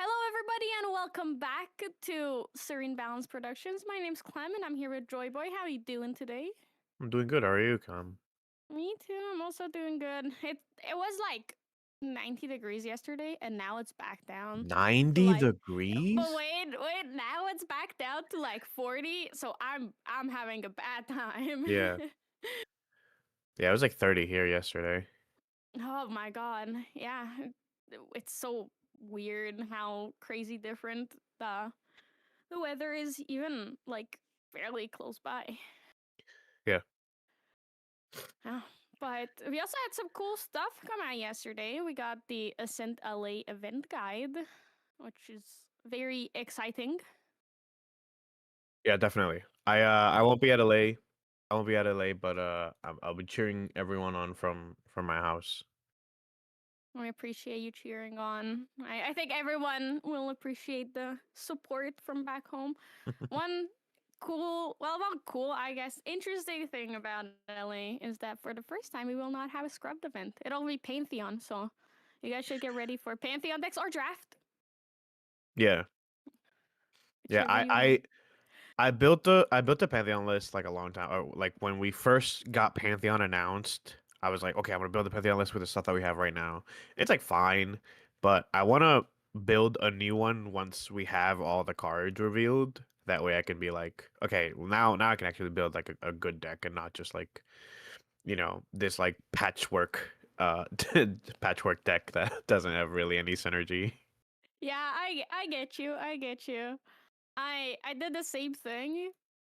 Hello, everybody, and welcome back to Serene Balance Productions. My name's Clem, and I'm here with JoyBoy. How are you doing today? I'm doing good. How are you, Cam? Me too. I'm also doing good. It was like 90 degrees yesterday, and now it's back down. 90 But degrees? wait, now it's back down to like 40. So I'm having a bad time. Yeah. Yeah, it was like 30 here yesterday. Oh my god. Yeah. It's so weird how crazy different the weather is, even like fairly close by. Yeah. Oh, but we also had some cool stuff come out yesterday. We got the Ascent LA event guide, which is very exciting. Yeah, definitely. I won't be at LA I won't be at LA, but I'll be cheering everyone on from my house. I appreciate you cheering on. I think everyone will appreciate the support from back home. One cool, well, not cool, I guess, interesting thing about LA is that for the first time, we will not have a scrubbed event. It'll be Pantheon, so you guys should get ready for Pantheon decks or draft, Yeah, yeah. whichever you want. I built the Pantheon list like a long time, or like when we first got Pantheon announced. I was like, okay, I'm gonna build the Pantheon list with the stuff that we have right now. It's like fine, but I want to build a new one once we have all the cards revealed. That way, I can be like, okay, well, now I can actually build like a good deck and not just like this like patchwork patchwork deck that doesn't have really any synergy. Yeah, I get you. I get you. I did the same thing,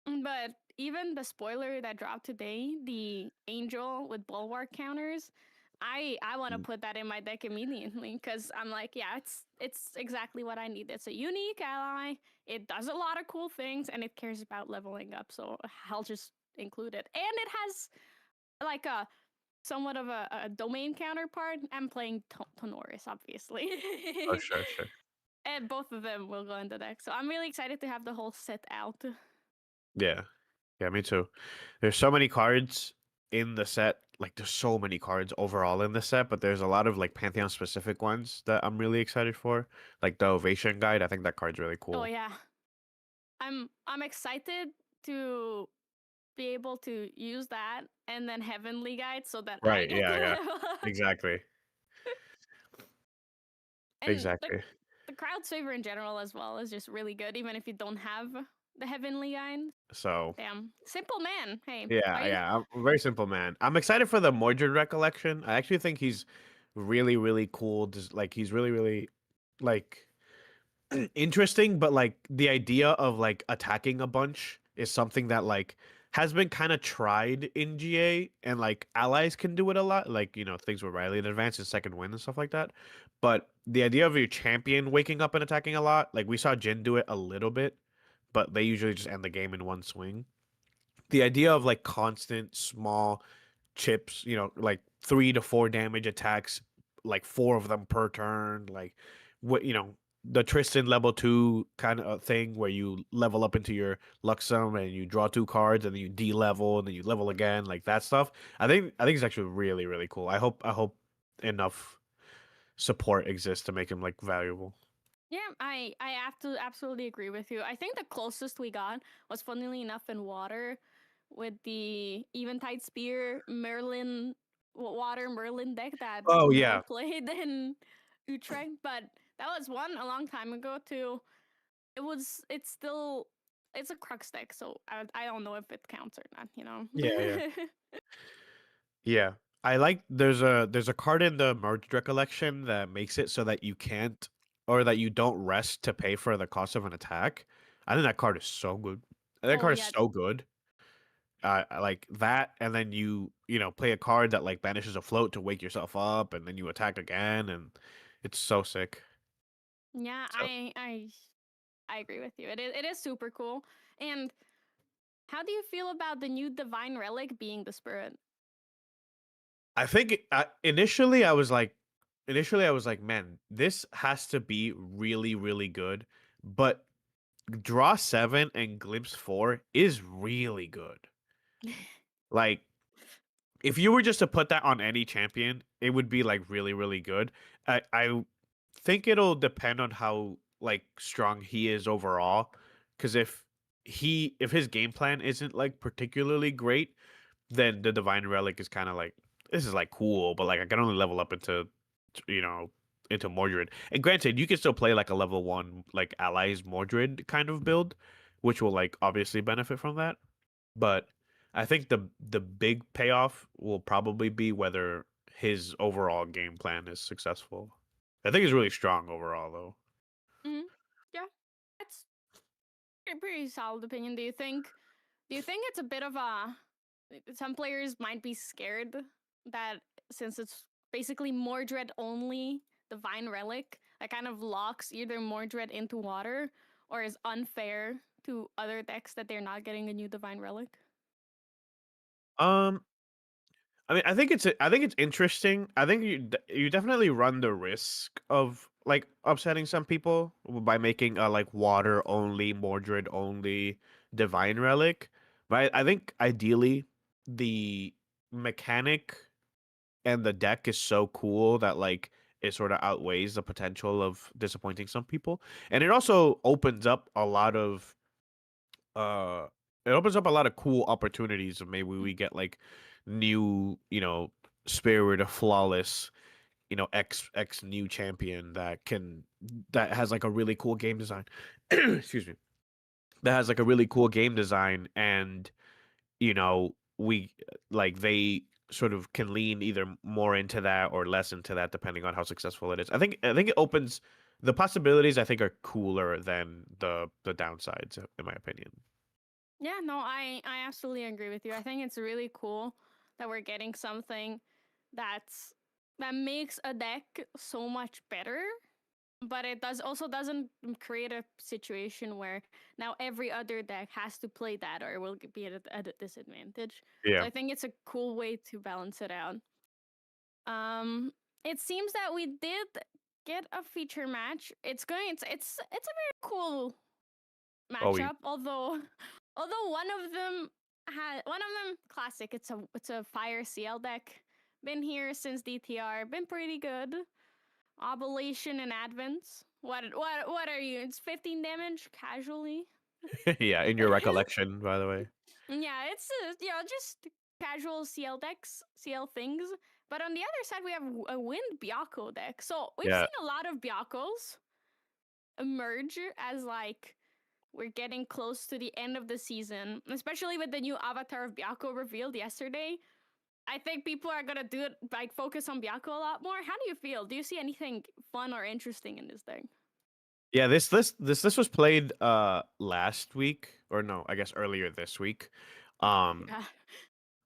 but even the spoiler that dropped today, the angel with bulwark counters, I want to Mm. put that in my deck immediately because I'm like, yeah, it's exactly what I need. It's a unique ally. It does a lot of cool things and it cares about leveling up, so I'll just include it. And it has like a somewhat of a domain counterpart. I'm playing Tonoris, obviously. Oh, sure, sure. And both of them will go in the deck. So I'm really excited to have the whole set out. Yeah. Yeah, me too. There's so many cards in the set. Like there's so many cards overall in the set, but there's a lot of like Pantheon specific ones that I'm really excited for. Like the Ovation Guide, I think that card's really Oh cool. yeah. I'm excited to be able to use that and then Heavenly Guide so that I Right, get the yeah, yeah. level up. Exactly. And Exactly. the crowd's favor in general as well is just really good, even if you don't have the Heavenly Guide. So, Damn. Simple man. Hey, are yeah, you yeah. I'm a very simple man. I'm excited for the Mordred recollection. I actually think he's really, really cool. Just like he's really, really like interesting, but like the idea of like attacking a bunch is something that like has been kind of tried in GA, and like allies can do it a lot, like things with Riley in advance and second win and stuff like that. But the idea of your champion waking up and attacking a lot, like we saw Jin do it a little bit, but they usually just end the game in one swing. The idea of like constant small chips, like 3 to 4 damage attacks, like four of them per turn, like what the Tristan level 2 kind of thing where you level up into your Luxem and you draw 2 cards and then you de-level and then you level again, like that stuff. I think it's actually really, really cool. I hope enough support exists to make him like valuable. Yeah, I have to absolutely agree with you. I think the closest we got was funnily enough in water with the Eventide Spear Merlin water Merlin deck that Oh Mo yeah. played in Utrecht, but that was one a long time ago too. It's a crux deck, so I don't know if it counts or not, you know. Yeah, yeah. Yeah. I like there's a card in the merged recollection that makes it so that you can't or that you don't rest to pay for the cost of an attack. I think that card is so good. That Oh card is yeah. so good. I like that, and then you play a card that like banishes a float to wake yourself up, and then you attack again, and it's so sick. Yeah, So I agree with you. It is super cool. And how do you feel about the new divine relic being the spirit? I think initially I was like, man, this has to be really, really good, but Draw 7 and Glimpse 4 is really good. Like, if you were just to put that on any champion, it would be like really, really good. I think it'll depend on how like strong he is overall. Because if his game plan isn't like particularly great, then the Divine Relic is kind of like this is like cool, but like I can only level up you know into Mordred. And granted, you can still play like a level 1 like allies Mordred kind of build, which will like obviously benefit from that. But I think the big payoff will probably be whether his overall game plan is successful. I think he's really strong overall though. Hmm. Yeah, that's a pretty solid opinion. Do you think it's a bit of a some players might be scared that since it's basically Mordred only divine relic, that kind of locks either Mordred into water or is unfair to other decks that they're not getting a new divine relic? Um, I mean, I think it's interesting. I think you definitely run the risk of like upsetting some people by making a like water only, Mordred only divine relic. But I think ideally the mechanic and the deck is so cool that like it sort of outweighs the potential of disappointing some people. And it also opens up a lot of uh it opens up a lot of cool opportunities of maybe we get like new, spirit of flawless, X new champion that has like a really cool game design. Excuse me. That has like a really cool game design and we like they sort of can lean either more into that or less into that depending on how successful it is. I think it opens the possibilities I think are cooler than the downsides in my opinion. Yeah, no, I absolutely agree with you. I think it's really cool that we're getting something that's that makes a deck so much better, but it doesn't create a situation where now every other deck has to play that or will be at a disadvantage. So Yeah. I think it's a cool way to balance it out. Um, it seems that we did get a feature match. It's a very cool Oh, we matchup. Although one of them classic. It's a fire CL deck. Been here since DTR. Been pretty good. Oblation and Advents. What are you? It's 15 damage casually. yeah, in your recollection, by the way. Yeah, it's just casual CL decks, CL things. But on the other side, we have a Wind Byakko deck. So we've Yeah. seen a lot of Byakkos emerge as like we're getting close to the end of the season, especially with the new avatar of Byakko revealed yesterday. I think people are gonna do it like focus on Byakko a lot more. How do you feel? Do you see anything fun or interesting in this thing? Yeah, this was played last week or no, I guess earlier this week. Um Yeah.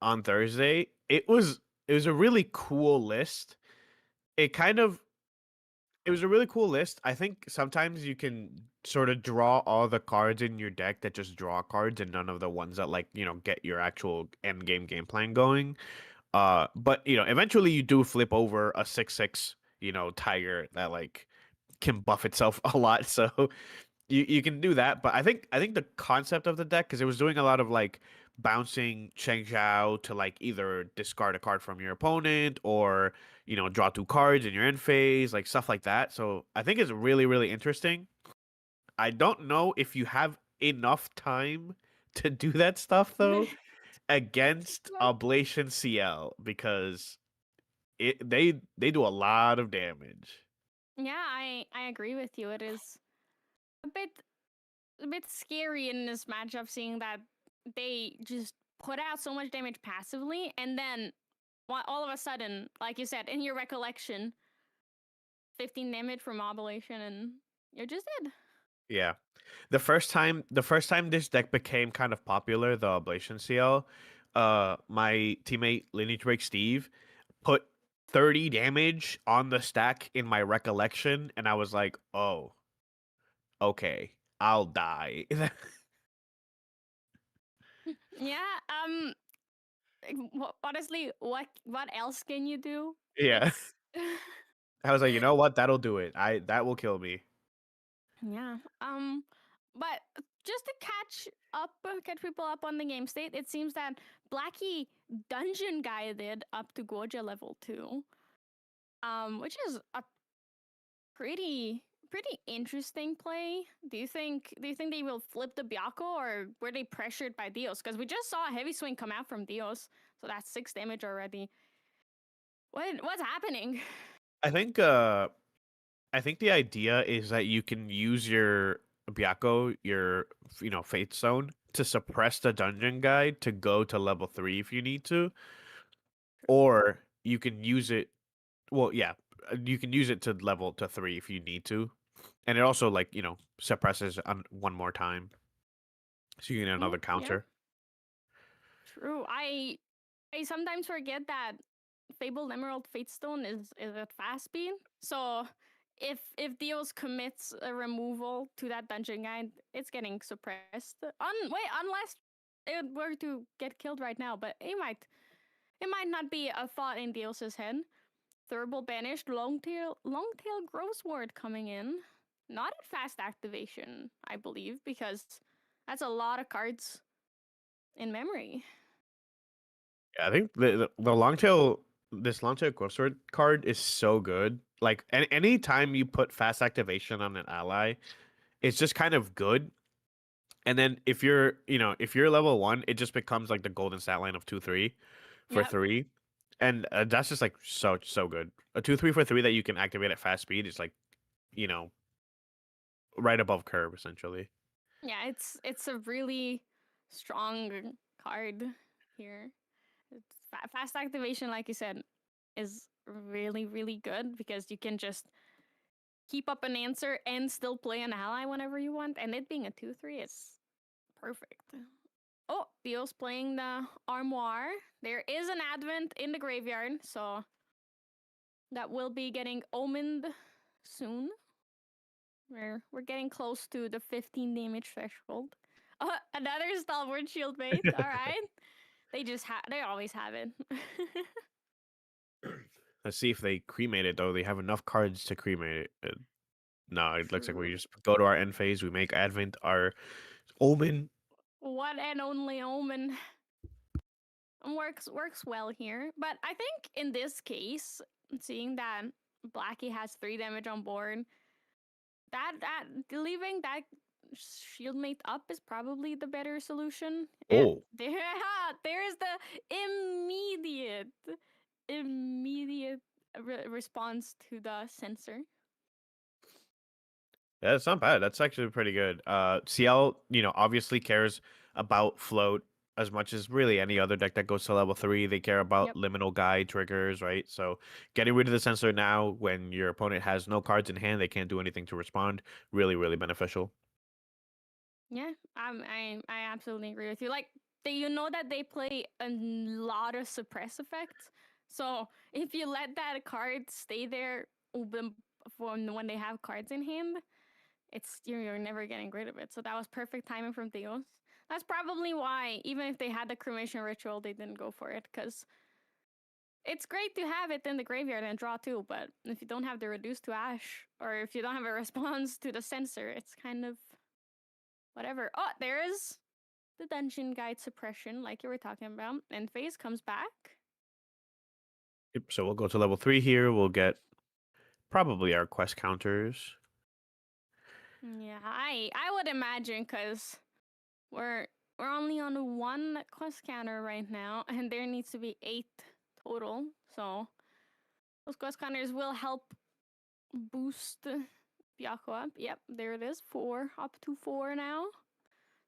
on Thursday. It was a really cool list. It kind of it was a really cool list. I think sometimes you can sort of draw all the cards in your deck that just draw cards and none of the ones that like, get your actual end game plan going. But eventually you do flip over a 6/6, tiger that like can buff itself a lot. So you can do that, but I think the concept of the deck because it was doing a lot of like bouncing Cheng Zhao to like either discard a card from your opponent or draw two cards in your end phase, like stuff like that. So I think it's really really interesting. I don't know if you have enough time to do that stuff though against Oblation CL because they do a lot of damage. Yeah, I agree with you. It is a bit scary in this matchup seeing that they just put out so much damage passively and then all of a sudden, like you said, in your recollection, 15 damage from Oblation and you're just dead. Yeah. The first time this deck became kind of popular, the Ablation CL, my teammate Lineage Break Steve put 30 damage on the stack in my recollection, and I was like, oh, okay, I'll die. Yeah, honestly, what else can you do? Yeah. It's I was like, you know what? That'll do it. That will kill me. yeah. But just to catch people up on the game state, it seems that Blackie dungeon guided up to Goja level 2. Which is a pretty interesting play. Do you think they will flip the Byakko or were they pressured by Dios? Because we just saw a heavy swing come out from Dios, so that's 6 damage already. What's happening? I think I think the idea is that you can use your Byakko, your Fate Zone, to suppress the dungeon guide to go to level 3 if you need to, or you can use it. Well, yeah, you can use it to level to 3 if you need to, and it also like suppresses one more time, so you get Yeah, another yeah, counter. true. I sometimes forget that Fabled Emerald Fatestone is at fast speed. So if Dios commits a removal to that dungeon guide, it's getting suppressed. Unless it were to get killed right now, but it might not be a thought in Dios's head. Thurble banished, Longtail Grossword coming in. Not at fast activation, I believe, because that's a lot of cards in memory. Yeah, I think the longtail this longtail Sword card is so good. Like any time you put fast activation on an ally, it's just kind of good. And then if you're if you're level 1, it just becomes like the golden stat line of 2/3 for Yep. 3. And that's just like so good. A 2/3 for 3 that you can activate at fast speed is like, you know, right above curve essentially. Yeah, it's a really strong card here. Fast activation, like you said, is really, really good because you can just keep up an answer and still play an ally whenever you want. And it being a 2/3 is perfect. Oh, Theo's playing the Armoire. There is an Advent in the graveyard, so that will be getting omened soon. We're getting close to the 15 damage threshold. Another Stalwart Shield Bait. All right. They always have it. Let's see if they cremate it though. They have enough cards to cremate it. No, it looks like we True. just go to our end phase. We make Advent our Omen. One and only Omen works well here. But I think in this case, seeing that Blackie has 3 damage on board, that leaving that shieldmate up is probably the better solution. And Oh, there's the immediate response to the sensor. that's not bad. That's actually pretty good. CL, obviously cares about float as much as really any other deck that goes to level 3. They care about Yep. liminal guide triggers, right? So getting rid of the sensor now when your opponent has no cards in hand, they can't do anything to respond. Really, really beneficial. Yeah, I absolutely agree with you. Like you know that they play a lot of suppress effects. So if you let that card stay there for when they have cards in hand, you're never getting rid of it. So that was perfect timing from Theos. That's probably why even if they had the cremation ritual, they didn't go for it because it's great to have it in the graveyard and draw too. But if you don't have the reduce to ash or if you don't have a response to the sensor, it's kind of whatever. Oh, there is the dungeon guide suppression, like you were talking about, and phase comes back. Yep, so we'll go to level 3 here. We'll get probably our quest counters. Yeah, I would imagine because we're we're only on 1 quest counter right now, and there needs to be 8 total. So those quest counters will help boost Byakko up. Yep, there it is. 4 up to 4 now.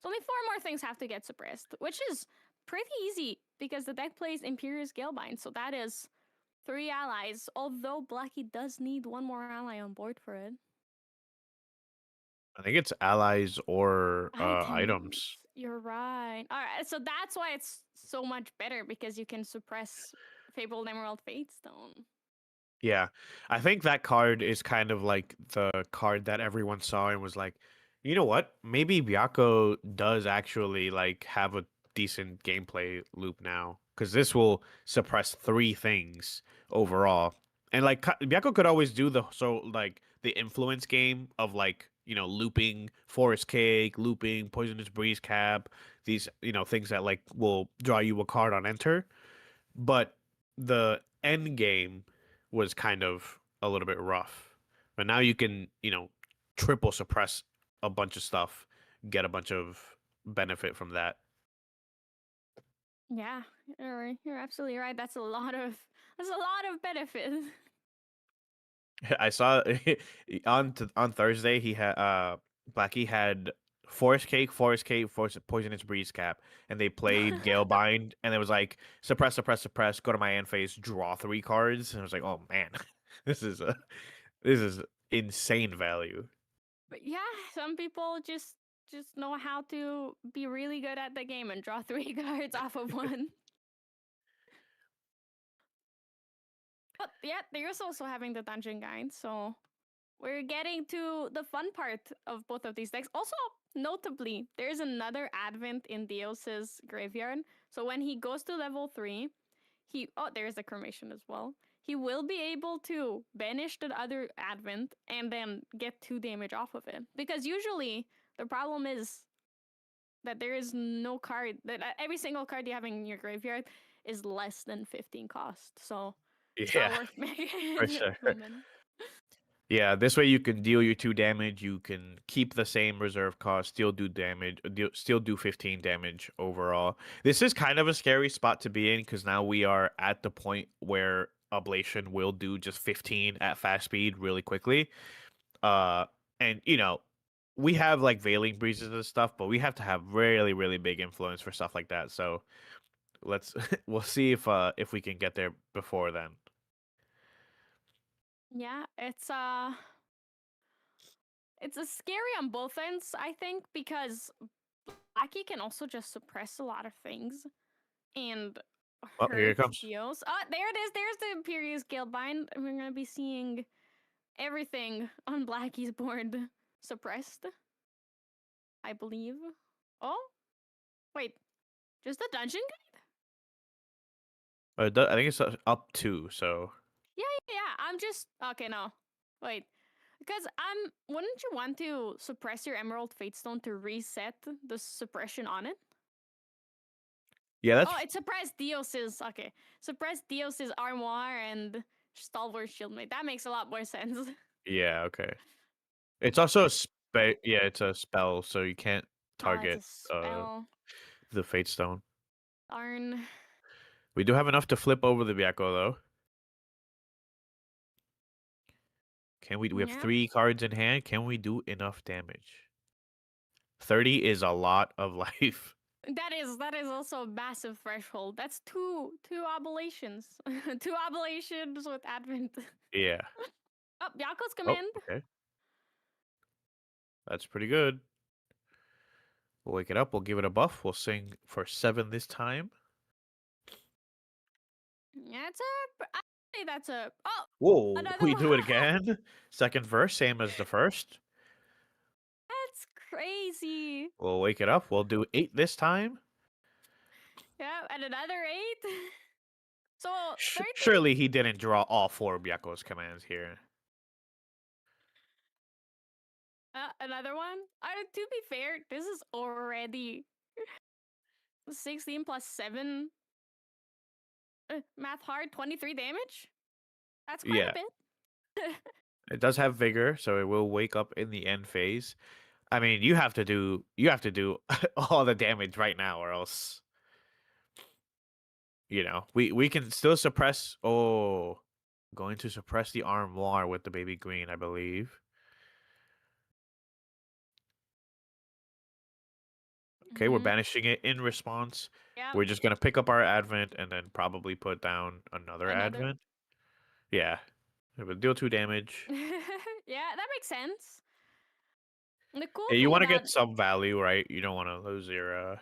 So only 4 more things have to get suppressed, which is pretty easy because the deck plays Imperious Galebind, so that is 3 allies, although Blackie does need 1 more ally on board for it. I think it's allies or Items. items. You're right. All right, so that's why it's so much better because you can suppress Fabled Emerald Fatestone. Yeah, I think that card is kind of like the card that everyone saw and was like, you know what? Maybe Byakko does actually like have a decent gameplay loop now because this will suppress 3 things overall. And like Byakko could always do the influence game of like looping Forest Cake, looping Poisonous Breeze Cap, these things that like will draw you a card on enter. But the end game was kind of a little bit rough. But now you can, triple suppress a bunch of stuff, get a bunch of benefit from that. Yeah, you're absolutely right. That's a lot of benefit. I saw on Thursday he had Blackie had Forest Cake, Poisonous Breeze Cap, and they played Galebind, and it was like suppress, suppress, suppress, go to my end phase, draw 3 cards, and I was like, oh man, this is this is insane value. But yeah, some people just know how to be really good at the game and draw 3 cards off of 1. But yeah, there's also having the dungeon guide, so we're getting to the fun part of both of these decks. Also, notably, there's another advent in Dios's graveyard. So when he goes to level 3, there's the cremation as well. He will be able to banish the other advent and then get 2 damage off of it. Because usually the problem is that there is no card that every single card you have in your graveyard is less than 15 cost. So it's not Yeah, worth for making sure. so many. Yeah, this way you can deal your 2 damage. You can keep the same reserve cost, still do damage, still do 15 damage overall. This is kind of a scary spot to be in because now we are at the point where Ablation will do just 15 at fast speed really quickly. Uh, and we have like Veiling Breezes and stuff, but we have to have really, really big influence for stuff like that. So let's we'll see if we can get there before then. Yeah, it's a scary on both ends, I think, because Blackie can also just suppress a lot of things and Oh, here it hurt comes. deals. There it is. There's the Imperious Guildbind. And we're gonna be seeing everything on Blackie's board suppressed, I believe. Oh, wait, just the dungeon guide? I think it's up 2, so Yeah. I'm just okay. No, wait, because wouldn't you want to suppress your Emerald Fatestone to reset the suppression on it? yeah, that's Oh, it suppressed Dios's. Okay, suppressed Dios's Armoire and Stalwart Shieldmate. That makes a lot more sense. yeah, okay. It's also a yeah, it's a spell, so you can't Oh, it's a target spell. the Fate Stone. Darn. We do have enough to flip over the Byakko though. Can we have Yeah, 3 cards in hand? Can we do enough damage? 30 is a lot of life. that is also a massive threshold. That's two oblations, 2 oblations with Advent. Yeah. Oh, Yakko's Oh, command. okay. That's pretty good. We'll wake it up. We'll give it a buff. We'll sing for 7 this time. Yeah, I'd say that's a. Oh, Whoa, another we one. do it again. Second verse, same as the first. That's crazy. We'll wake it up. We'll do 8 this time. Yeah, and another 8. So 13. Surely he didn't draw all 4 Byakko's commands here. Another one. To be fair, this is already 16 plus 7. Math hard, 23 damage. That's quite Yeah. a bit. It does have vigor, so it will wake up in the end phase. I mean, you have to do all the damage right now, or else we can still suppress. Oh, going to suppress the armoire with the baby green, I believe. Okay, we're Mm-hmm. banishing it in response. Yeah, We're just gonna pick up our advent and then probably put down another another. advent. Yeah, it will deal 2 damage. Yeah, that makes sense. The cool Yeah, you thing want to about get some value, right? You don't want to lose your.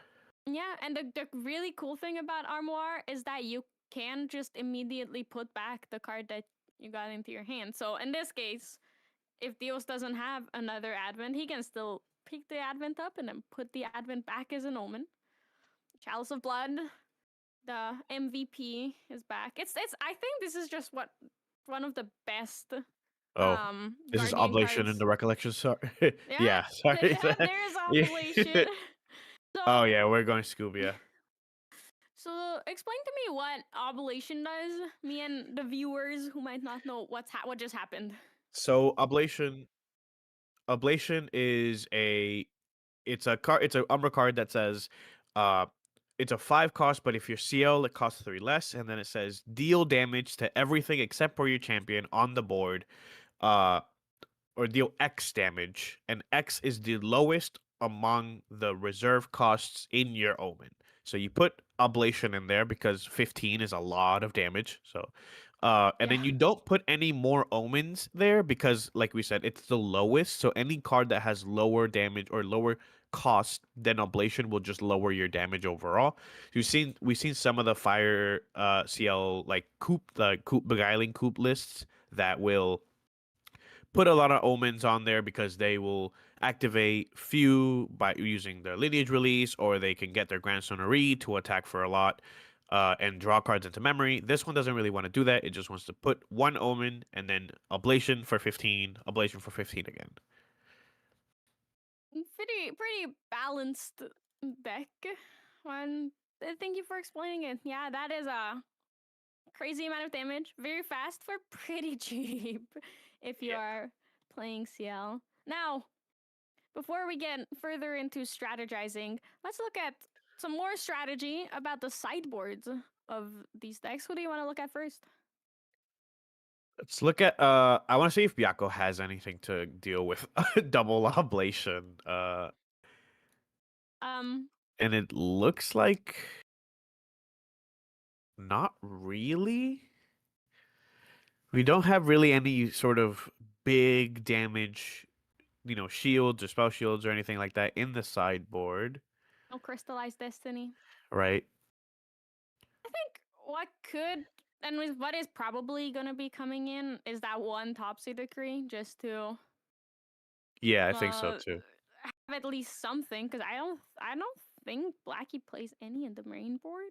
yeah, and the really cool thing about Armoire is that you can just immediately put back the card that you got into your hand. So in this case, if Dios doesn't have another Advent, he can still pick the Advent up and then put the Advent back as an omen. Chalice of Blood, the MVP is back. It's I think this is just one of the best Oh, this is Guardian oblation in cards. the recollection. Sorry. Yeah, Yeah, sorry. yeah, there is Yeah. Oblation. Oh So yeah, we're going Scubia. So explain to me what Oblation does. Me and the viewers who might not know what just happened. So ablation is it's a card. It's a Umbra card that says, uh, it's a 5 cost, but if you're CL, it costs 3 less, and then it says deal damage to everything except for your champion on the board. Uh, or deal X damage, and X is the lowest among the reserve costs in your omen. So you put oblation in there because 15 is a lot of damage. So and Yeah. then you don't put any more omens there because like we said, it's the lowest. So any card that has lower damage or lower cost than oblation will just lower your damage overall. We've seen some of the fire CL like coop the coop beguiling coop lists that will put a lot of omens on there because they will activate few by using their lineage release, or they can get their grandson Ari to attack for a lot and draw cards into memory. This one doesn't really want to do that. It just wants to put one omen and then ablation for 15, ablation for 15 again. Pretty balanced deck. One, thank you for explaining it. Yeah, that is a crazy amount of damage. Very fast for pretty cheap if you Yeah. are playing CL. Now, before we get further into strategizing, let's look at some more strategy about the sideboards of these decks. What do you want to look at first? Let's look at I want to see if Byakko has anything to deal with double oblation. Um, And it looks like not really. We don't have really any sort of big damage, shields or spell shields or anything like that in the sideboard, no crystallized destiny. right? I think what could and what is probably going to be coming in is that one Topsy decree just to Yeah, I think so uh too. have at least something because I don't think Blackie plays any in the main board.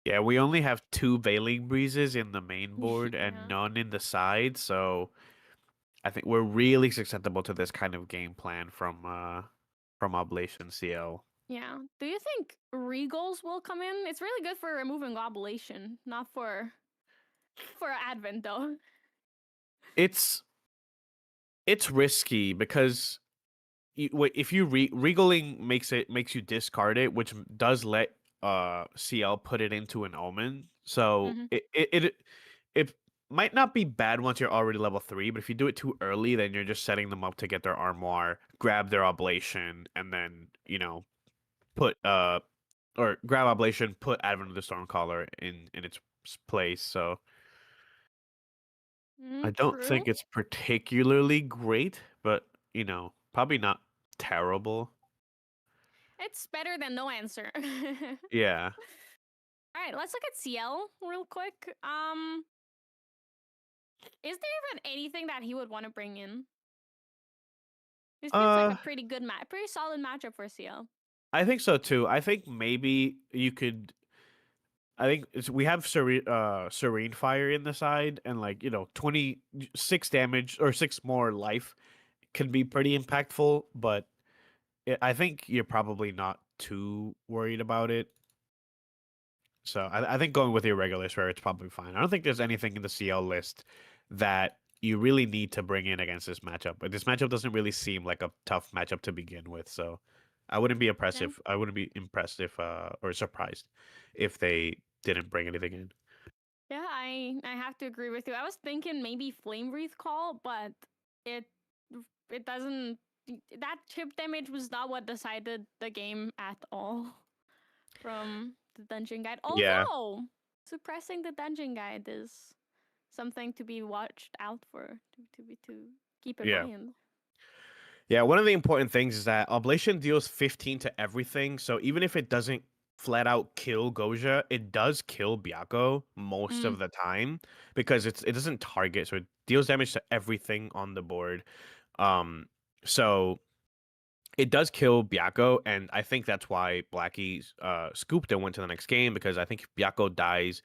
Yeah, we only have two Veiling Breezes in the main board and Yeah. none in the side, so I think we're really susceptible to this kind of game plan from Oblation CL. Yeah. Do you think Regals will come in? It's really good for removing Oblation, not for Advent though. It's it's risky because if you regaling makes you discard it, which does let CL put it into an omen. So Mm-hmm. it might not be bad once you're already level 3, but if you do it too early, then you're just setting them up to get their armoire, grab their oblation, and then put or grab oblation, put Advent of the Stormcaller in its place. So I don't True. think it's particularly great, but probably not terrible. It's better than no answer. All Yeah. right, let's look at CL real quick. Is there even anything that he would want to bring in? This feels like Uh, a pretty good match, pretty solid matchup for CL. I think so too. I think maybe you could. I think we have Serene Fire in the side, and 26 damage or 6 more life can be pretty impactful. But I think you're probably not too worried about it. So I think going with your regular spare, it's probably fine. I don't think there's anything in the CL list that you really need to bring in against this matchup. But this matchup doesn't really seem like a tough matchup to begin with. So I wouldn't be Yeah. impressive. I wouldn't be impressed if or surprised if they didn't bring anything in. Yeah, I have to agree with you. I was thinking maybe Flame Wreath Call, but it it doesn't. That chip damage was not what decided the game at all from the dungeon guide. Yeah, Although suppressing the dungeon guide is something to be watched out for, to keep in yeah. mind. Yeah, one of the important things is that Oblation deals 15 to everything, so even if it doesn't flat out kill Goja, it does kill Byakko most Mm. of the time because it doesn't target, so it deals damage to everything on the board. So it does kill Byakko, and I think that's why Blackie scooped and went to the next game because I think if Byakko dies,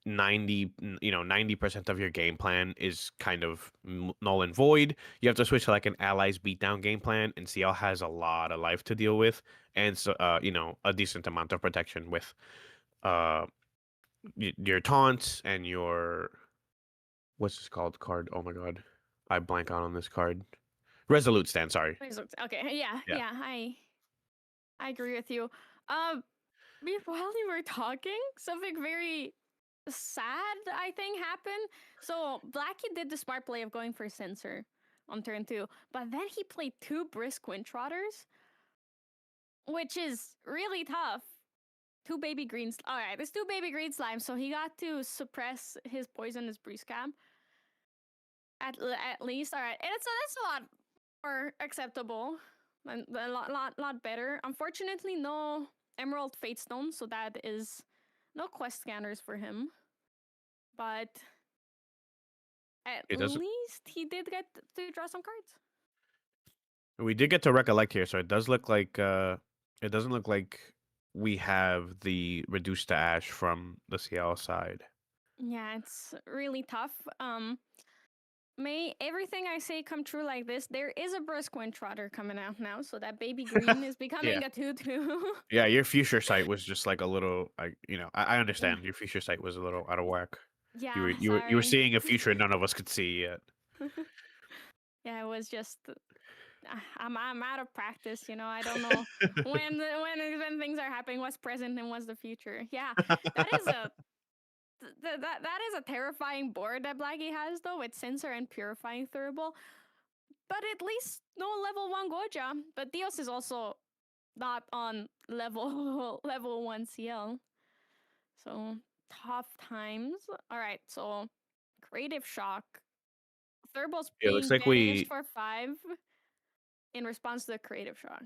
90% of your game plan is kind of null and void. You have to switch to like an allies beatdown game plan, and CL has a lot of life to deal with, and so a decent amount of protection with uh your taunts and your what's this called card? Oh my god, I blank out on this card. Resolute stand. Sorry. Okay, yeah, Yeah. yeah, I agree with you. Um, while you were talking, something very sad I think happened. So Blackie did the smart play of going for Sensor on turn 2, but then he played 2 Brisk Windtrotters, which is really tough. 2 baby greens. All right, there's 2 baby green slimes, so he got to suppress his poisonous breeze cam at least. All right, and that's a lot more acceptable and a lot better. Unfortunately, no Emerald Fate Stone, so that is no quest scanners for him. But At It doesn't. least he did get to draw some cards. We did get to recollect here, so it does look like it doesn't look like we have the reduced to ash from the CL side. Yeah, it's really tough. May everything I say come true like this. There is a brisk wind trotter coming out now, so that baby green is Yeah. becoming a 2/2. Yeah, your future sight was just like a little, I Yeah. understand your future sight was a little out of whack. You were Yeah, you were sorry. seeing a future none of us could see yet. Yeah, it was just I'm out of practice, you know. I don't know when things are happening, what's present and what's the future. Yeah, that is a that is a terrifying board that Blackie has though, with Sensor and Purifying Thurible. But at least no level 1 Goja. But Dios is also not on level level 1 CL. So tough times. All right, so Creative Shock. Thurible's It looks being like banished we for 5 in response to the Creative Shock.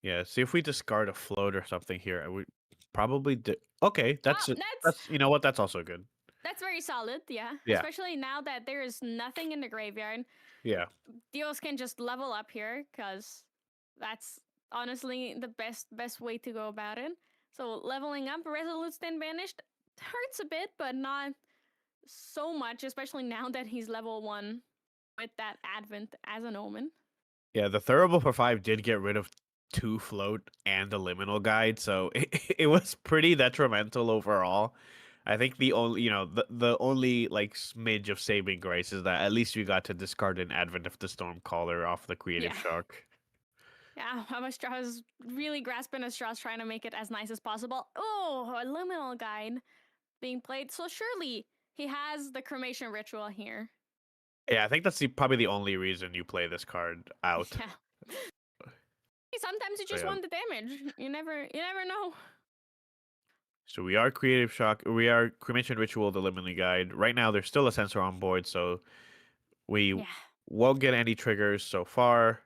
Yeah, see if we discard a float or something here. I would probably okay, Oh, that's you know what, that's also good. that's very solid, yeah. Yeah. Especially now that there is nothing in the graveyard. Yeah. Dios can just level up here, because that's honestly the best way to go about it. So leveling up, Resolute Stand banished hurts a bit, but not so much, especially now that he's level 1 with that Advent as an omen. Yeah, the Thurible for 5 did get rid of 2 float and the liminal guide, so it was pretty detrimental overall. I think the only, the only like smidge of saving grace is that at least we got to discard an Advent of the Stormcaller off the Creative Yeah. Shock. Yeah, I was really grasping at straws, trying to make it as nice as possible. Oh, a liminal guide being played. So surely he has the cremation ritual here. Yeah, I think that's probably the only reason you play this card out. Yeah. Sometimes you just Yeah. want the damage. You never know. So we are Creative Shock. We are Cremation Ritual, the Liminal Guide. Right now, there's still a sensor on board, so we Yeah. won't get any triggers so far.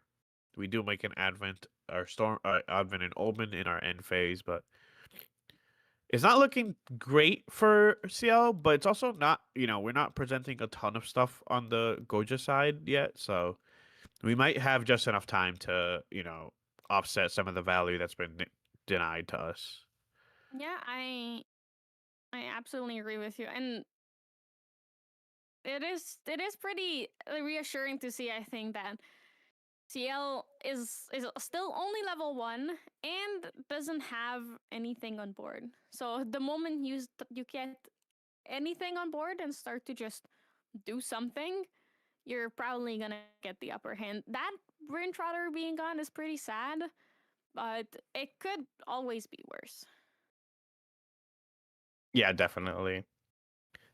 We do make an Advent or Advent and Omen in our end phase, but it's not looking great for CL. But it's also not, we're not presenting a ton of stuff on the Goja side yet, so we might have just enough time to, offset some of the value that's been denied to us. Yeah, I absolutely agree with you. And it is pretty reassuring to see, I think, that CL is still only level 1 and doesn't have anything on board. So the moment you get anything on board and start to just do something, you're probably gonna get the upper hand. That Brain Trotter being gone is pretty sad, but it could always be worse. Yeah, definitely.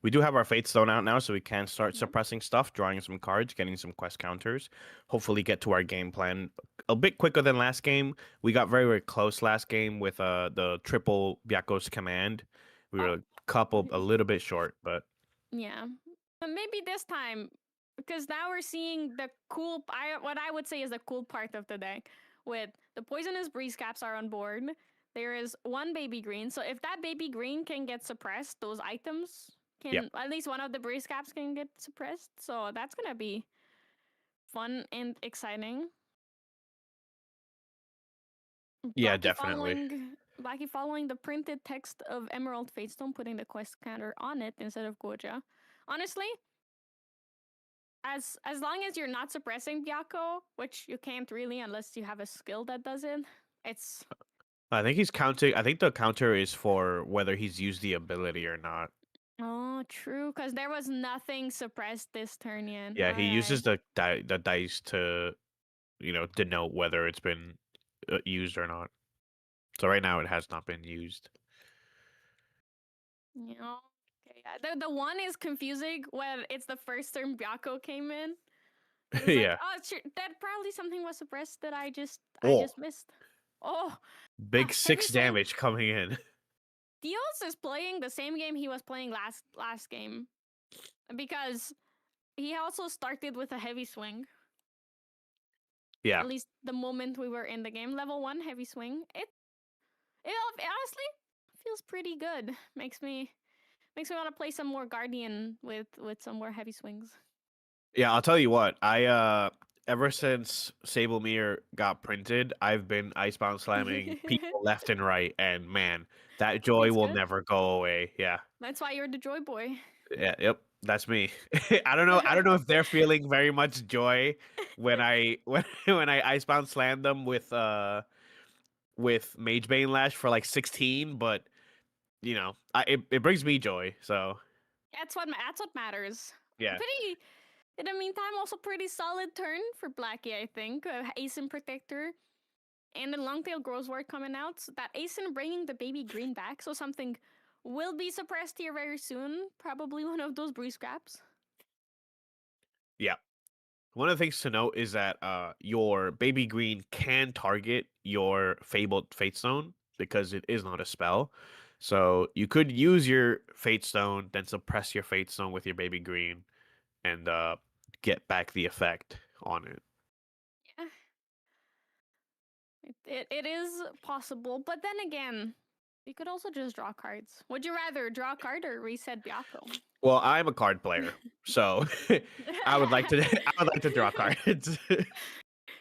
We do have our Fate Stone out now, so we can start Yep. suppressing stuff, drawing some cards, getting some quest counters. Hopefully get to our game plan a bit quicker than last game. We got very, very close last game with the triple Byakos command. We were a little bit short, but Yeah. But maybe this time, because now we're seeing the what I would say is the cool part of the deck. With the Poisonous Breeze Caps are on board, there is one baby green. So if that baby green can get suppressed, those items can, at least one of the Breeze Caps can get suppressed. So that's gonna be fun and exciting. yeah, definitely. Blackie following the printed text of Emerald Fatestone, putting the quest counter on it instead of Goja. Honestly, as long as you're not suppressing Byakko, which you can't really unless you have a skill that does it, it's I think he's counting. I think the counter is for whether he's used the ability or not. oh true, because there was nothing suppressed this turn yet. Yeah, he uses Alright. the dice to, denote whether it's been used or not. So right now it has not been used. Yeah. Okay. Yeah. The one is confusing when it's the first turn Byakko came in. It's like, Yeah. oh, sure, that probably something was suppressed that I just Oh, missed. Oh, big heavy 6 swing. damage coming in. Dios is playing the same game he was playing last game, because he also started with a heavy swing. Yeah. At least the moment we were in the game, level 1 heavy swing. It honestly feels pretty good. Makes me want to play some more Guardian with some more heavy swings. Yeah, I'll tell you what. I ever since Sable Mirror got printed, I've been icebound slamming people left and right, and man, that joy It's will good. never go away. Yeah. That's why you're the Joy Boy. Yeah, yep, that's me. I don't know if they're feeling very much joy when I when I icebound slam them with Mage Bane Lash for like 16, but it brings me joy. So That's what matters. yeah, Pretty in the meantime, also pretty solid turn for Blackie, I think. Asin Protector and the Longtail Growsword coming out. So that Asin bringing the baby green back, so something will be suppressed here very soon. Probably one of those breeze scraps. yeah. One of the things to note is that your baby green can target your fabled Fate Stone because it is not a spell. So you could use your Fate Stone, then suppress your Fate Stone with your baby green, and get back the effect on it. Yeah. It is possible, but then again, you could also just draw cards. Would you rather draw a card or reset Byakko? Well, I'm a card player, so I would like to I would like to draw cards.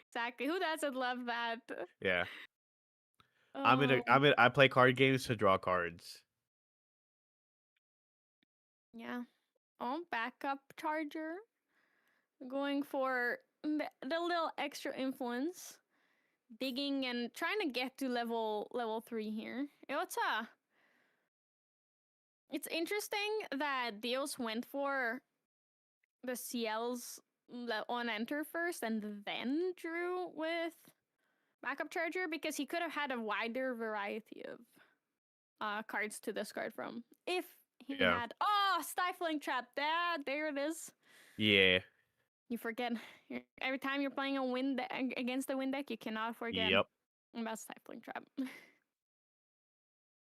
Exactly. Who doesn't love that? Yeah. Oh, I play card games to draw cards. yeah. Oh, backup charger. Going for the little extra influence. Digging and trying to get to level 3 here. It's interesting that Dios went for the CLs on enter first and then drew with backup charger because he could have had a wider variety of cards to discard from if he Yeah. had stifling trap. There it is. Yeah. You forget every time you're playing a wind against the wind deck, you cannot forget Yep. about stifling trap.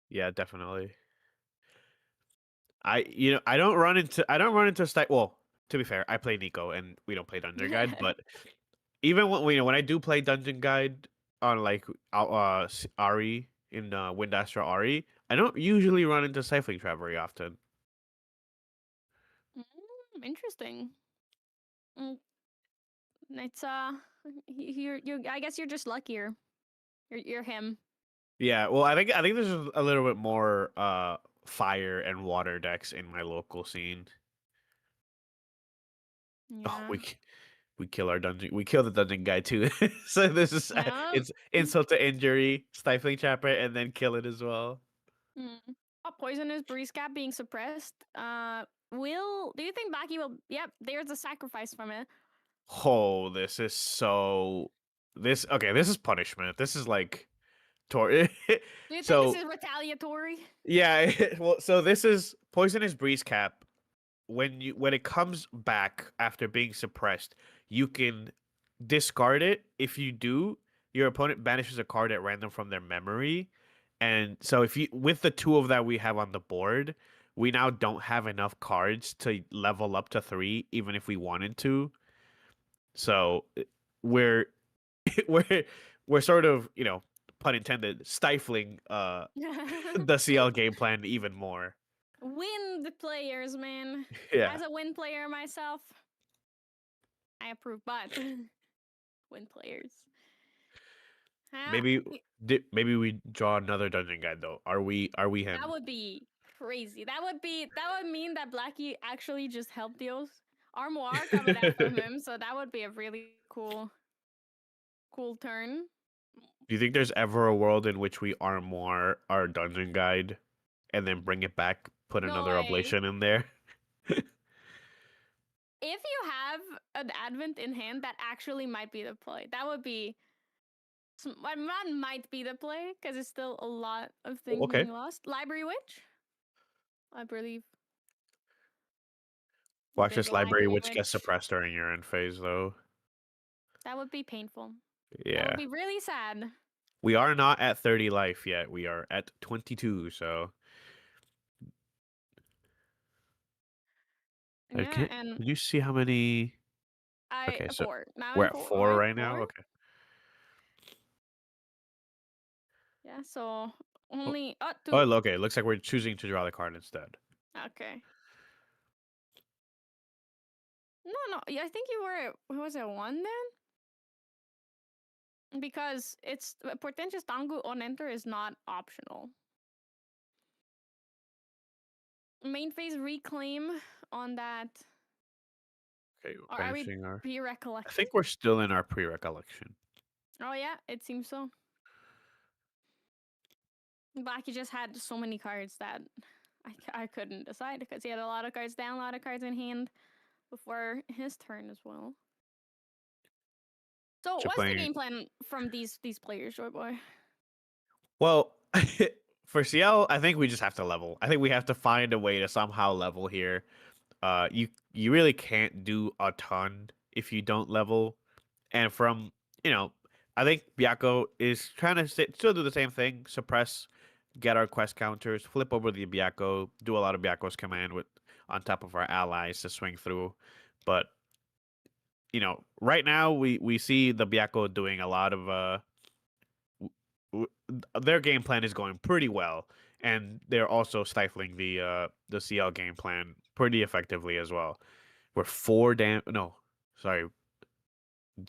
Yeah, definitely. I don't run into well, to be fair, I play Nico and we don't play Dungeon Guide, but even when I do play Dungeon Guide on like Ari in Wind Astra Ari, I don't usually run into Stifling Trap very often. Interesting. Mm, It's you're I guess you're just luckier. You're him. Yeah, well, I think there's a little bit more fire and water decks in my local scene. Oh, Yeah. we kill our dungeon. We kill the dungeon guy too. So this is Yeah. it's insult to injury, stifling chapter, and then kill it as well. Mm. Poisonous breeze cap being suppressed. Will do you think Blackie will? Yep, there's a sacrifice from it. Oh, this is so. This okay. This is punishment. This is like tor. Do you think this So is retaliatory? yeah. Well, so this is poisonous breeze cap. When it comes back after being suppressed, you can discard it. If you do, your opponent banishes a card at random from their memory. And so if you with the two of that we have on the board, we now don't have enough cards to level up to 3 even if we wanted to. So we're we're we're sort of, pun intended, stifling the CL game plan even more. Wind players, man. Yeah. As a wind player myself, I approve. But wind players. Huh? Maybe we draw another dungeon guide though. Are we him? That would be crazy. That would mean that Blackie actually just helped Dios. Armoire coming out from him, so that would be a really cool turn. Do you think there's ever a world in which we armoire our dungeon guide and then bring it back, put No another way. oblation in there? If you have an Advent in hand, that actually might be the play. That would be. That might be the play because it's still a lot of things Okay. being lost. Library Witch, I believe. Watch Big this library Library which gets Witch. suppressed during your end phase though. That would be painful. That Yeah. would be really sad. We are not at 30 life yet. We are at 22, so Yeah, and did you see how many? I Okay, so 4. Now we're I'm at 4. 4 I'm right now. 4. Okay. Yeah, so Only Oh, two. okay. Looks like we're choosing to draw the card instead. Okay. No. Yeah, I think you were. What was it, one then? Because it's Portentous Tangu on enter is not optional. Main phase reclaim on that. Okay, Or are we banishing our. I pre-recollection? think we're still in our pre-recollection. Oh yeah, it seems so. Blackie just had so many cards that I couldn't decide because he had a lot of cards down, a lot of cards in hand before his turn as well. So So what's the playing. game plan from these players, JoyBoy? Well, for CL, I think we just have to level. I think we have to find a way to somehow level here. You really can't do a ton if you don't level. And from I think Byakko is trying to still do the same thing: suppress, get our quest counters, flip over the Byakko, do a lot of Byakko's command with on top of our allies to swing through. But right now we see the Byakko doing a lot of their game plan is going pretty well, and they're also stifling the CL game plan pretty effectively as well. We're no, sorry,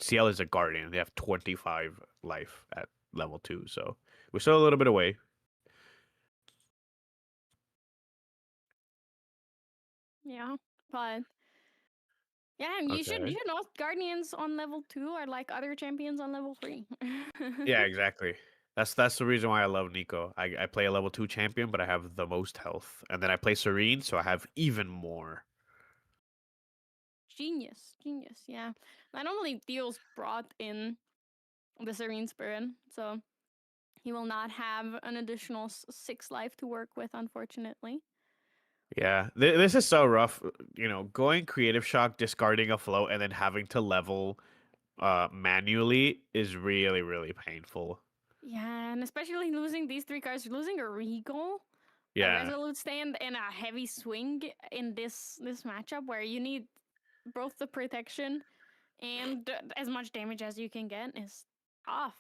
CL is a guardian. They have 25 life at level 2, so we're still a little bit away. Yeah, but yeah, you should Okay. know Guardians on level 2 are like other champions on level 3. Yeah, exactly. That's the reason why I love Nico. I play a level 2 champion, but I have the most health. And then I play Serene, so I have even more. Genius, yeah. Not only Theo's brought in the Serene Spirit, so he will not have an additional 6 life to work with, unfortunately. Yeah, this is so rough. Going creative shock, discarding a float, and then having to level manually is really, really painful. Yeah, and especially losing these 3 cards, losing a Regal, a Yeah. Resolute Stand, and a Heavy Swing in this matchup where you need both the protection and as much damage as you can get is tough.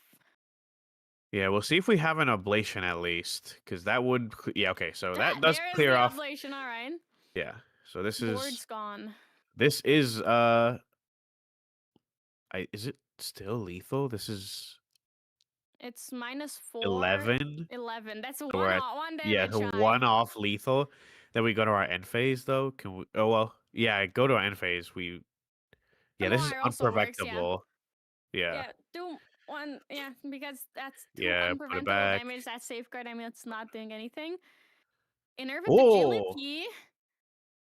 Yeah, we'll see if we have an ablation at least, because that would. Yeah, okay, so that does There is clear the off. ablation, all right. Yeah, so Board's gone. this is is it still lethal? This is It's -4. 11. 11. That's So we're at one yeah, damage so high. one off lethal. Then we go to our end phase though. Can we? Oh well, yeah, go to our end phase. The Yeah, this is Moire also works, yeah. unpreventable. Yeah, Yeah, do one, yeah, because that's 2 yeah, put it unpreventable back. damage. That's safeguard. I mean, it's not doing anything. Enerve Oh, Vigilante.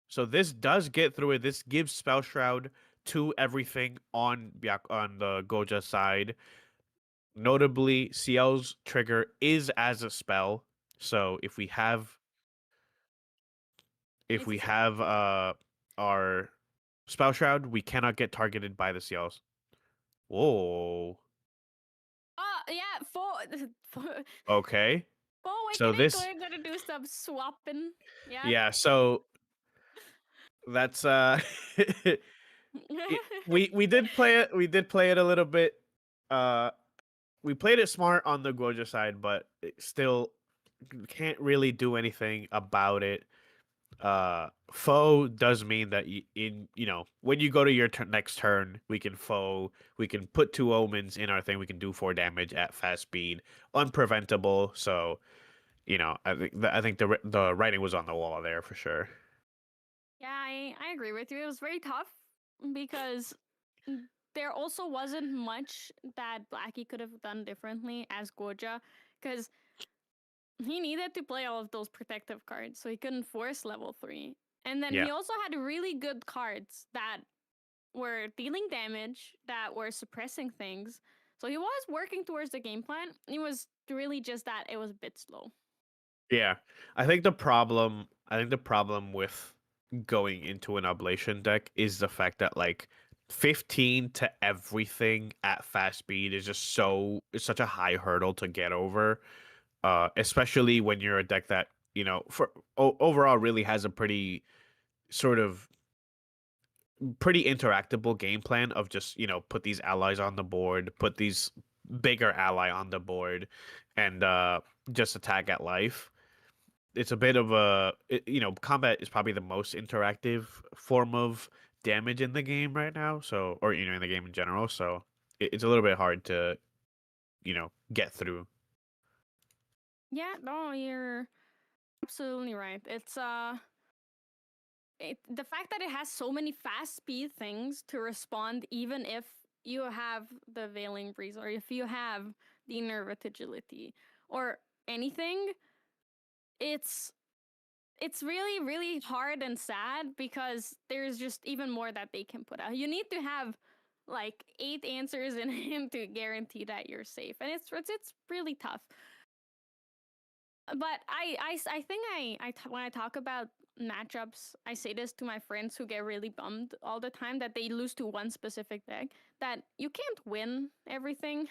so this does get through it. This gives Spell Shroud to everything on on the Goja side. Notably, CL's trigger is as a spell. So if we It's have our Spell Shroud, we cannot get targeted by the CLs. Whoa. yeah, 4 Okay. 4 So Awakening. this We're gonna do some swapping. Yeah. yeah, so that's we did play it. We did play it a little bit. Uh, we played it smart on the Goja side, but it still can't really do anything about it. Foe does mean that when you go to your next turn, we can put 2 omens in our thing. We can do 4 damage at fast speed, unpreventable. So I think the writing was on the wall there for sure. Yeah, I agree with you. It was very tough because there also wasn't much that Blackie could have done differently as Goja because he needed to play all of those protective cards, so he couldn't force level 3. And then Yeah. he also had really good cards that were dealing damage, that were suppressing things. So he was working towards the game plan. It was really just that it was a bit slow. Yeah. I think the problem with going into an ablation deck is the fact that like 15 to everything at fast speed is just it's such a high hurdle to get over. Especially when you're a deck that, overall really has a sort of pretty interactable game plan of just, put these allies on the board, put these bigger ally on the board, and just attack at life. It's a bit of combat is probably the most interactive form of damage in the game right now. So, or in the game in general. So it's a little bit hard to get through. Yeah, no, you're absolutely right. It's the fact that it has so many fast speed things to respond, even if you have the Veiling Breeze or if you have the Nervous Agility or anything, it's really really hard and sad because there's just even more that they can put out. You need to have like 8 answers in him to guarantee that you're safe, and it's really tough. But I think when I talk about matchups, I say this to my friends who get really bummed all the time that they lose to one specific deck, that you can't win everything,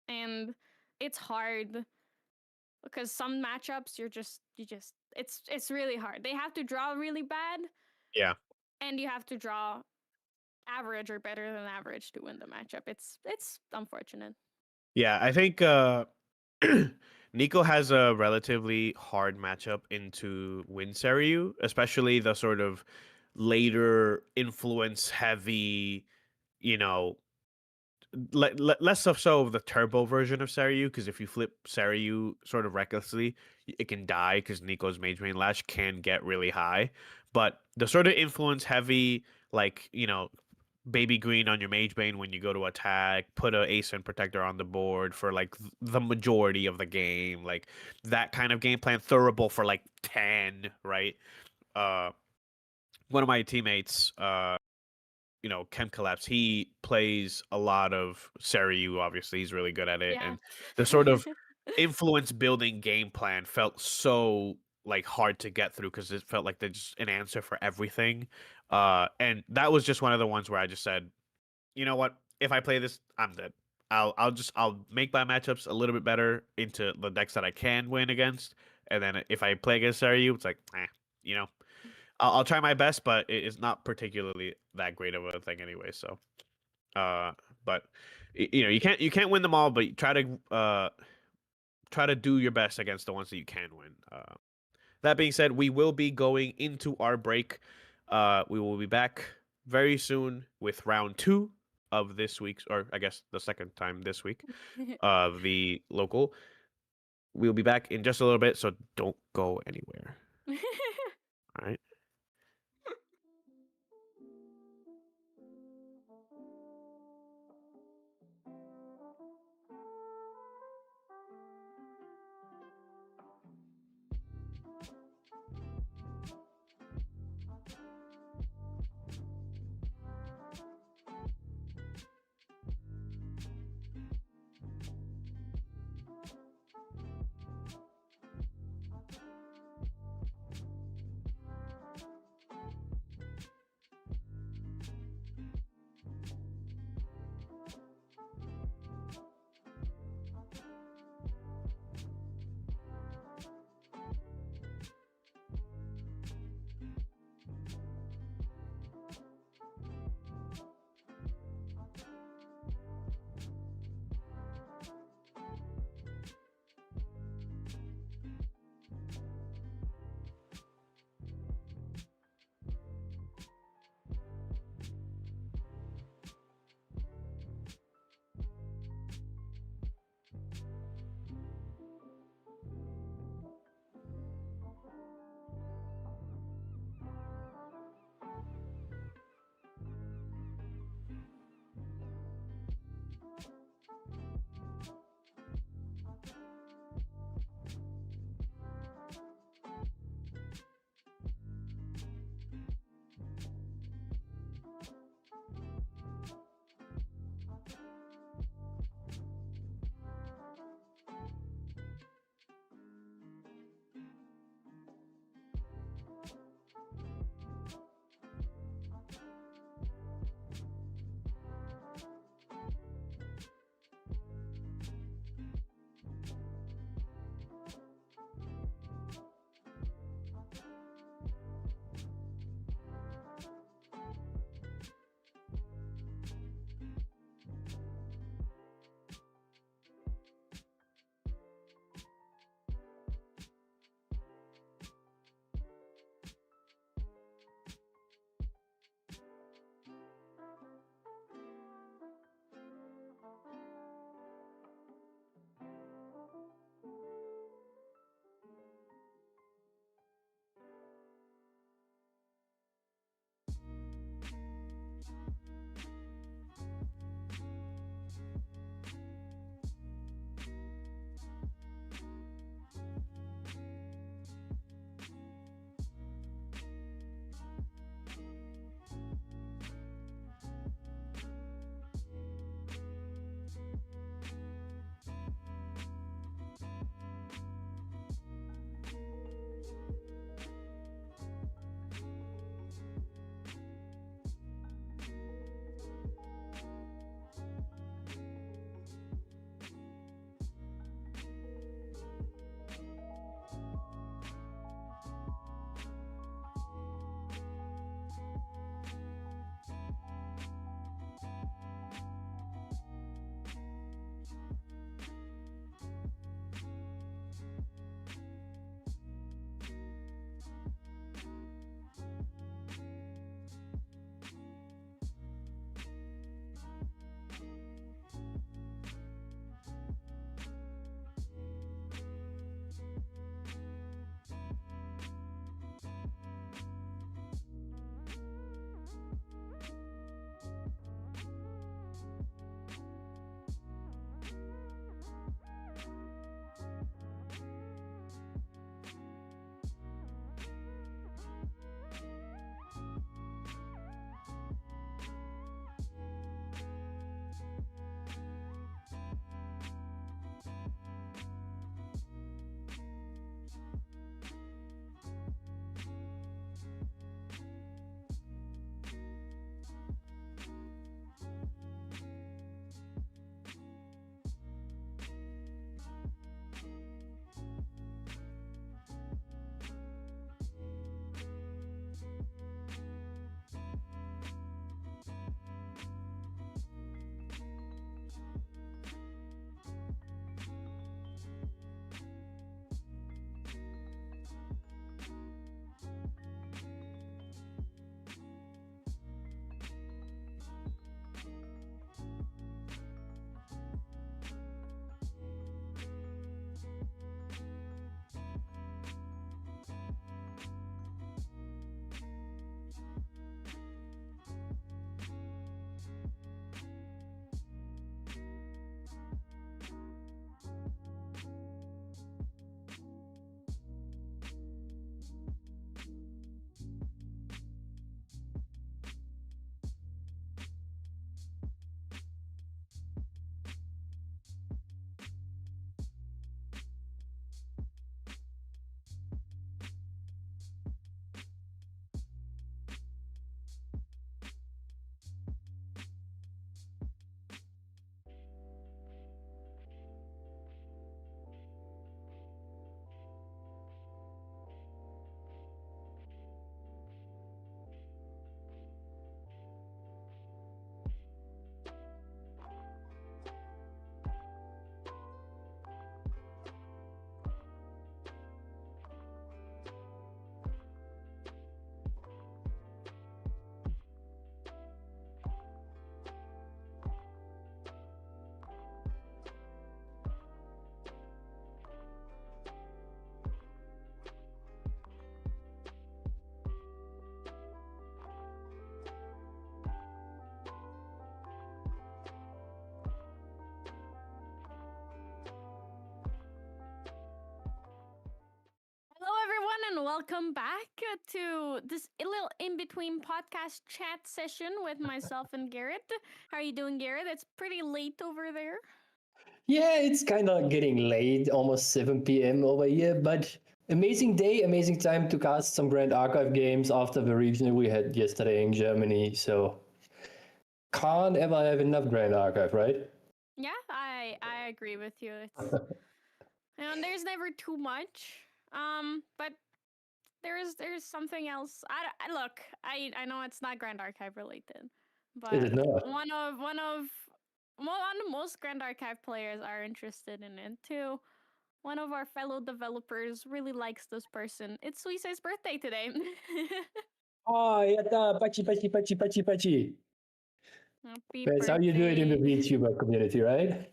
and it's hard because some matchups it's really hard. They have to draw really bad, Yeah. and you have to draw average or better than average to win the matchup. It's unfortunate. Yeah, I think Nico has a relatively hard matchup into Winseriu, especially the sort of later influence heavy, you know, less so of the turbo version of Saryu, because if you flip Saryu sort of recklessly, it can die because Nico's Mage Main Lash can get really high. But the sort of influence heavy, like, baby green on your Mage Bane when you go to attack, put a Ace and Protector on the board for like the majority of the game, like that kind of game plan, Thurable for like 10, right? Uh, one of my teammates, Chem Collapse, he plays a lot of Saryu, obviously. He's really good at it. Yeah. And the sort of influence building game plan felt so like hard to get through because it felt like there's just an answer for everything. And that was just one of the ones where I just said, you know what? If I play this, I'm dead. I'll make my matchups a little bit better into the decks that I can win against. And then if I play against Saryu, it's like, you know, I'll try my best, but it is not particularly that great of a thing anyway. So, uh, but you can't win them all, but try to do your best against the ones that you can win. That being said, we will be going into our break. We will be back very soon with round 2 of this week's, or I guess the second time this week, of the local. We'll be back in just a little bit, so don't go anywhere. All right. welcome back to this little in-between podcast chat session with myself and Garrett. How are you doing, Garrett? It's pretty late over there. Yeah, it's kind of getting late, almost 7 p.m. over here, but amazing day, amazing time to cast some Grand Archive games after the regional we had yesterday in Germany. So can't ever have enough Grand Archive, right? Yeah, I agree with you. It's there's never too much. But there's something else. I know it's not Grand Archive related, but Is it not? one of most Grand Archive players are interested in it too. One of our fellow developers really likes this person. It's Suise's birthday today. Oh, yatta, pachi, pachi, pachi, pachi, pachi. Happy That's how you do it in the birthday. VTuber community, right?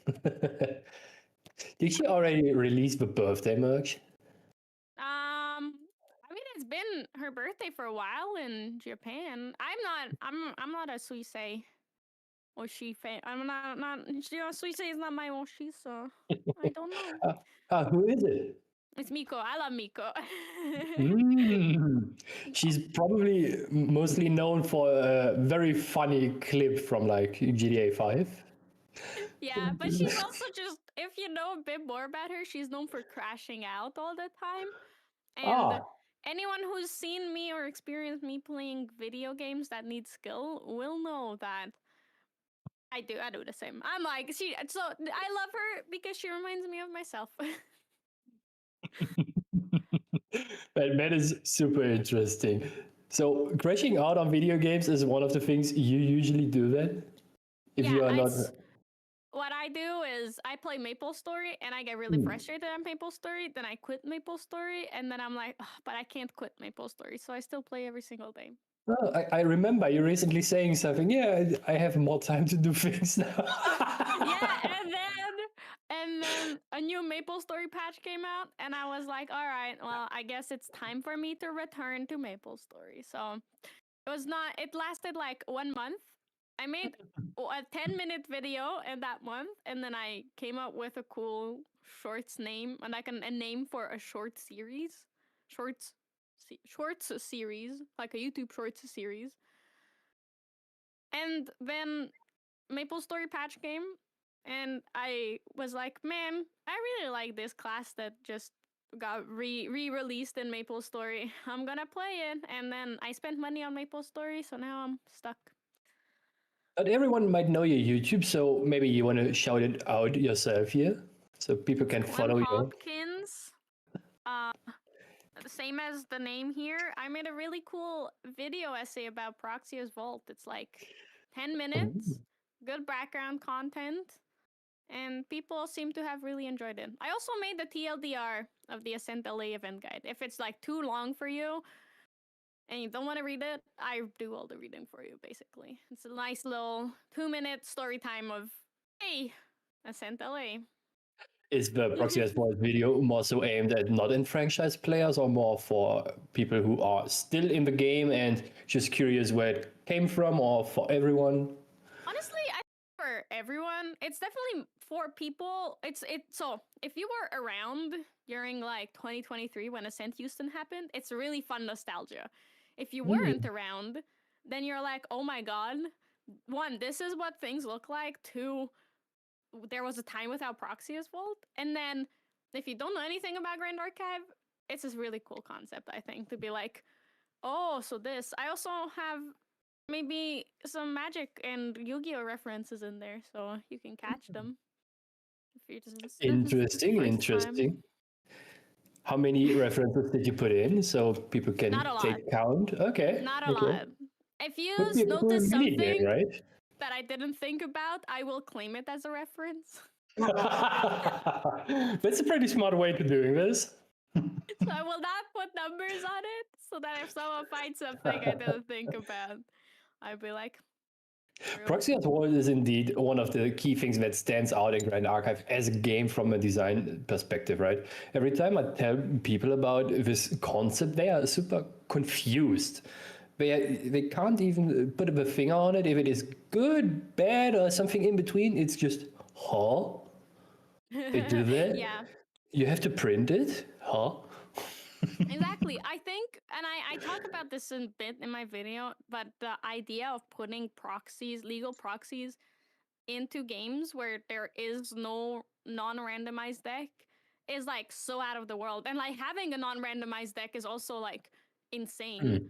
Did she already release the birthday merch? I mean, it's been her birthday for a while in Japan. I'm not a Suise Oshi fan. I'm not Suise is not my Oshi, so I don't know. Who is it? It's Miko. I love Miko. She's probably mostly known for a very funny clip from like GTA 5. Yeah, but she's also just, if you know a bit more about her, she's known for crashing out all the time. And anyone who's seen me or experienced me playing video games that need skill will know that I do the same. I'm like, so I love her because she reminds me of myself. That is super interesting. So crashing out on video games is one of the things you usually do then? If you are not... What I do is I play MapleStory and I get really frustrated at MapleStory. Then I quit MapleStory and then I'm like, but I can't quit MapleStory. So I still play every single day. Oh, I remember you recently saying something. Yeah, I have more time to do things now. Yeah, and then a new MapleStory patch came out and I was like, all right, well, I guess it's time for me to return to MapleStory. So it lasted like 1 month. I made a 10-minute video in that month, and then I came up with a cool shorts name, and like a name for a short series, shorts series, like a YouTube shorts series. And then MapleStory patch came, and I was like, man, I really like this class that just got re-released in MapleStory. I'm gonna play it, and then I spent money on MapleStory, so now I'm stuck. But everyone might know your YouTube, so maybe you want to shout it out yourself here, so people can follow you. ClemHopkins, same as the name here. I made a really cool video essay about Proxia's Vault. It's like 10 minutes, good background content, and people seem to have really enjoyed it. I also made the TLDR of the Ascent LA event guide. If it's like too long for you, and you don't want to read it, I do all the reading for you, basically. It's a nice little 2-minute story time of, hey, Ascent LA. Is the Proxy Vault video more so aimed at not enfranchised players or more for people who are still in the game and just curious where it came from, or for everyone? Honestly, I think for everyone. It's definitely for people. So if you were around during like 2023 when Ascent Houston happened, it's really fun nostalgia. If you weren't around, then you're like, oh my god, 1, this is what things look like. 2, there was a time without Proxia's Vault. And then if you don't know anything about Grand Archive, it's this really cool concept, I think, to be like, oh, so this. I also have maybe some Magic and Yu-Gi-Oh references in there, so you can catch them. If you're just Interesting. How many references did you put in so people can take count? Okay. Not a lot. If you notice something right? that I didn't think about, I will claim it as a reference. That's a pretty smart way to doing this. So I will not put numbers on it, so that if someone finds something I didn't think about, I'd be like, Proxia's Vault is indeed one of the key things that stands out in Grand Archive as a game from a design perspective, right? Every time I tell people about this concept, they are super confused. They can't even put a finger on it if it is good, bad, or something in between. It's just, huh? They do that? Yeah. You have to print it? Huh? Exactly. exactly. I think, and I talk about this a bit in my video, but the idea of putting proxies, legal proxies, into games where there is no non-randomized deck is like so out of the world. And like having a non-randomized deck is also like insane.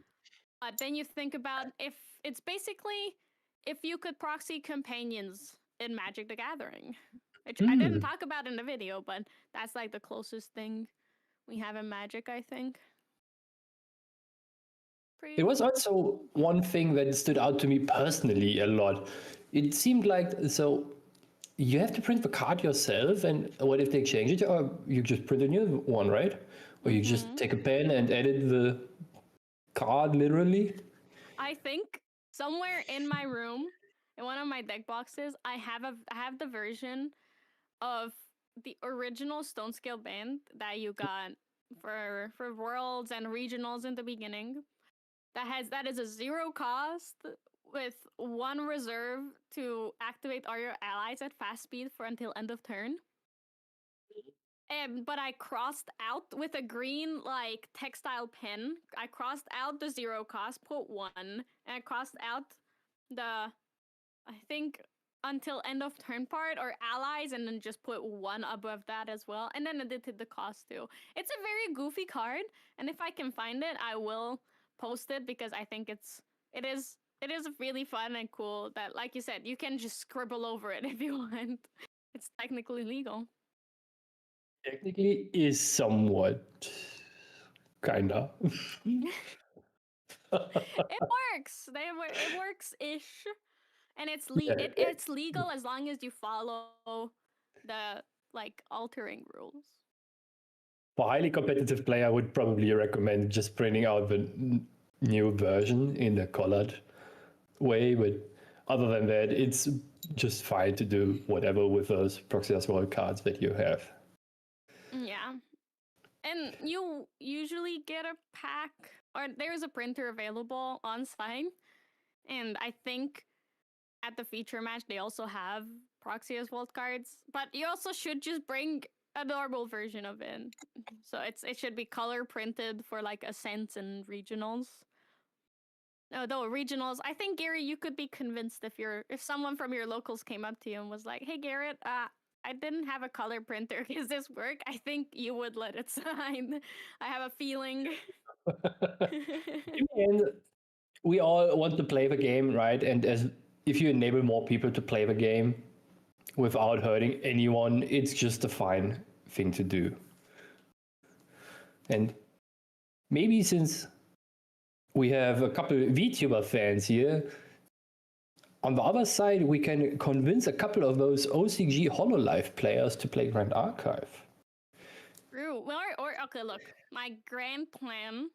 But then you think about if it's basically if you could proxy companions in Magic the Gathering, which I didn't talk about in the video, but that's like the closest thing we have in Magic, I think. Pretty There was also one thing that stood out to me personally a lot. It seemed like so you have to print the card yourself, and what if they change it? Or you just print a new one, right? Or you just take a pen and edit the card literally? I think somewhere in my room, in one of my deck boxes, I have the version of the original Stone Scale Band that you got for Worlds and Regionals in the beginning. That is a 0 cost with 1 reserve to activate all your allies at fast speed for until end of turn. But I crossed out with a green like textile pen. I crossed out the 0 cost, put 1, and I crossed out the I think until end of turn part or allies, and then just put 1 above that as well, and then I did the cost too. It's a very goofy card, and if I can find it, I will post it because I think it is really fun and cool. That, like you said, you can just scribble over it if you want. It's technically legal. Technically is somewhat kinda. It works. It works-ish. And it's it's legal as long as you follow the like altering rules. For highly competitive player, I would probably recommend just printing out the new version in the colored way. But other than that, it's just fine to do whatever with those Proxy as World cards that you have. Yeah. And you usually get a pack, or there's a printer available on site. And I think at the feature match, they also have Proxy as World cards. But you also should just bring a normal version of it. So it should be color printed for like Ascents and Regionals. No, though Regionals, I think Gary, you could be convinced if someone from your locals came up to you and was like, "Hey Garrett, I didn't have a color printer. Does this work?" I think you would let it sign. I have a feeling. And we all want to play the game, right? And if you enable more people to play the game without hurting anyone, it's just a fine thing to do. And maybe since we have a couple VTuber fans here, on the other side, we can convince a couple of those OCG HoloLive players to play Grand Archive. True. Well, or okay, look, my grand plan.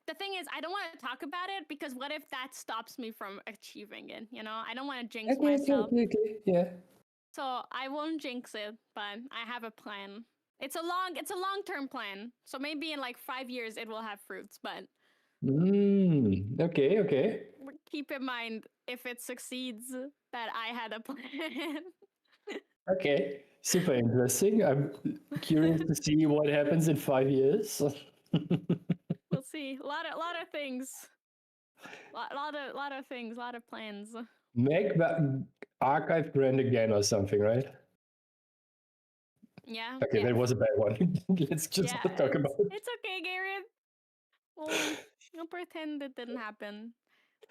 The thing is, I don't want to talk about it because what if that stops me from achieving it? You know, I don't want to jinx myself. Okay, yeah. So I won't jinx it, but I have a plan. It's a long-term plan. So maybe in like 5 years it will have fruits, but Okay. keep in mind if it succeeds that I had a plan. Okay, super interesting. I'm curious to see what happens in 5 years. We'll see. A lot of things. Lot of things. A lot of plans. Make the archive grand again or something, right? Yeah. Okay, yeah. that was a bad one. Let's just not talk about it. It's okay, Garrett. We'll pretend it didn't happen.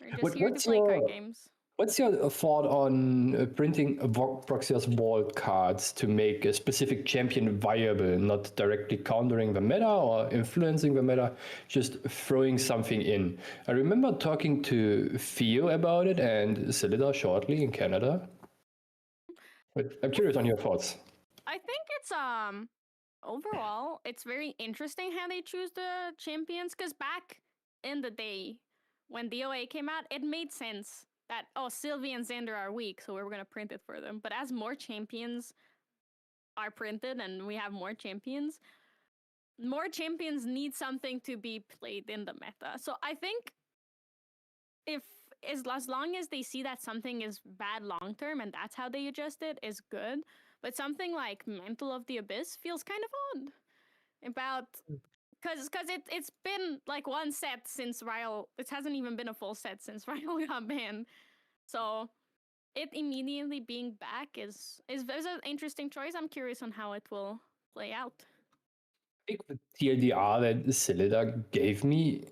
We're just What- here to what's play your- card games. What's your thought on printing Proxios Vault cards to make a specific champion viable, not directly countering the meta or influencing the meta, just throwing something in? I remember talking to Theo about it and Celida shortly in Canada. But I'm curious on your thoughts. I think it's overall it's very interesting how they choose the champions, because back in the day when DOA came out, it made sense that Sylvie and Xander are weak, so we're gonna print it for them. But as more champions are printed and we have more champions need something to be played in the meta. So I think as long as they see that something is bad long term and that's how they adjust it, is good. But something like Mantle of the Abyss feels kind of odd. About because it's been like one set since Ryle. It hasn't even been a full set since Ryle got banned. So it immediately being back is an interesting choice. I'm curious on how it will play out. I think the TLDR that Celeda gave me,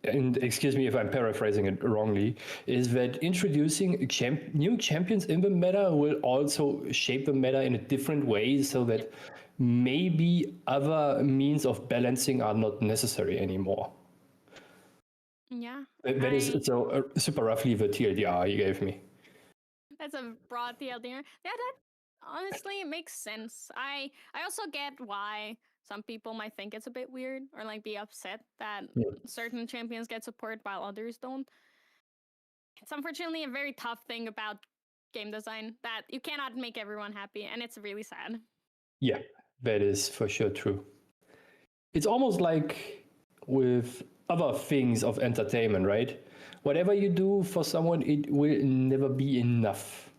and excuse me if I'm paraphrasing it wrongly, is that introducing new champions in the meta will also shape the meta in a different way, so that maybe other means of balancing are not necessary anymore. Yeah. That is so super roughly the TLDR you gave me. That's a broad TLDR. Yeah, that honestly makes sense. I also get why some people might think it's a bit weird or like be upset that certain champions get support while others don't. It's unfortunately a very tough thing about game design that you cannot make everyone happy, and it's really sad. Yeah, that is for sure true. It's almost like with other things of entertainment, right? Whatever you do for someone, it will never be enough.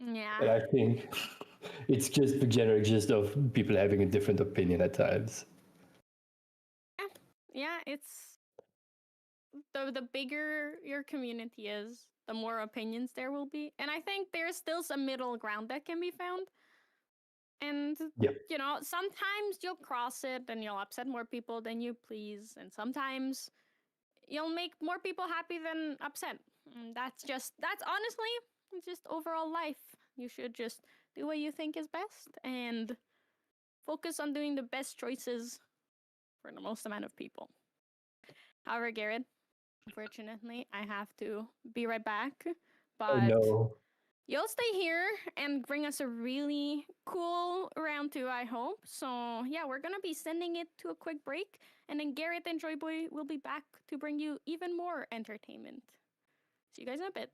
Yeah. And I think it's just the general gist of people having a different opinion at times. Yeah, it's the bigger your community is, the more opinions there will be. And I think there's still some middle ground that can be found. And, you know, sometimes you'll cross it and you'll upset more people than you please. And sometimes you'll make more people happy than upset. And that's honestly just overall life. You should just do what you think is best and focus on doing the best choices for the most amount of people. However, Garrett, unfortunately, I have to be right back. But Oh no. you'll stay here and bring us a really cool round 2, I hope. So yeah, we're gonna be sending it to a quick break, and then Garrett and JoyBoy will be back to bring you even more entertainment. See you guys in a bit.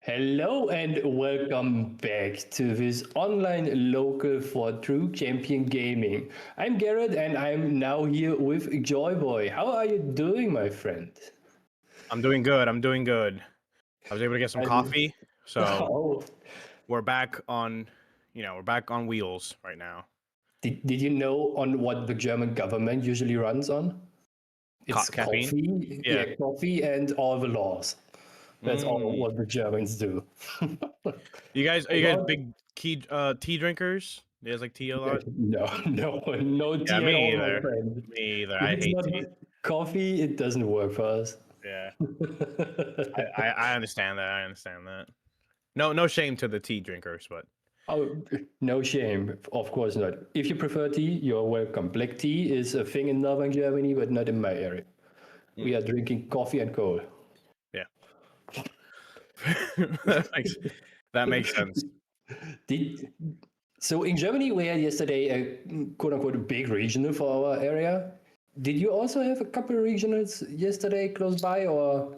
Hello and welcome back to this online local for True Champion Gaming. I'm Garrett and I'm now here with JoyBoy. How are you doing, my friend? I'm doing good. I was able to get some coffee, so we're back on, we're back on wheels right now. Did you know on what the German government usually runs on? It's Caffeine? coffee. Yeah, coffee and all the laws. That's all what the Germans do. Are you guys big tea drinkers? You guys like tea a lot? No tea Yeah, at me all, my either. friend. Me either. If I it's hate not tea. coffee, it doesn't work for us. Yeah. I understand that. No shame to the tea drinkers, but Oh, no shame. Of course not. If you prefer tea, you're welcome. Black tea is a thing in northern Germany, but not in my area. We are drinking coffee and coal. yeah. that makes sense. So in Germany, we had yesterday a quote-unquote big regional for our area. Did you also have a couple of regionals yesterday close by, or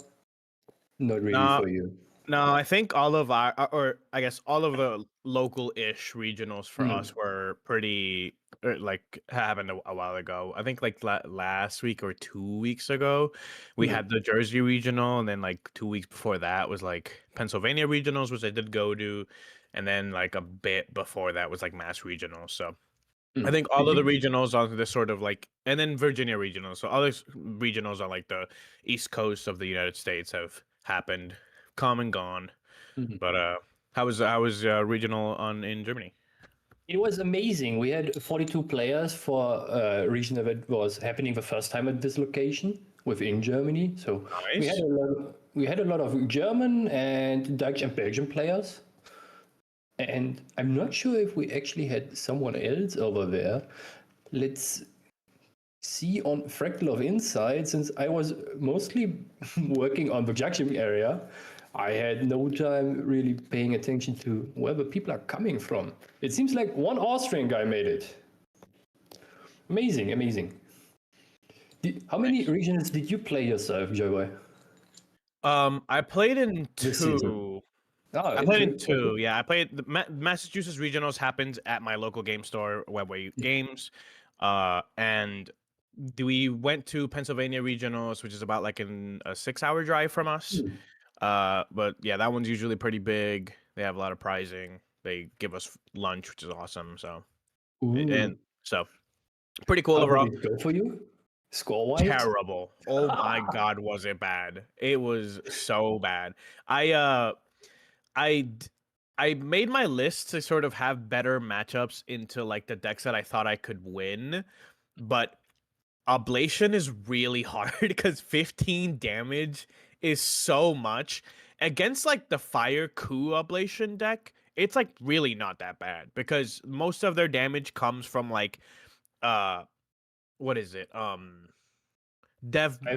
not really for you? No, I think all of our, or I guess all of the local-ish regionals for us were pretty, like happened a while ago. I think like last week or 2 weeks ago, we had the Jersey regional, and then like 2 weeks before that was like Pennsylvania regionals, which I did go to, and then like a bit before that was like Mass regionals. So I think all Did of the you? regionals on this sort of like, and then Virginia regionals. So all these regionals on like the East Coast of the United States have happened, come and gone. Mhm. But how was regional on in Germany? It was amazing. We had 42 players for a region that was happening the first time at this location within Germany. So Nice. we had a lot of German and Dutch and Belgian players. And I'm not sure if we actually had someone else over there. Let's see on Fractal of Insight, since I was mostly working on the judging area, I had no time really paying attention to where the people are coming from. It seems like one Austrian guy made it. Amazing, amazing. How many regions did you play yourself, Joey? I played in This season. two. Oh, I played in okay. two. Yeah, I played the Massachusetts regionals happens at my local game store, Webway Games, and we went to Pennsylvania regionals, which is about like a 6-hour drive from us. But yeah, that one's usually pretty big. They have a lot of prizing. They give us lunch, which is awesome. So and Ooh. so pretty cool How did overall. it go for you? Score-wise? Terrible. Oh my god, was it bad? It was so bad. I uh I d- I made my list to sort of have better matchups into like the decks that I thought I could win, but Ablation is really hard because 15 damage is so much against like the Fire Coup Ablation deck. It's like really not that bad because most of their damage comes from like uh what is it? Either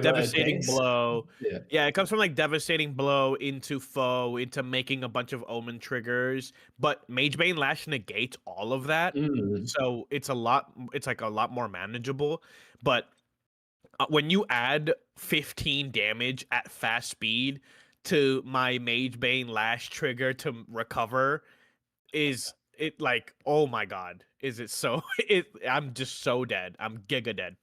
Devastating attacks? blow. Yeah. Yeah, it comes from like devastating blow into foe into making a bunch of omen triggers, but Magebane Lash negates all of that. Mm. So it's a lot. It's like a lot more manageable. But when you add 15 damage at fast speed to my Magebane Lash trigger to recover, is it like, oh my god? Is it so? I'm just so dead. I'm giga dead.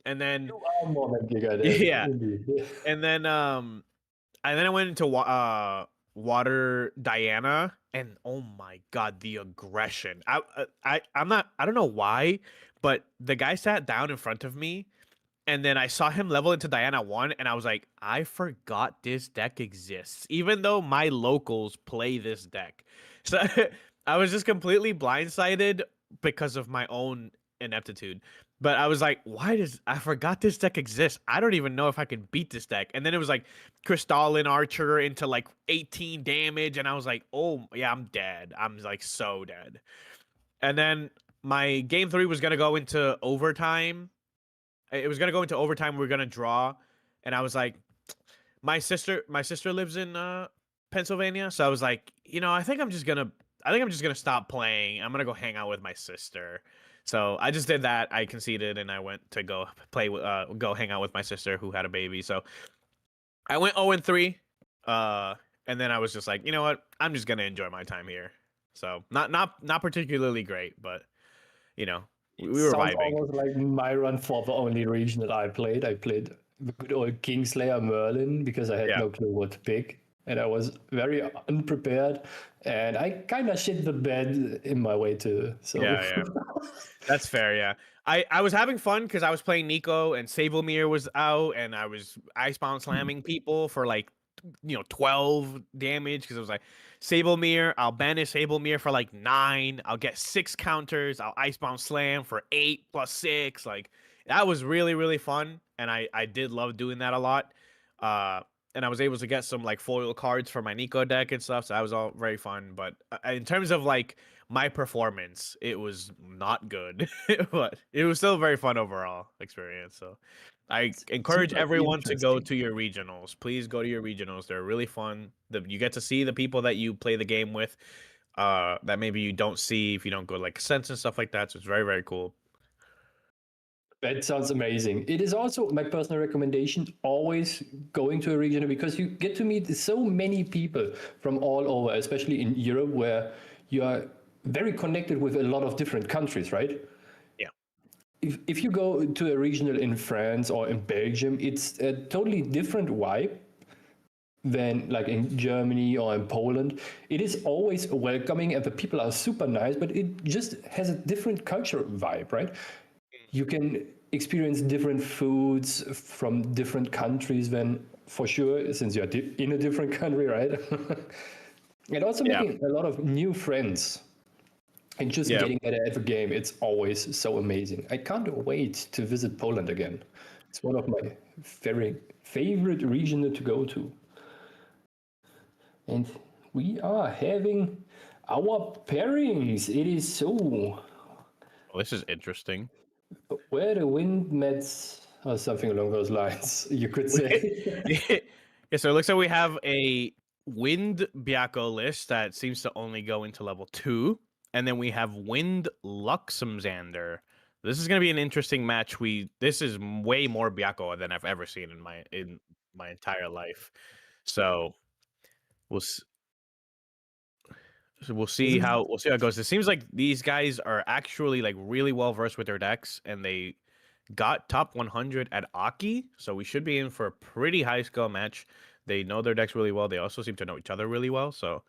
And then You are more than Giga Dead, yeah, indeed. and then I went into Water Diana, and oh my god, the aggression! I don't know why, but the guy sat down in front of me, and then I saw him level into Diana 1, and I was like, I forgot this deck exists, even though my locals play this deck. So I was just completely blindsided because of my own ineptitude. But I was like, why does I forgot this deck exists? I don't even know if I can beat this deck. And then it was like Crystalline Archer into like 18 damage, and I was like, oh yeah, I'm dead. I'm like so dead. And then my game 3 was gonna go into overtime. It was gonna go into overtime. We were gonna draw, and I was like, my sister lives in Pennsylvania, so I was like, I think I'm just gonna stop playing. I'm gonna go hang out with my sister. So I just did that. I conceded, and I went to go play with, go hang out with my sister who had a baby. So I went 0-3, and then I was just like, you know what? I'm just gonna enjoy my time here. So not particularly great, but you know, It we were sounds vibing. almost like my run for the only region that I played. I played the good old Kingslayer Merlin because I had Yeah. no clue what to pick. And I was very unprepared. And I kind of shit the bed in my way too. So Yeah. That's fair, yeah. I was having fun because I was playing Nico and Sablemir was out and I was icebound slamming people for like 12 damage because it was like Sablemir, I'll banish Sablemir for like 9, I'll get 6 counters, I'll icebound slam for 8 plus 6. Like that was really, really fun. And I did love doing that a lot. And I was able to get some like foil cards for my Nico deck and stuff. So that was all very fun. But in terms of like my performance, it was not good, but it was still a very fun overall experience. So I encourage super everyone to go interesting. to your regionals. Please go to your regionals. They're really fun. You get to see the people that you play the game with, that maybe you don't see if you don't go like Sense and stuff like that. So it's very, very cool. That sounds amazing. It is also my personal recommendation, always going to a regional, because you get to meet so many people from all over, especially in Europe, where you are very connected with a lot of different countries, right? Yeah. If you go to a regional in France or in Belgium, it's a totally different vibe than like in Germany or in Poland. It is always welcoming and the people are super nice, but it just has a different cultural vibe, right? You can experience different foods from different countries then for sure, since you're in a different country, right? And also making a lot of new friends and just getting better at the game. It's always so amazing. I can't wait to visit Poland again. It's one of my very favorite regions to go to. And we are having our pairings. It is so. Well, this is interesting. Where the wind meets, or something along those lines, you could say. Yeah, so it looks like we have a Wind Byakko list that seems to only go into level 2. And then we have Wind Luxemzander. This is going to be an interesting match. This is way more Byakko than I've ever seen in my entire life. So we'll see how it goes. It seems like these guys are actually like really well versed with their decks, and they got top 100 at Aki, so we should be in for a pretty high skill match. They know their decks really well. They also seem to know each other really well. So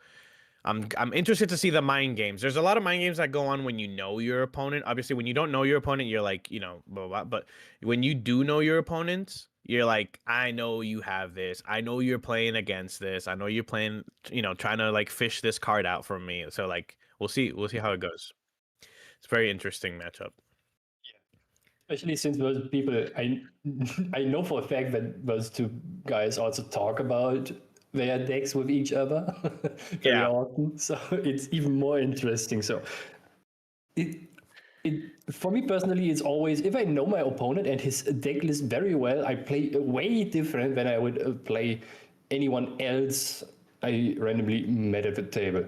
I'm interested to see the mind games. There's a lot of mind games that go on when you know your opponent. Obviously, when you don't know your opponent, you're like, blah, blah, blah. But when you do know your opponent, you're like, I know you have this. I know you're playing against this. I know you're playing, trying to like fish this card out from me. So like, we'll see how it goes. It's a very interesting matchup. Especially since those people, I know for a fact that those two guys also talk about their decks with each other very often. So it's even more interesting. So it for me personally, it's always, if I know my opponent and his deck list very well, I play way different than I would play anyone else I randomly met at the table.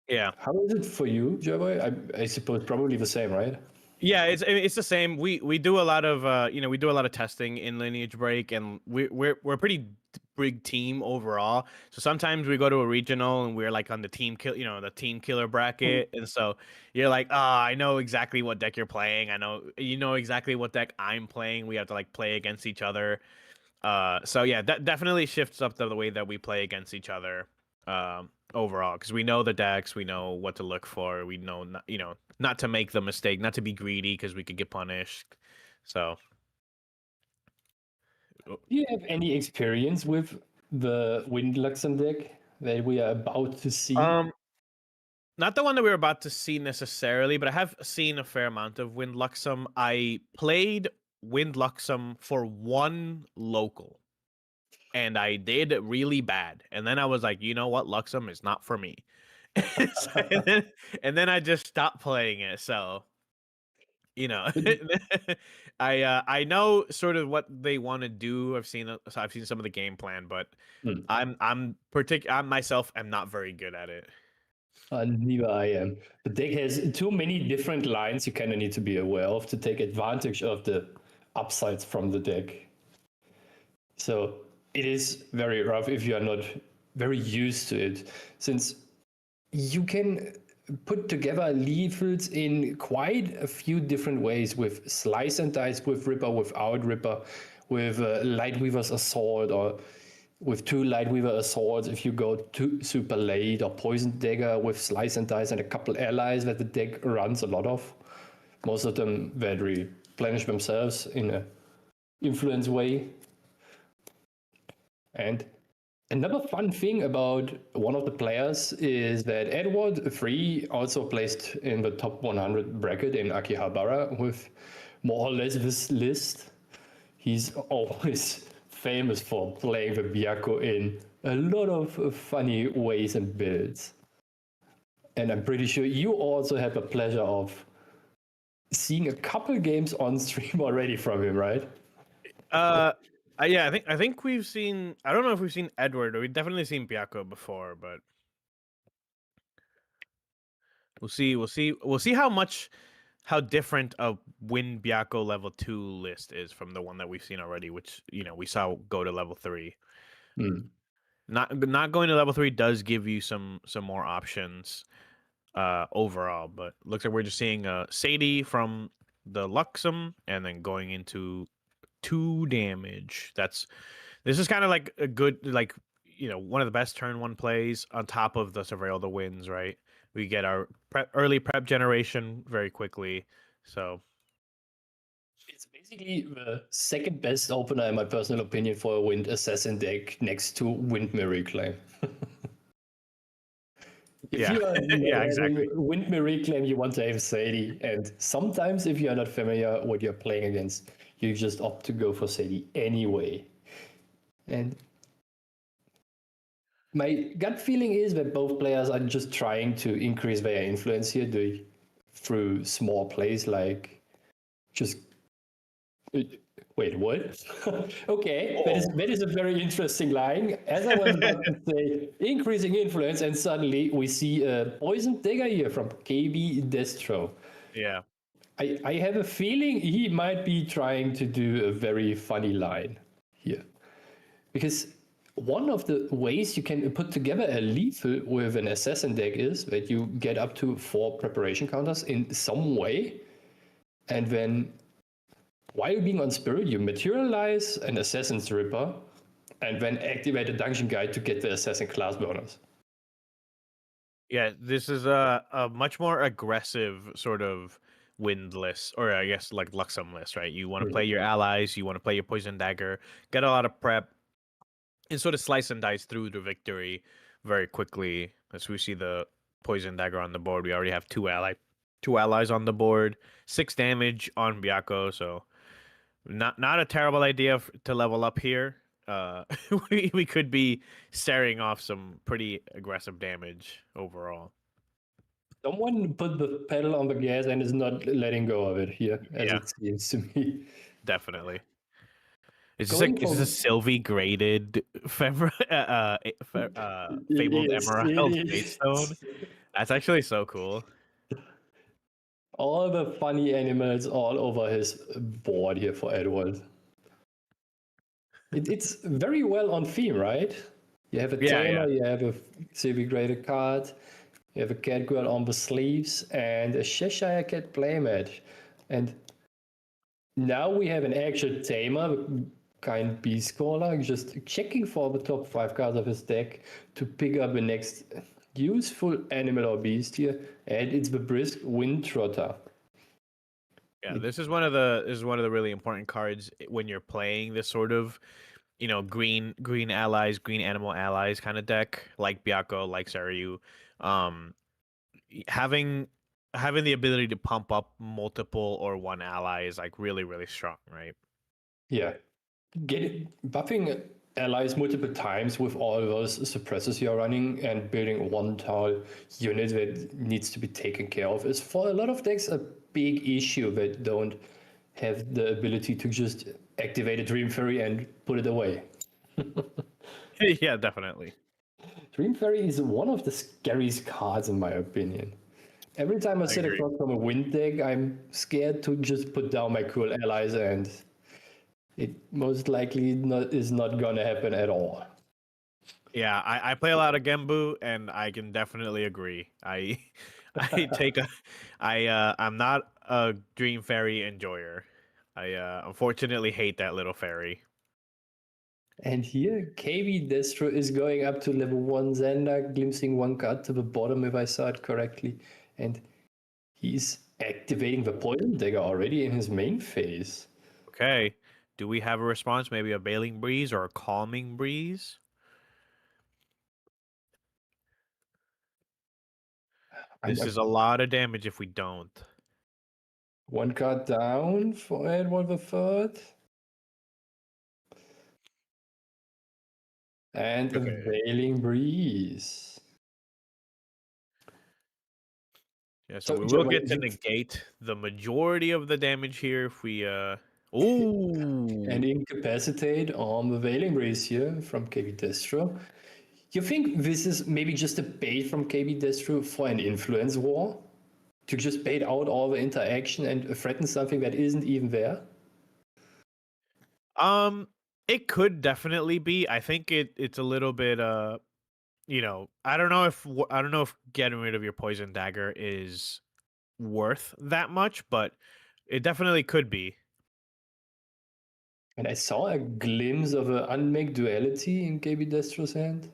Yeah. How is it for you, Joyboy? I suppose probably the same, right? Yeah, it's the same. We do a lot of we do a lot of testing in Lineage Break, and we're a pretty big team overall. So sometimes we go to a regional and we're like on the team the team killer bracket, and so you're like, I know exactly what deck you're playing. I know you know exactly what deck I'm playing. We have to like play against each other. So yeah, that definitely shifts up the way that we play against each other. Overall, because we know the decks, we know what to look for, we know not to make the mistake, not to be greedy because we could get punished. So, do you have any experience with the Wind Luxem deck that we are about to see? Not the one that we were about to see necessarily, but I have seen a fair amount of Wind Luxem. I played Wind Luxem for one local, and I did really bad. And then I was like, you know what, Luxem is not for me. and then I just stopped playing it. So, I know sort of what they want to do. I've seen some of the game plan, but I'm myself am not very good at it. Neither I am. The deck has too many different lines you kind of need to be aware of to take advantage of the upsides from the deck. So it is very rough if you are not very used to it, since you can put together lethals in quite a few different ways, with slice and dice, with Ripper, without Ripper, with Lightweaver's Assault, or with 2 Lightweaver Assaults if you go too super late, or Poison Dagger with slice and dice and a couple allies that the deck runs a lot of. Most of them that replenish themselves in a influence way. And another fun thing about one of the players is that Edward 3 also placed in the top 100 bracket in Akihabara with more or less this list. He's always famous for playing the Byakko in a lot of funny ways and builds. And I'm pretty sure you also had the pleasure of seeing a couple games on stream already from him, right? Yeah, I think we've seen. I don't know if we've seen Edward, or we've definitely seen Byakko before, but we'll see how much how different a Win Byakko level 2 list is from the one that we've seen already, which we saw go to level 3. Not going to level 3 does give you some more options overall, but looks like we're just seeing Sadie from the Luxem and then going into 2 damage. This is kind of like a good, like, one of the best turn 1 plays on top of the Surveil the Winds, right? We get our early prep generation very quickly. So it's basically the second best opener, in my personal opinion, for a Wind Assassin deck next to Windmere Reclaim. If Yeah. you are Yeah, exactly. Windmere Reclaim, you want to have Sadie. And sometimes, if you are not familiar what you're playing against, you just opt to go for Sadie anyway. And my gut feeling is that both players are just trying to increase their influence here through small plays like just. Wait, what? Okay, that is a very interesting line. As I was about to say, increasing influence, and suddenly we see a poison dagger here from KB Destro. Yeah. I have a feeling he might be trying to do a very funny line here. Because one of the ways you can put together a lethal with an assassin deck is that you get up to 4 preparation counters in some way, and then while being on Spirit, you materialize an Assassin's Ripper and then activate a Dungeon Guide to get the Assassin class bonus. Yeah, this is a much more aggressive sort of Wind list, or I guess like Luxem list, right? You want to play your allies, you want to play your Poison Dagger, get a lot of prep, and sort of slice and dice through the victory very quickly. As we see the Poison Dagger on the board, we already have two allies on the board, 6 damage on Byakko, so not a terrible idea to level up here. We could be staring off some pretty aggressive damage overall. Someone put the pedal on the gas and is not letting go of it here, as it seems to me. Definitely. Is this a Sylvie graded fabled emerald face stone? That's actually so cool. All the funny animals all over his board here for Edward. It's very well on theme, right? You have a tamer, you have a Sylvie graded card, you have a cat girl on the sleeves, and a Cheshire cat playmat. And now we have an actual tamer, kind beast caller, just checking for the top 5 cards of his deck to pick up the next useful animal or beast here, and it's the brisk Wind Trotter. Yeah, this is one of the really important cards when you're playing this sort of, green allies, green animal allies kind of deck, like Byakko, like Saryu. Having the ability to pump up multiple or one ally is like really, really strong, right? Yeah. Buffing allies multiple times with all those suppressors you're running and building one tall unit that needs to be taken care of is for a lot of decks a big issue that don't have the ability to just activate a Dream Fairy and put it away. Yeah, definitely. Dream Fairy is one of the scariest cards in my opinion. Every time I sit across from a Wind deck, I'm scared to just put down my cool allies, and it most likely is not gonna happen at all. Yeah, I play a lot of Gembu, and I can definitely agree. I'm not a Dream Fairy enjoyer. I unfortunately hate that little fairy. And here, KB Destro is going up to level 1 Xander, glimpsing 1 card to the bottom if I saw it correctly. And he's activating the Poison Dagger already in his main phase. Okay. Do we have a response? Maybe a Bailing Breeze or a Calming Breeze? This is a lot of damage if we don't. 1 card down for Edward the Third. And a Bailing Breeze. Yeah, so we will get to negate the majority of the damage here if we and incapacitate on the Bailing Breeze here from KB Destro. You think this is maybe just a bait from KB Destro for an influence war? to just bait out all the interaction and threaten something that isn't even there? It could definitely be. I think it's a little bit I don't know if getting rid of your poison dagger is worth that much, but it definitely could be. And I saw a glimpse of an unmake duality in KB Destro's hand.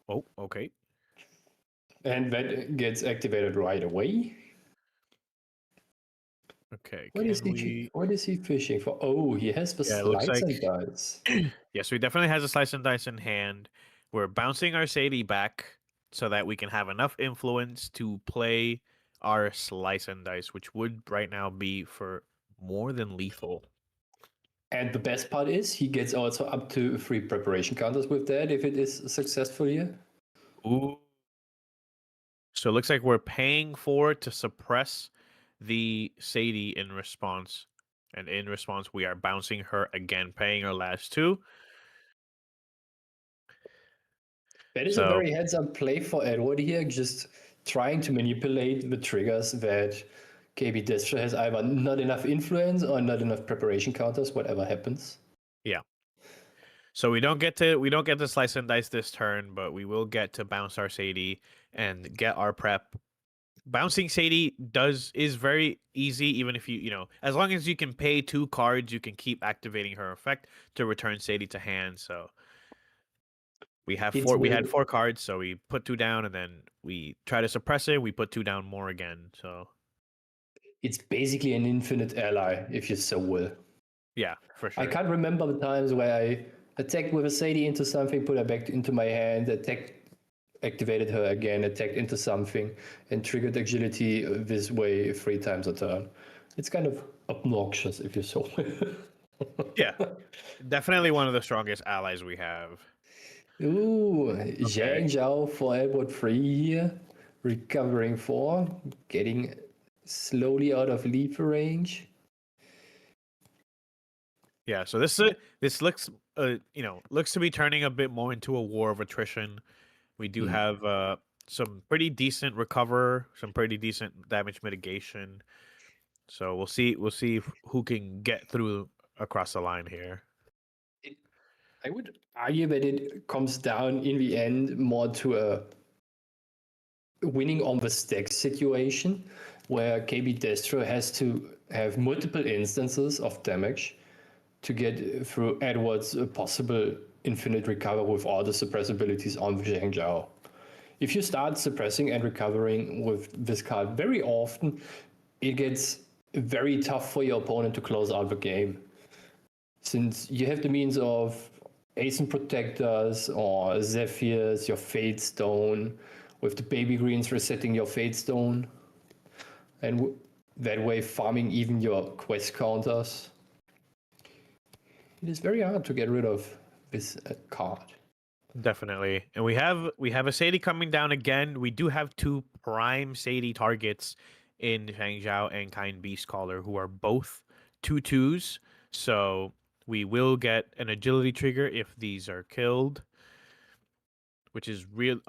Oh, okay. And that gets activated right away. Okay. What is he fishing for? Oh, he has the Yeah, it looks slice like and dice. yes, we definitely has a slice and dice in hand. We're bouncing our Sadie back so that we can have enough influence to play our slice and dice, which would right now be for more than lethal. And the best part is he gets also up to 3 preparation counters with that if it is successful here. Ooh. So it looks like we're paying for it to suppress the Sadie in response. And in response, we are bouncing her again, paying her last 2. That is a very heads-up play for Edward here, just trying to manipulate the triggers that KB Destro has either not enough influence or not enough preparation counters, whatever happens. Yeah. So we don't get to slice and dice this turn, but we will get to bounce our Sadie and get our prep. Bouncing Sadie is very easy, even if as long as you can pay 2 cards, you can keep activating her effect to return Sadie to hand. So we had 4 cards, so we put 2 down, and then we try to suppress it. We put 2 down more again. So it's basically an infinite ally if you so will. Yeah, for sure. I can't remember the times where I attacked with a Sadie into something, put her back into my hand, activated her again, attacked into something, and triggered agility this way 3 times a turn. It's kind of obnoxious if you so will. Yeah, definitely one of the strongest allies we have. Ooh, Zhang Zhao for Edward 3 here, recovering 4, getting slowly out of lethal range. Yeah, so this looks looks to be turning a bit more into a war of attrition. We do have some pretty decent recover, some pretty decent damage mitigation. So we'll see who can get through across the line here. I would argue that it comes down in the end more to a winning on the stack situation, where KB Destro has to have multiple instances of damage to get through Edward's possible infinite recover with all the suppressibilities on the Zhang Zhao. If you start suppressing and recovering with this card very often, it gets very tough for your opponent to close out the game. Since you have the means of Ace Protectors or Zephyrs, your Fate Stone, with the baby greens resetting your Fate Stone, and that way farming even your quest counters. It is very hard to get rid of this card. Definitely. And we have a Sadie coming down again. We do have 2 prime Sadie targets in Zhang Zhao and Kind Beastcaller, who are both 2/2s. So we will get an agility trigger if these are killed, which is real.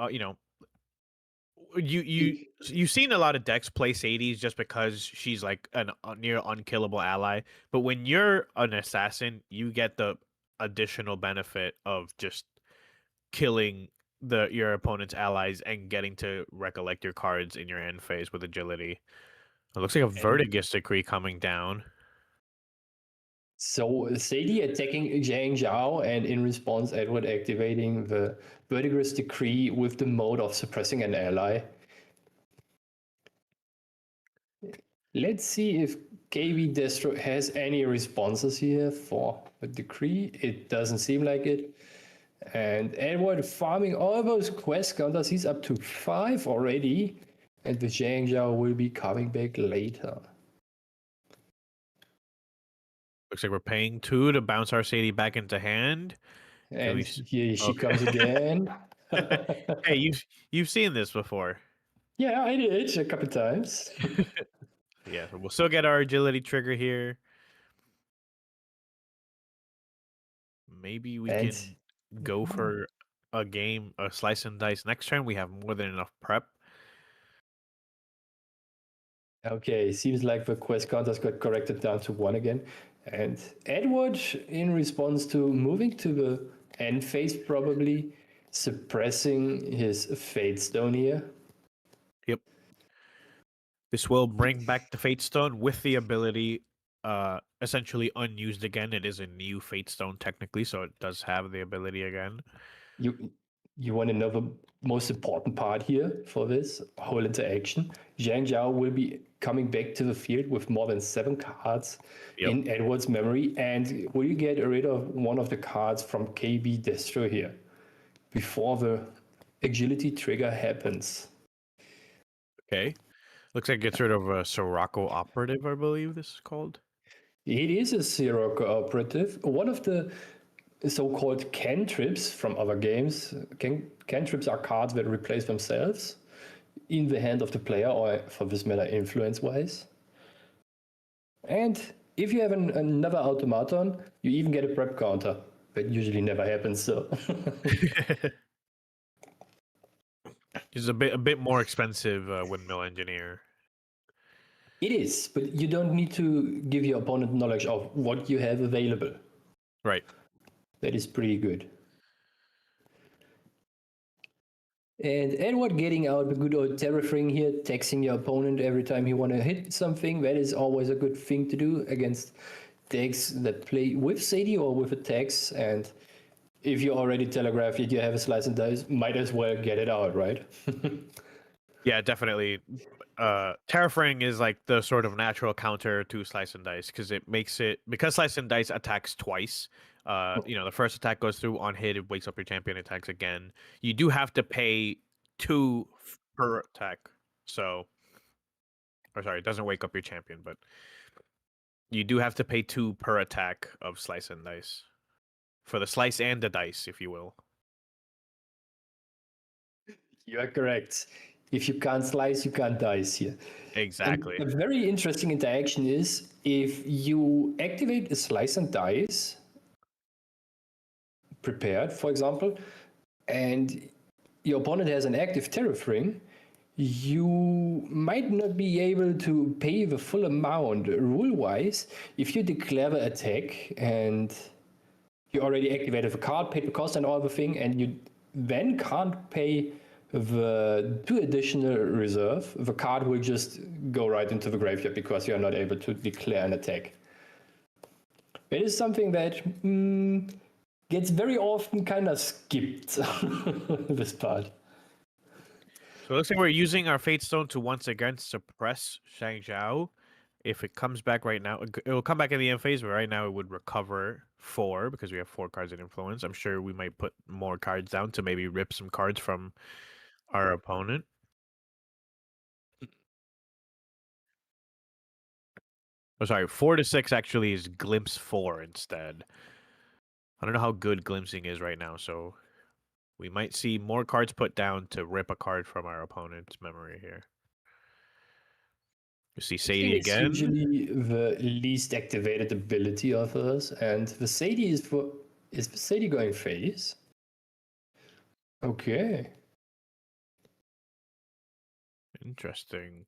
You've seen a lot of decks play Sadies just because she's like a near unkillable ally. But when you're an assassin, you get the additional benefit of just killing your opponent's allies and getting to recollect your cards in your end phase with agility. It looks like a Vertigus Decree coming down. So Sadie attacking Zhang Zhao, and in response Edward activating the Vertigus Decree with the mode of suppressing an ally. Let's see if KB Destro has any responses here for the decree. It doesn't seem like it. And Edward farming all those quest counters. He's up to 5 already. And the Zhang Zhao will be coming back later. Looks like we're paying 2 to bounce our Sadie back into hand. And here she comes again. Hey, you've seen this before. Yeah, I did a couple times. Yeah, we'll still get our agility trigger here. Maybe we can go for a slice and dice next turn. We have more than enough prep. Okay, seems like the quest counters got corrected down to 1 again. And Edward, in response to moving to the end phase, probably suppressing his Fate Stone here. Yep. This will bring back the Fate Stone with the ability essentially unused again. It is a new Fate Stone technically, so it does have the ability again. You want to know the most important part here for this whole interaction? Zhang Zhao will be coming back to the field with more than 7 cards in Edward's memory, and will get rid of one of the cards from KB Destro here before the agility trigger happens. Okay. Looks like it gets rid of a Sirocco Operative, I believe this is called. It is a zero cooperative. One of the so-called cantrips from other games. Cantrips are cards that replace themselves in the hand of the player, or for this matter, influence-wise. And if you have another automaton, you even get a prep counter. That usually never happens, so. It's a bit more expensive windmill engineer. It is, but you don't need to give your opponent knowledge of what you have available. Right. That is pretty good. And Edward getting out the good old terrafring here, taxing your opponent every time you want to hit something. That is always a good thing to do against decks that play with Sadie or with a tax. And if you already telegraphed it, you have a slice and dice, might as well get it out, right? Yeah, definitely. Terrafring is like the sort of natural counter to Slice and Dice because it makes it, because Slice and Dice attacks twice. The first attack goes through on hit, it wakes up your champion, attacks again. You do have to pay 2 per attack. So, or sorry, it doesn't wake up your champion, but you do have to pay 2 per attack of Slice and Dice for the slice and the dice, if you will. You are correct. If you can't slice, you can't dice here. Exactly. And a very interesting interaction is if you activate a slice and dice prepared, for example, and your opponent has an active terrafring, you might not be able to pay the full amount rule-wise if you declare the attack and you already activated the card, paid the cost and all the thing, and you then can't pay the 2 additional reserve. The card will just go right into the graveyard because you are not able to declare an attack. It is something that gets very often kind of skipped, this part. So it looks like we're using our Fate Stone to once again suppress Zhang Zhao. If it comes back right now, it will come back in the end phase, but right now it would recover 4 because we have 4 cards in influence. I'm sure we might put more cards down to maybe rip some cards from our opponent. Oh, sorry, 4 to 6 actually is Glimpse 4 instead. I don't know how good glimpsing is right now, so we might see more cards put down to rip a card from our opponent's memory here. You see Sadie again. It's usually the least activated ability of hers, and the Sadie is the Sadie going phase? Okay. Interesting.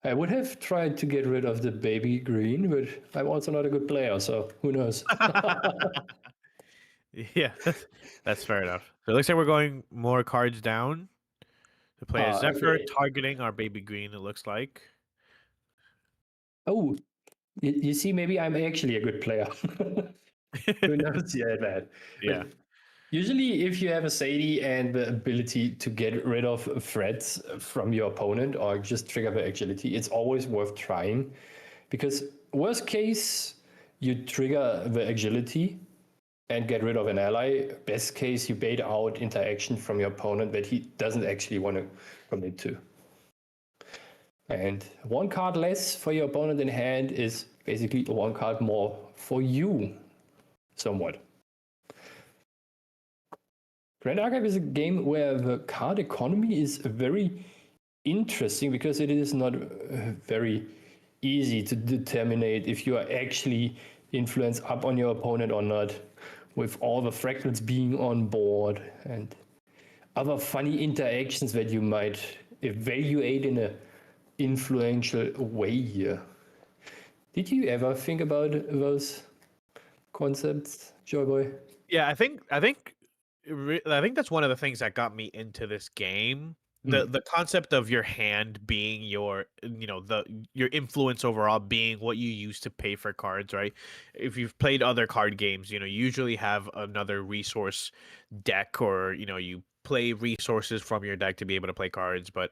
I would have tried to get rid of the baby green, but I'm also not a good player, so who knows? Yeah, that's fair enough. So it looks like we're going more cards down to play a Zephyr, okay. targeting our baby green, it looks like. Oh, you see, maybe I'm actually a good player. Who knows? Yeah, man. Yeah. But usually, if you have a Sadie and the ability to get rid of threats from your opponent or just trigger the agility, it's always worth trying. Because worst case, you trigger the agility and get rid of an ally. Best case, you bait out interaction from your opponent that he doesn't actually want to commit to. And 1 card less for your opponent in hand is basically 1 card more for you, somewhat. Grand Archive is a game where the card economy is very interesting because it is not very easy to determine if you are actually influenced up on your opponent or not, with all the fractals being on board and other funny interactions that you might evaluate in a influential way here. Did you ever think about those concepts, Joyboy? Yeah, I think that's one of the things that got me into this game. The concept of your hand being your your influence overall being what you use to pay for cards, right? If you've played other card games, you usually have another resource deck, or you play resources from your deck to be able to play cards. But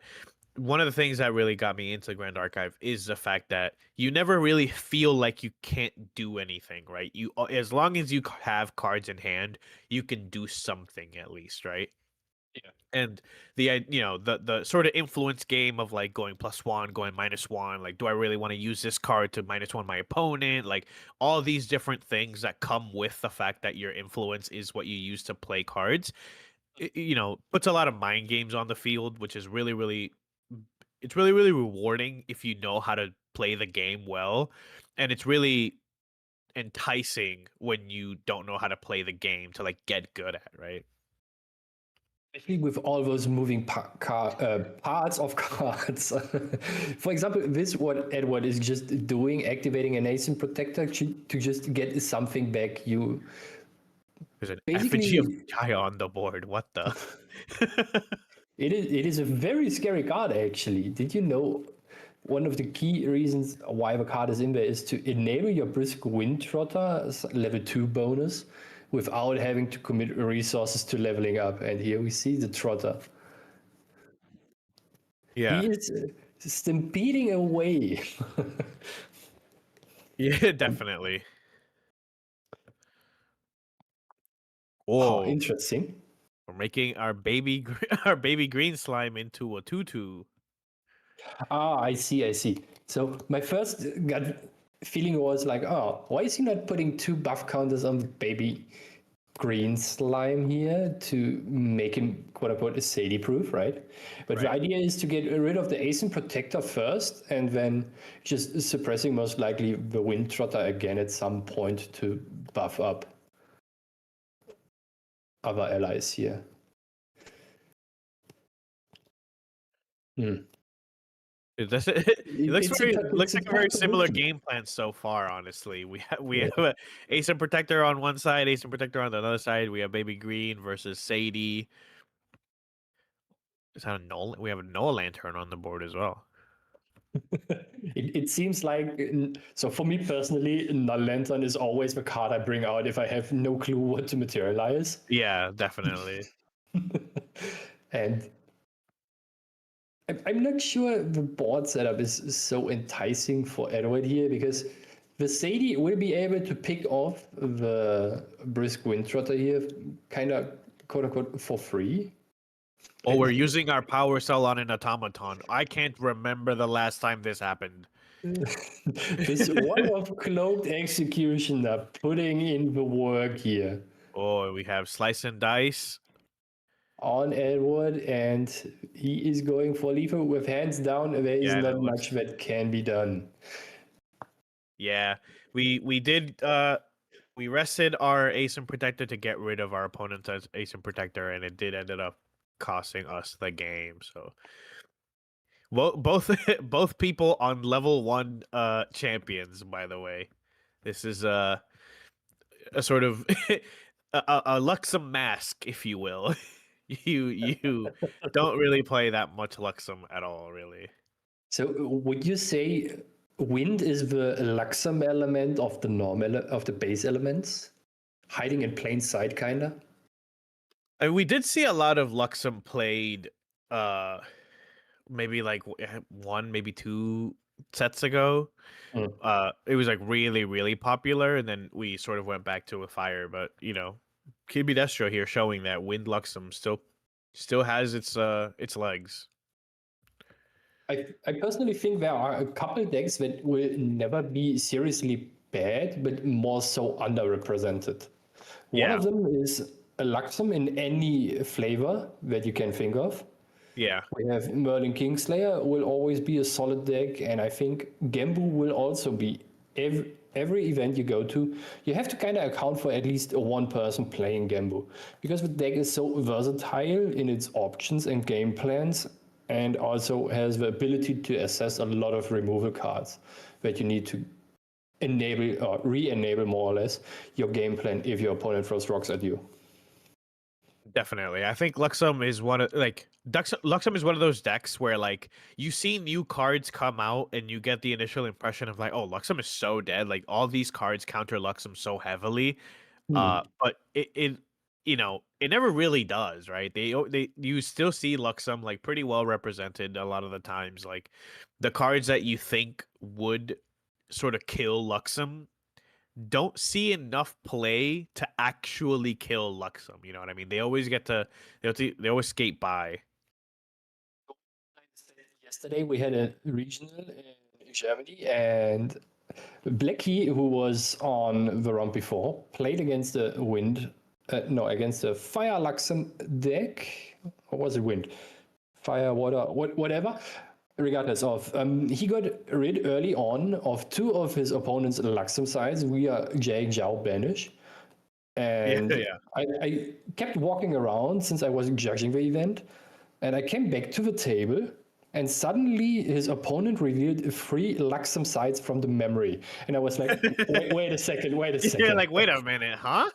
one of the things that really got me into Grand Archive is the fact that you never really feel like you can't do anything, right? As long as you have cards in hand, you can do something at least, right? Yeah. And the sort of influence game of like going +1, going -1, like, do I really want to use this card to -1 my opponent? Like, all these different things that come with the fact that your influence is what you use to play cards, puts a lot of mind games on the field, which is it's really, really rewarding if you know how to play the game well. And it's really enticing when you don't know how to play the game to like get good at, right? Especially with all those moving parts of cards. For example, this what Edward is just doing, activating an ASIM protector to just get something back. There's an Basically- effigy of Gaia on the board. What the? It is a very scary card, actually. Did you know one of the key reasons why the card is in there is to enable your Brisk Wind Trotter level 2 bonus without having to commit resources to leveling up. And here we see the Trotter. Yeah. He is stampeding away. Yeah, definitely. Oh, Oh, interesting. we're making our baby green slime into a tutu. Ah, I see. So my first gut feeling was like, oh, why is he not putting 2 buff counters on the baby green slime here to make him, quote unquote, Sadie proof, right? But the Right. idea is to get rid of the ASIM protector first and then just suppressing most likely the Wind Trotter again at some point to buff up other allies here. It looks It's like a very possibility. similar game plan so far. Honestly, we Yeah. have a ASIM protector on one side, ASIM protector on the other side. We have baby green versus Sadie. Is that a null? We have a Noah lantern on the board as well. It seems like, so for me personally, Null Lantern is always the card I bring out if I have no clue what to materialize. Yeah, definitely. And I'm not sure the board setup is so enticing for Edward here, because the Sadie will be able to pick off the Brisk Wind Trotter here, kind of, quote unquote, for free. Oh, we're using our power cell on an automaton. I can't remember the last time this happened. This one of Cloaked Executioner putting in the work here Oh, we have slice and dice. on Edward, and he is going for lethal with hands down. There is Yeah, not that much that can be done. Yeah, we did. We rested our ASIM protector to get rid of our opponent's ASIM protector, and it did ended up costing us the game. So, both both people on level 1 champions. By the way, this is a sort of a Luxem mask, if you will. You don't really play that much Luxem at all, really. So would you say wind is the Luxem element of the of the base elements, hiding in plain sight, kinda? And we did see a lot of Luxem played, maybe like 1, maybe 2 sets ago. It was like really, really popular, and then we sort of went back to a fire. But Kid Destro here showing that Wind Luxem still has its legs. I personally think there are a couple decks that will never be seriously bad, but more so underrepresented. One of them is a Luxem in any flavor that you can think of. Yeah. We have Merlin Kingslayer will always be a solid deck, and I think Gembu will also be. Every event you go to, you have to kind of account for at least one person playing Gembu, because the deck is so versatile in its options and game plans. and also has the ability to assess a lot of removal cards that you need to enable or re-enable more or less your game plan if your opponent throws rocks at you. Definitely. I think Luxem is one of Luxem is one of those decks where like you see new cards come out and you get the initial impression of like, oh, Luxem is so dead. Like all these cards counter Luxem so heavily. But it it never really does, right? They you still see Luxem like pretty well represented a lot of the times. Like the cards that you think would sort of kill Luxem don't see enough play to actually kill Luxem. You know what I mean? They always they always skate by. Yesterday we had a regional in Germany, and Blacky, who was on the round before, played against the against the Fire Luxem deck. Or was it wind? Fire, water, whatever. Regardless of, he got rid early on of two of his opponent's Luxem sides via Jiao Banish. And I kept walking around since I was judging the event, and I came back to the table, and suddenly his opponent revealed 3 Luxem sides from the memory. And I was like, wait a second. You're like, wait a minute, huh?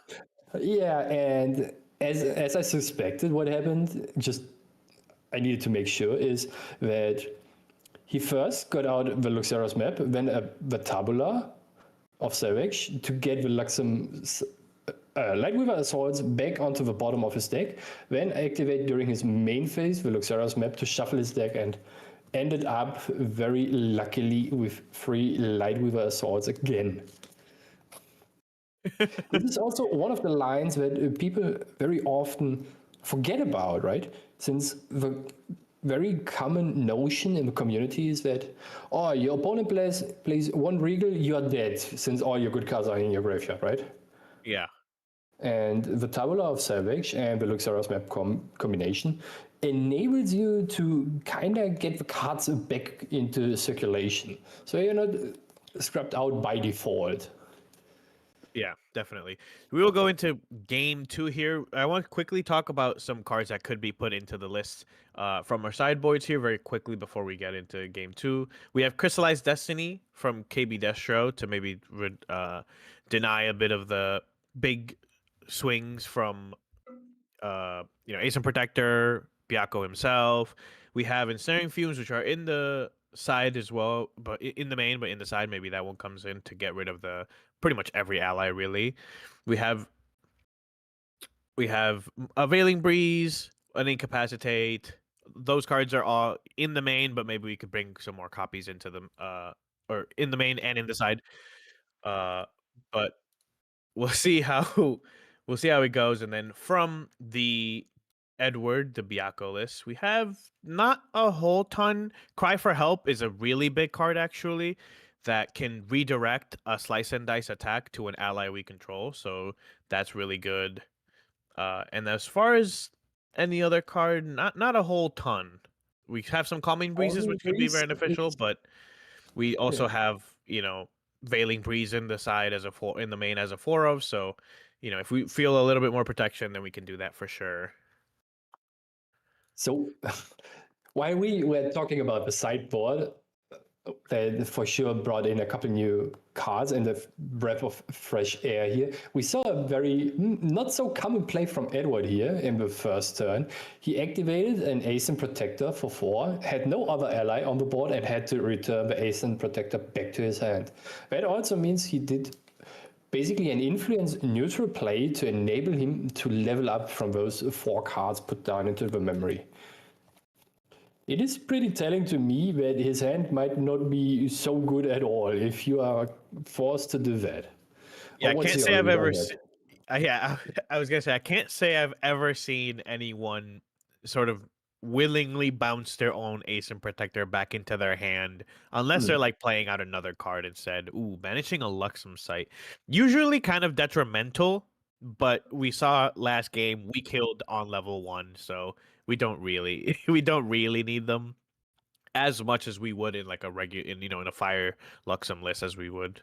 Yeah, and as I suspected, what happened, just I needed to make sure, is that he first got out the Luxeros map, then the tabula of Savage to get the Luxem Lightweaver Assaults back onto the bottom of his deck, then activate during his main phase the Luxeros map to shuffle his deck, and ended up very luckily with 3 Lightweaver Assaults again. This is also one of the lines that people very often forget about, right? Since the very common notion in the community is that, oh, your opponent plays 1 Regal, you are dead, since all your good cards are in your graveyard, right? Yeah. And the Tabula of Savage and the Luxeros map combination enables you to kind of get the cards back into circulation. So you're not scrapped out by default. Yeah, definitely. We will go into game 2 here. I want to quickly talk about some cards that could be put into the list from our sideboards here very quickly before we get into game 2. We have Crystallized Destiny from KB Destro to maybe deny a bit of the big swings from Ace Protector, Byakko himself. We have Ensnaring Fumes, which are in the side as well, but in the main, but in the side, maybe that one comes in to get rid of the pretty much every ally, really. We have a Veiling Breeze, an Incapacitate. Those cards are all in the main, but maybe we could bring some more copies into them, or in the main and in the side. But we'll see how it goes. And then from the Edward, the Byakko list, we have not a whole ton. Cry for Help is a really big card, actually, that can redirect a Slice and Dice attack to an ally we control. So that's really good. And as far as any other card, not a whole ton. We have some Calming Breezes, which could be beneficial, but we also have, Veiling Breeze in the side in the main as a 4 of. So, if we feel a little bit more protection, then we can do that for sure. So while we were talking about the sideboard, that for sure brought in a couple new cards and a breath of fresh air here. We saw a very not so common play from Edward here in the first turn. He activated an Ace Protector for 4, had no other ally on the board, and had to return the Ace Protector back to his hand. That also means he did basically an influence neutral play to enable him to level up from those 4 cards put down into the memory. It is pretty telling to me that his hand might not be so good at all if you are forced to do that. Yeah, I can't say I've ever seen. Yeah, I was gonna say I can't say I've ever seen anyone sort of willingly bounce their own Ace Protector back into their hand unless they're like playing out another card instead. Ooh, banishing a Luxem site. Usually kind of detrimental, but we saw last game we killed on level 1, so we don't really need them as much as we would in like a regular in a Fire Luxem list as we would.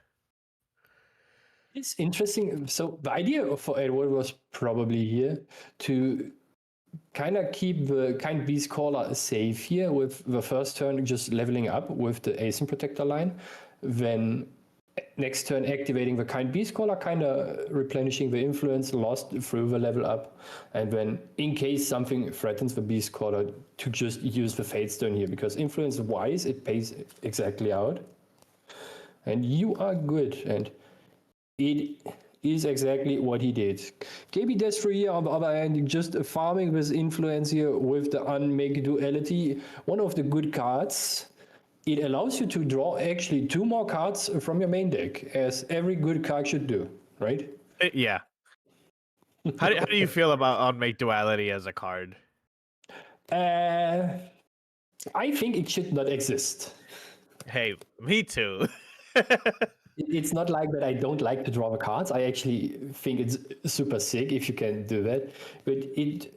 It's interesting. So the idea for Edward was probably here to kind of keep the kind beast caller safe here with the first turn just leveling up with the Asim Protector line. Then next turn activating the kind beast caller, kind of replenishing the influence lost through the level up. And then in case something threatens the beast caller, to just use the fate stone here, because influence wise it pays exactly out. And you are good. And it is exactly what he did. KB Destro here, on the other hand, just farming with influence here with the Unmake Duality. One of the good cards. It allows you to draw actually 2 more cards from your main deck, as every good card should do, right? Yeah. How do you feel about Unmake Duality as a card? I think it should not exist. Hey, me too. It's not like that I don't like to draw the cards. I actually think it's super sick if you can do that. But it,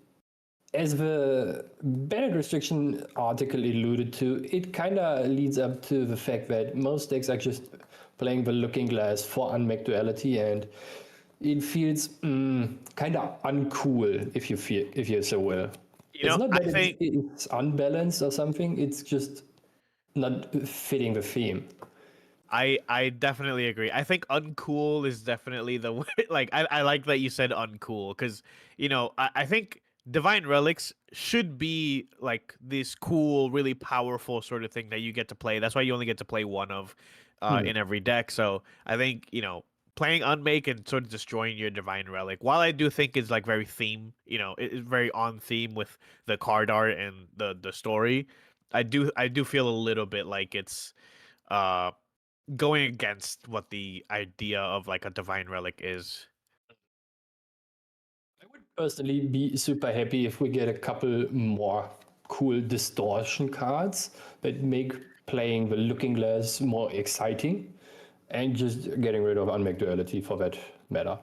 as the banned restriction article alluded to, it kind of leads up to the fact that most decks are just playing the Looking Glass for Unmake Duality, and it feels kind of uncool if you so will. It's not that it's unbalanced or something. It's just not fitting the theme. I definitely agree. I think uncool is definitely the way. Like I like that you said uncool, because I think Divine Relics should be like this cool, really powerful sort of thing that you get to play. That's why you only get to play one of in every deck. So I think playing Unmake and sort of destroying your Divine Relic, while I do think is like very theme, it is very on theme with the card art and the story. I do feel a little bit like it's going against what the idea of like a Divine Relic is. I would personally be super happy if we get a couple more cool distortion cards that make playing the Looking Glass more exciting, and just getting rid of Unmake Duality for that matter.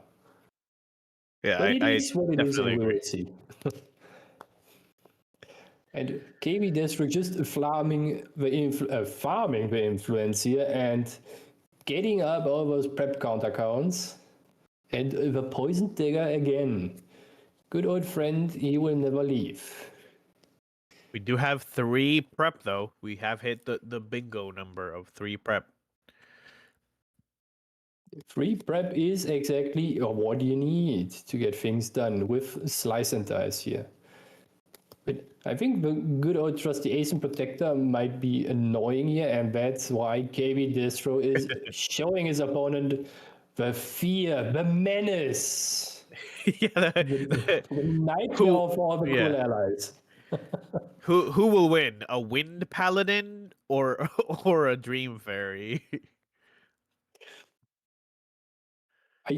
Yeah, But it I is what it is, definitely and we agree. will see. And KB Destro just farming the influence here and getting up all those prep counter counts. And the Poison Dagger again. Good old friend, he will never leave. We do have 3 prep though. We have hit the bingo number of 3 prep. 3 prep is exactly what you need to get things done with Slice and Dice here. But I think the good old trusty Asim Protector might be annoying here, and that's why KB Destro is showing his opponent the fear, the menace, Yeah, the nightmare of all the cool allies. Who will win? A Wind Paladin or or a Dream Fairy?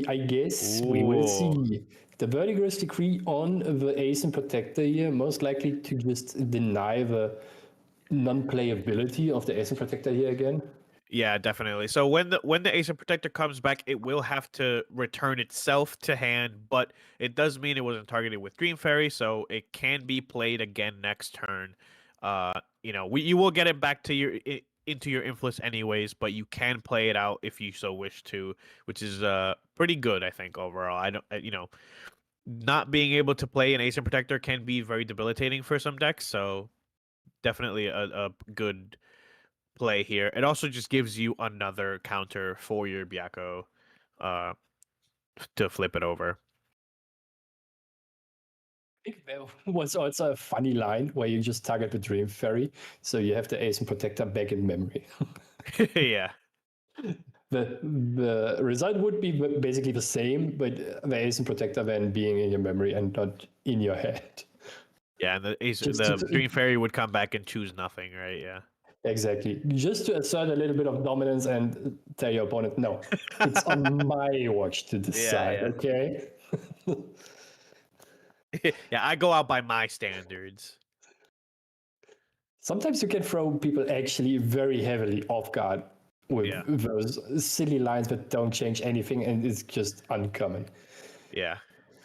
I guess we will see. The Vertigress decree on the Asim Protector here, most likely to just deny the non-playability of the Asim Protector here again. Yeah, definitely. So when the Ancient Protector comes back, it will have to return itself to hand, but it does mean it wasn't targeted with Dream Fairy, so it can be played again next turn. You will get it back to into your influence anyways, but you can play it out if you so wish to, which is pretty good, I think, overall. I don't not being able to play an Ancient Protector can be very debilitating for some decks, so definitely a good play here. It also just gives you another counter for your Byakko to flip it over. I think there was also a funny line where you just target the Dream Fairy, so you have the Asim Protector back in memory. Yeah. The result would be basically the same, but the Asim Protector then being in your memory and not in your head. Yeah, and the Dream Fairy would come back and choose nothing, right? Yeah. Exactly. Just to assert a little bit of dominance and tell your opponent, no, it's on my watch to decide, yeah. okay? Yeah, I go out by my standards. Sometimes you can throw people actually very heavily off guard with those silly lines that don't change anything, and it's just uncommon. Yeah.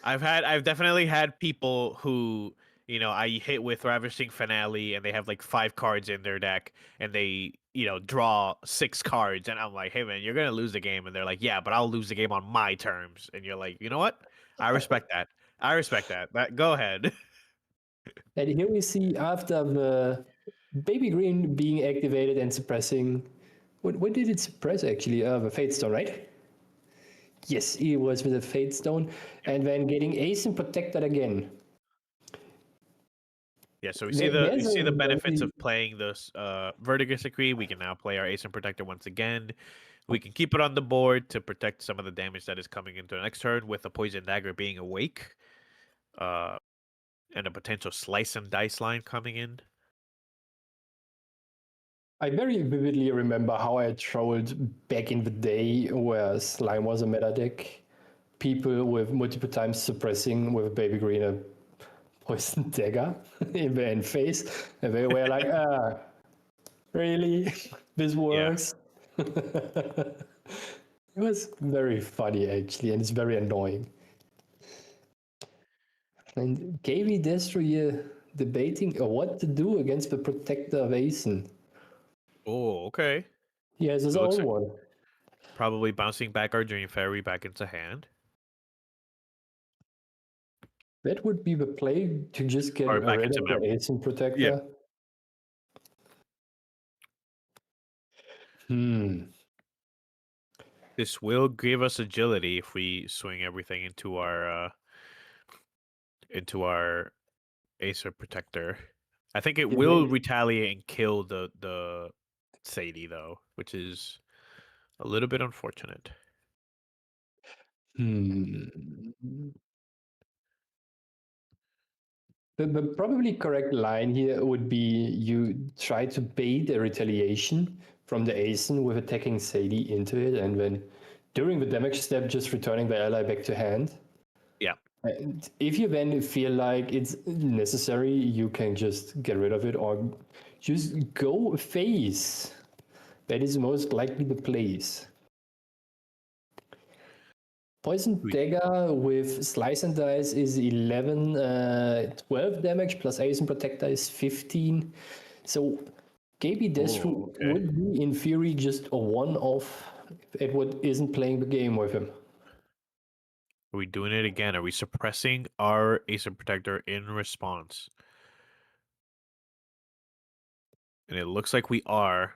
I've definitely had people who, I hit with Ravishing Finale and they have like 5 cards in their deck and they, draw 6 cards and I'm like, "Hey man, you're going to lose the game." And they're like, "Yeah, but I'll lose the game on my terms." And you're like, "You know what? I respect that. I respect that. Go ahead." And here we see after the baby green being activated and suppressing. What did it suppress actually? The Fate Stone, right? Yes, it was with a Fate Stone. And then getting Ace and Protected again. Yeah, so we see the There's a benefits very- of playing this Vertigus Decree. We can now play our Ace and Protector once again. We can keep it on the board to protect some of the damage that is coming into the next turn, with a Poison Dagger being awake, and a potential Slice and Dice line coming in. I very vividly remember how I trolled back in the day where Slime was a meta deck. People with multiple times suppressing with Baby Green a Poison Dagger in the end phase. And they were like, really? This works? It was very funny actually, and it's very annoying. And KB Destroyer debating what to do against the Protector of Aeson. Oh, okay. He has his It looks own like- one. Probably bouncing back our Dream Fairy back into hand. That would be the play to just get Or back rid into of the memory. Aeson Protector. This will give us agility if we swing everything into our Acer Protector. I think it Yeah, will maybe. retaliate and kill the Sadie though, which is a little bit unfortunate. The probably correct line here would be you try to bait a retaliation from the Aeson with attacking Sadie into it, and then during the damage step, just returning the ally back to hand. Yeah. And if you then feel like it's necessary, you can just get rid of it or just go face. That is most likely the place. Poison Dagger with Slice and Dice is 11, 12 damage plus Ace and Protector is 15. So KB Destru okay. would be in theory just a one-off if Edward isn't playing the game with him. Are we doing it again? Are we suppressing our Acer Protector in response? And it looks like we are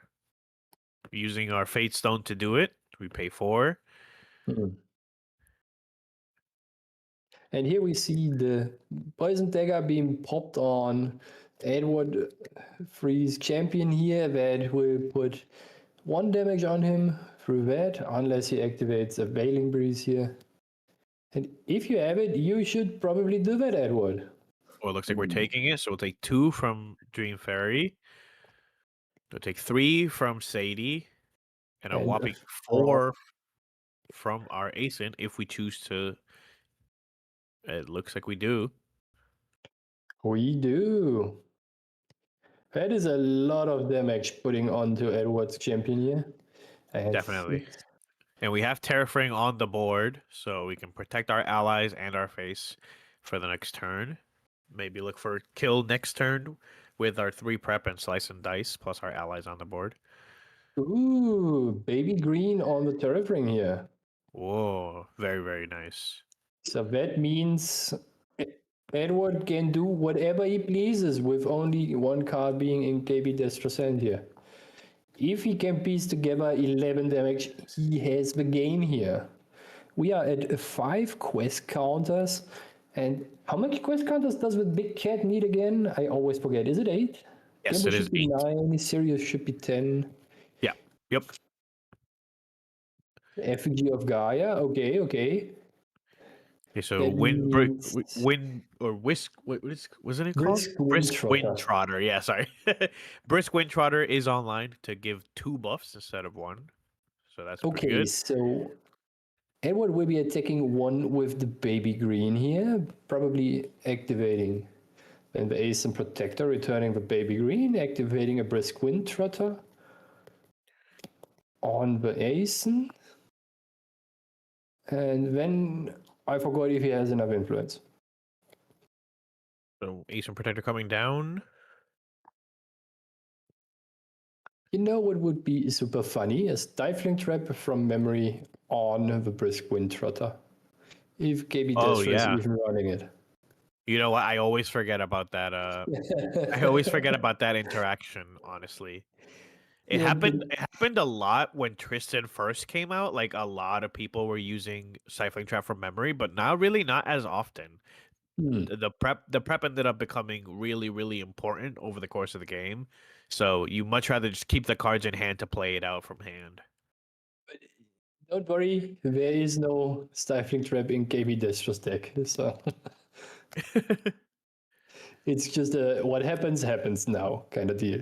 using our Fate Stone to do it. We pay 4. And here we see the Poison Dagger being popped on Edward Freeze Champion here. That will put 1 damage on him through that, unless he activates a Veiling Breeze here. And if you have it, you should probably do that, Edward. Well, it looks like we're taking it, so we'll take 2 from Dream Fairy. We'll take 3 from Sadie, and a And whopping 4 from our Aeson if we choose to. It looks like we do. We do. That is a lot of damage putting onto Edward's champion here. And Definitely. And we have Terrafring on the board, so we can protect our allies and our face for the next turn. Maybe look for kill next turn with our 3 prep and Slice and Dice, plus our allies on the board. Ooh, baby green on the Terrafring here. Whoa, very, very nice. So that means Edward can do whatever he pleases with only 1 card being in KB Destros hand here. If he can piece together 11 damage, he has the game here. We are at 5 quest counters. And how much quest counters does the big cat need again? I always forget. Is it 8? Yes, Gamble it is should be 8. 9. Sirius should be 10. Yeah, yep. Effigy of Gaia. Okay. Okay, so That means- wasn't it called? Brisk Windtrotter. Windtrotter. Yeah, sorry. Brisk Windtrotter is online to give 2 buffs instead of 1. So that's pretty Okay, good. so Edward will be attacking 1 with the baby green here, probably activating then the Ace and Protector, returning the baby green, activating a Brisk Wind Trotter on the Ace. And then I forgot if he has enough influence. So Ace and Protector coming down. You know what would be super funny? A Stifling Trap from memory on the Brisk Wind Trotter. If KB Destro is even running it. You know what? I always forget about that. I always forget about that interaction. Honestly, it Yeah, happened. It happened a lot when Tristan first came out. Like a lot of people were using Siphoning Trap from memory, but now really not as often. Hmm. The prep ended up becoming really, really important over the course of the game. So you much rather just keep the cards in hand to play it out from hand. Don't worry, there is no stifling trap in KB Destro's deck. So it's just a what happens now kind of deal.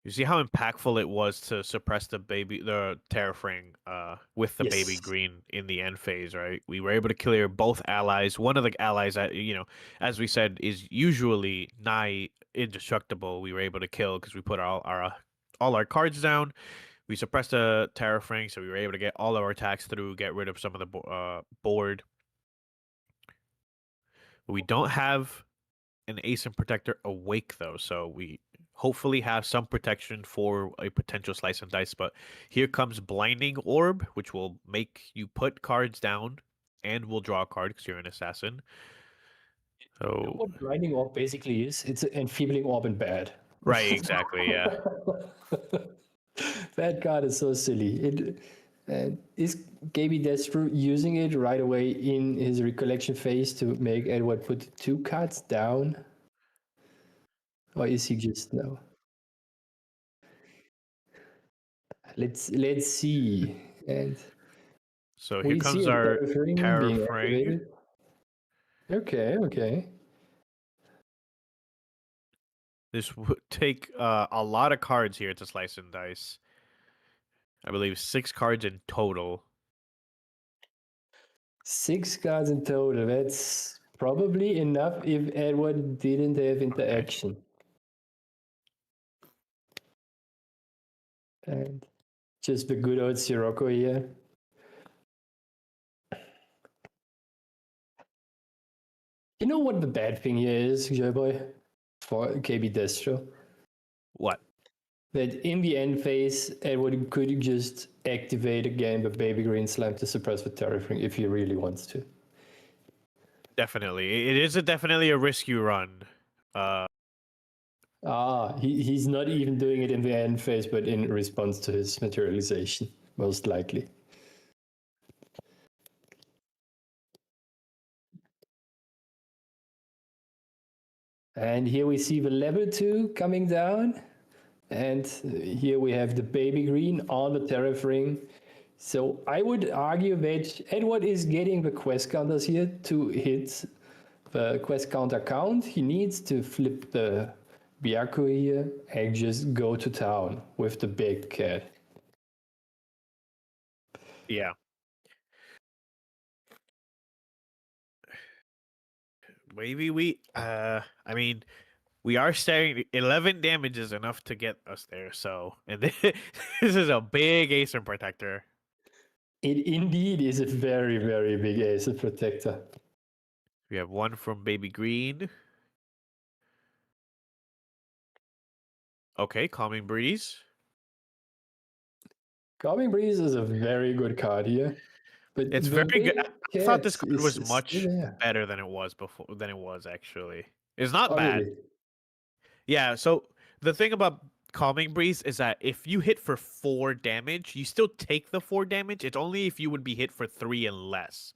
You see how impactful it was to suppress the Terrafring with the baby Yes. green in the end phase, right? We were able to clear both allies. One of the allies that, as we said, is usually nigh indestructible. We were able to kill because we put all our cards down. We suppressed the Terrafring, so we were able to get all of our attacks through, get rid of some of the board. We don't have an Ace Protector awake though, so we hopefully have some protection for a potential slice and dice. But here comes Blinding Orb, which will make you put cards down and will draw a card because you're an assassin. You know So what Blinding Orb basically is? It's an enfeebling orb in bad. right, exactly, yeah. That card is so silly. Is KB Destro using it right away in his recollection phase to make Edward put 2 cards down? Or is he just no? Let's see. And So here we see comes a our Terrafring being Terrafring. activated. Okay. This would take a lot of cards here to slice and dice. I believe 6 cards in total. 6 cards in total. That's probably enough if Edward didn't have interaction. And just the good old Sirocco here. You know what the bad thing here is, Joyboy, for KB Destro? What? That in the end phase, Edward could just activate again the Baby Green Slime to suppress the Terrafring if he really wants to. Definitely. It is definitely a risk you run. He's not even doing it in the end phase, but in response to his materialization, most likely. And here we see the level 2 coming down. And here we have the baby green on the Terrafring. So I would argue that Edward is getting the quest counters here to hit the quest counter count. He needs to flip the Byaku here and just go to town with the big cat. Yeah. Maybe I mean, we are staring. 11 damage is enough to get us there. So, and this is a big Ace Protector. It indeed is a very, very big Ace Protector. We have one from Baby Green. Okay, Calming Breeze. Calming Breeze is a very good card here. But It's the very good. I thought this cat card was is much still there. better than it was before. Than it was actually. It's not Oh, bad. really? Yeah. So the thing about Calming Breeze is that if you hit for 4 damage, you still take the 4 damage. It's only if you would be hit for 3 and less.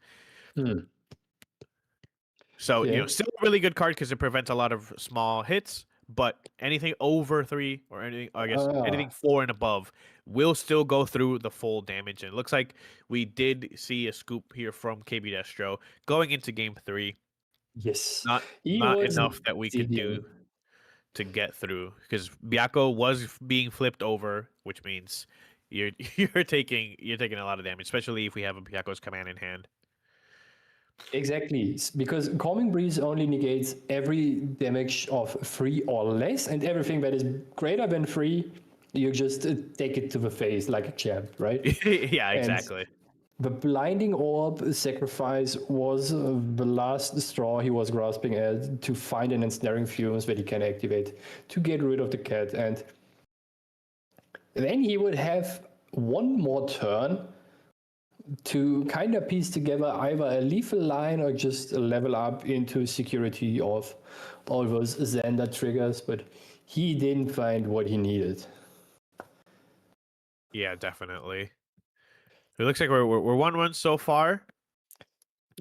So Yeah. still a really good card because it prevents a lot of small hits. But anything over 3 or anything, I guess anything 4 and above will still go through the full damage. And it looks like we did see a scoop here from KB Destro going into game 3. Yes. Not He not was enough that we could digging. do to get through because Byakko was being flipped over, which means you're taking a lot of damage, especially if we have a Byakko's command in hand. Exactly, because Calming Breeze only negates every damage of 3 or less, and everything that is greater than 3, you just take it to the face like a champ, right? Yeah, exactly. The Blinding Orb sacrifice was the last straw he was grasping at to find an ensnaring fumes that he can activate to get rid of the cat, and then he would have one more turn to kind of piece together either a lethal line or just a level up into security of all those Xander triggers, but he didn't find what he needed. Yeah, definitely. It looks like we're 1-1 so far.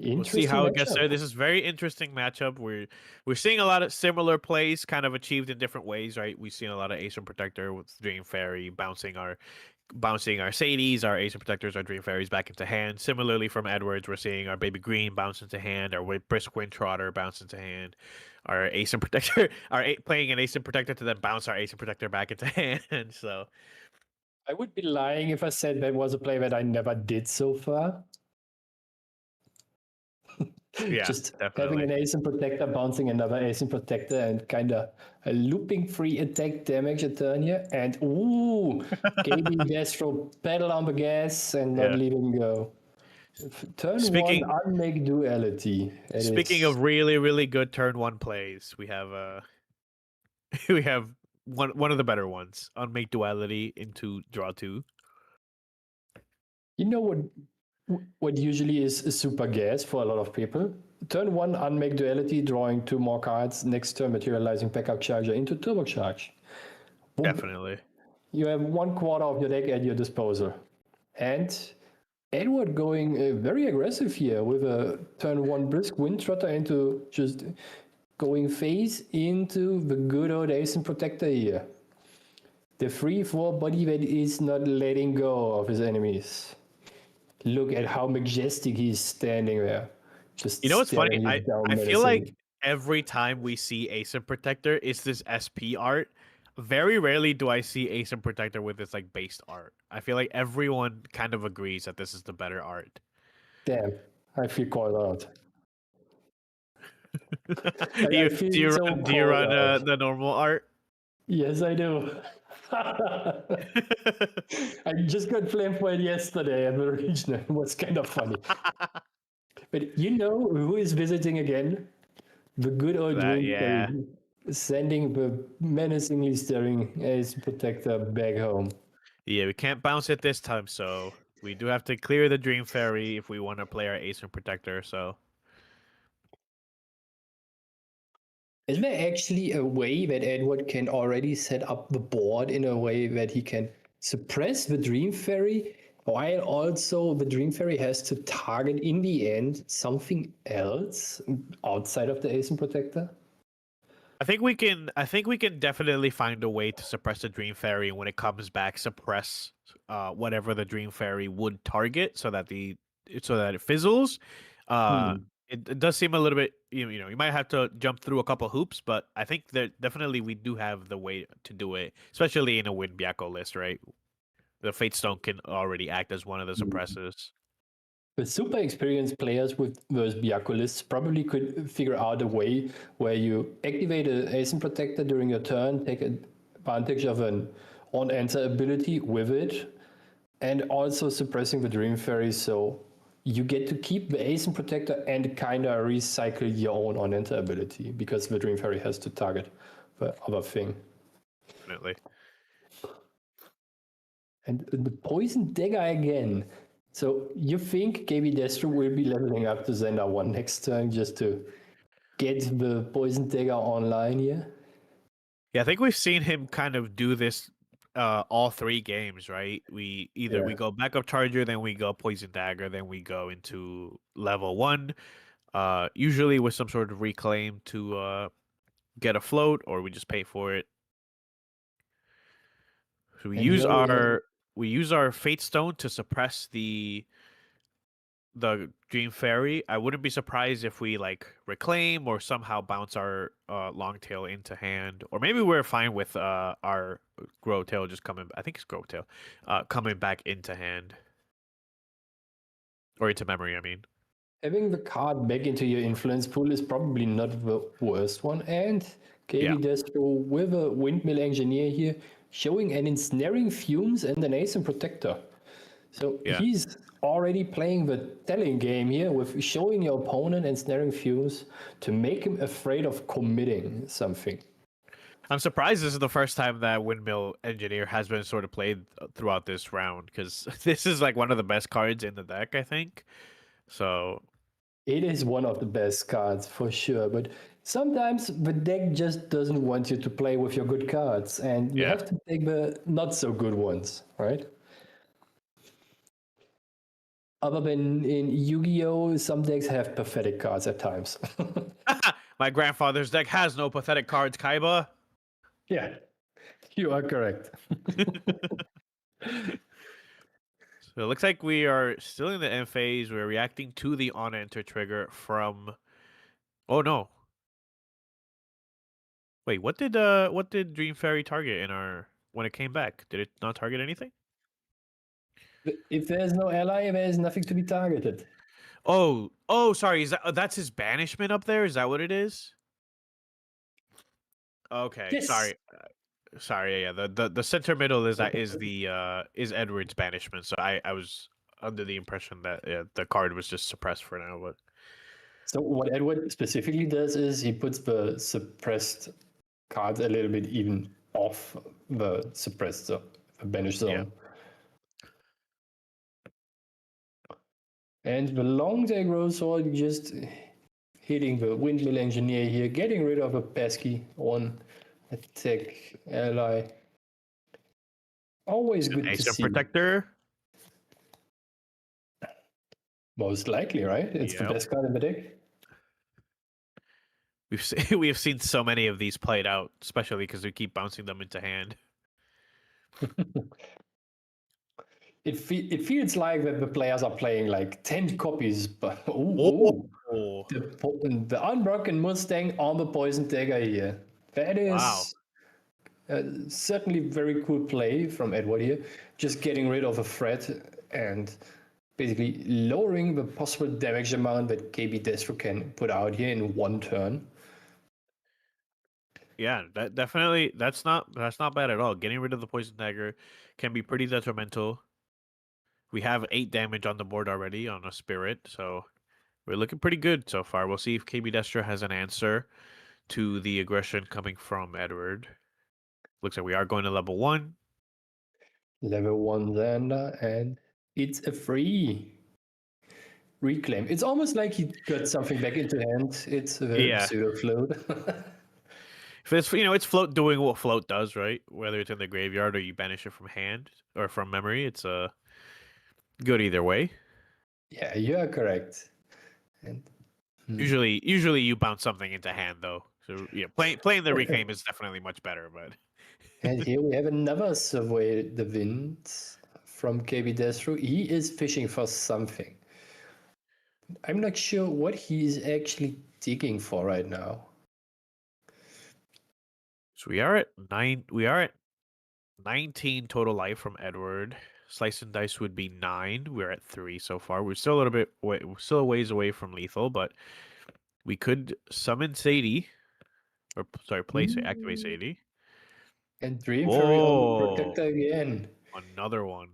We'll see how it gets there. This is very interesting matchup. We're seeing a lot of similar plays kind of achieved in different ways, right? We've seen a lot of Ace and Protector with Dream Fairy bouncing our Sadies, our Ace and Protectors, our Dream Fairies back into hand. Similarly from Edwards, we're seeing our Baby Green bounce into hand, our Brisk Wind Trotter bounce into hand, our Ace and Protector, playing an Ace and Protector to then bounce our Ace and Protector back into hand. So I would be lying if I said that was a play that I never did so far. yeah, just definitely. having an Ace and Protector bouncing another Ace and Protector and kind of a looping free attack damage a turn here. And ooh, KB Destro pedal on the gas and not leaving go. Turn one, unmake duality. Speaking of really, really good turn one plays, we have we have one of the better ones. Unmake duality into draw 2. You know what usually is super gas for a lot of people? Turn one, unmake duality, drawing 2 more cards. Next turn, materializing backup charger into turbocharge. Definitely. You have 1/4 of your deck at your disposal. And Edward going very aggressive here with a turn 1 Brisk Wind Trotter into just going phase into the good old Ace and Protector here. The 3/4 body that is not letting go of his enemies. Look at how majestic he's standing there. Just you know what's funny? I feel like every time we see Ace and Protector, it's this SP art. Very rarely do I see Ace and Protector with this like based art. I feel like everyone kind of agrees that this is the better art. Damn, I feel called out. do you run the normal art? Yes, I do. I just got flamed yesterday at the regional. It was kind of funny. But you know who is visiting again? The good old Dream Fairy, sending the menacingly staring Ace Protector back home. Yeah, we can't bounce it this time, so we do have to clear the Dream Fairy if we want to play our Ace and Protector, so... Is there actually a way that Edward can already set up the board in a way that he can suppress the Dream Fairy, while also the Dream Fairy has to target in the end something else outside of the Ace and Protector? I think we can definitely find a way to suppress the Dream Fairy, and when it comes back, suppress whatever the Dream Fairy would target so that it fizzles. It does seem a little bit, you know, you might have to jump through a couple hoops, but I think that definitely we do have the way to do it, especially in a Wind Byakko list, right? The Fate Stone can already act as one of the suppressors. The super experienced players with those Byakko lists probably could figure out a way where you activate an Ace and Protector during your turn, take advantage of an on-enter ability with it, and also suppressing the Dream Fairy, so you get to keep the Ace and Protector and kind of recycle your own on-enter ability, because the Dream Fairy has to target the other thing. Definitely. And the Poison Dagger again. So you think KB Destro will be leveling up to Xander 1 next turn just to get the Poison Dagger online here? Yeah, I think we've seen him kind of do this all 3 games, right? We go backup charger, then we go Poison Dagger, then we go into level 1, usually with some sort of reclaim to get a float, or we just pay for it. So we use our Fate Stone to suppress the Dream Fairy. I wouldn't be surprised if we like reclaim or somehow bounce our long tail into hand, or maybe we're fine with our Grow Tail just coming. I think it's Grow Tail coming back into hand or into memory. I mean, having the card back into your influence pool is probably not the worst one. And KB Destro with a Windmill Engineer here, showing an ensnaring Fumes and an Ace and Protector. So he's already playing the telling game here with showing your opponent ensnaring Fumes to make him afraid of committing something. I'm surprised this is the first time that Windmill Engineer has been sort of played throughout this round, because this is like one of the best cards in the deck, I think. So It is one of the best cards for sure, but sometimes the deck just doesn't want you to play with your good cards, and you yeah. have to take the not so good ones, right? Other than in Yu-Gi-Oh, some decks have pathetic cards at times. My grandfather's deck has no pathetic cards, Kaiba. Yeah, you are correct. So it looks like we are still in the end phase. We're reacting to the on enter trigger from. Oh no! Wait, what did Dream Fairy target in our when it came back? Did it not target anything? If there's no ally, there's nothing to be targeted. Oh, sorry. Is that's his banishment up there? Is that what it is? Okay, Yes. sorry. Yeah, the center middle is is Edward's banishment. So I was under the impression that the card was just suppressed for now, but. So what Edward specifically does is he puts the suppressed cards a little bit even off the suppressed zone, the banished zone. And the long day grows sword just hitting the Windmill Engineer here, getting rid of a pesky one attack ally. Always good to Ace see. Protector. Most likely, right? It's the Yep. best card in the deck. We have seen so many of these played out, especially because we keep bouncing them into hand. It feels like that the players are playing like 10 copies, but Oh, the Unbroken Mustang on the Poison Dagger here. That is wow. certainly very cool play from Edward here. Just getting rid of a threat and basically lowering the possible damage amount that KB Destro can put out here in one turn. Yeah, that definitely that's not bad at all. Getting rid of the poison dagger can be pretty detrimental. We have 8 damage on the board already on a spirit, so we're looking pretty good so far. We'll see if KB Destro has an answer to the aggression coming from Edward. Looks like we are going to level 1. Level 1 Xander, and it's a free reclaim. It's almost like he got something back into hand. It's a Yeah. pseudo float. If it's it's float doing what float does, right? Whether it's in the graveyard or you banish it from hand or from memory, it's good either way. Yeah, you are correct. And Usually you bounce something into hand though. So yeah, playing the reclaim is definitely much better, but and here we have another Survey the Wind from KB Destro. He is fishing for something. I'm not sure what he is actually digging for right now. so we are at 19 total life from Edward. Slice and dice would be 9. We're at 3 so far. We're still a little bit we're still a ways away from lethal, but we could summon Sadie. Or sorry, activate Sadie. And Dream Fairy on the Oh, Protector again. another one.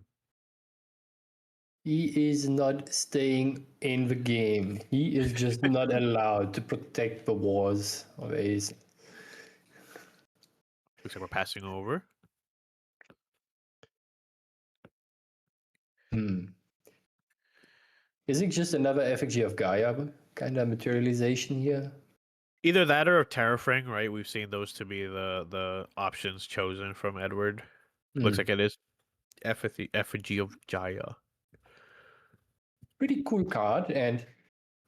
He is not staying in the game. He is just not allowed to protect the wars of Ace. Looks like we're passing over. Is it just another effigy of Gaia kind of materialization here? Either that or Terrafring, right? We've seen those to be the options chosen from Edward. Looks like it is effigy of Jaya. Pretty cool card. And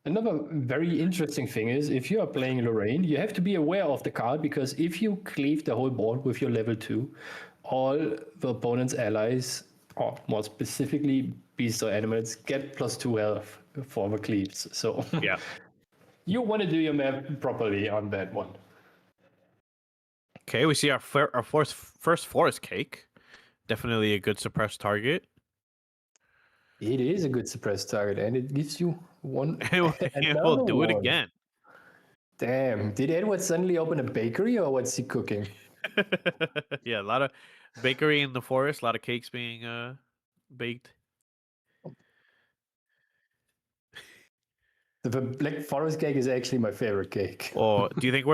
another very interesting thing is if you are playing Lorraine, you have to be aware of the card, because if you cleave the whole board with your level 2, all the opponent's allies, or more specifically beasts or animals, get +2 health for the cleaves. So Yeah. you want to do your map properly on that one. Okay, we see our first forest cake. Definitely a good suppressed target. It is a good suppressed target, and it gives you one. And we'll do it one. again. Damn! Did Edward suddenly open a bakery, or what's he cooking? Yeah, a lot of bakery in the forest, a lot of cakes being baked. The Black Forest cake is actually my favorite cake. Or do you think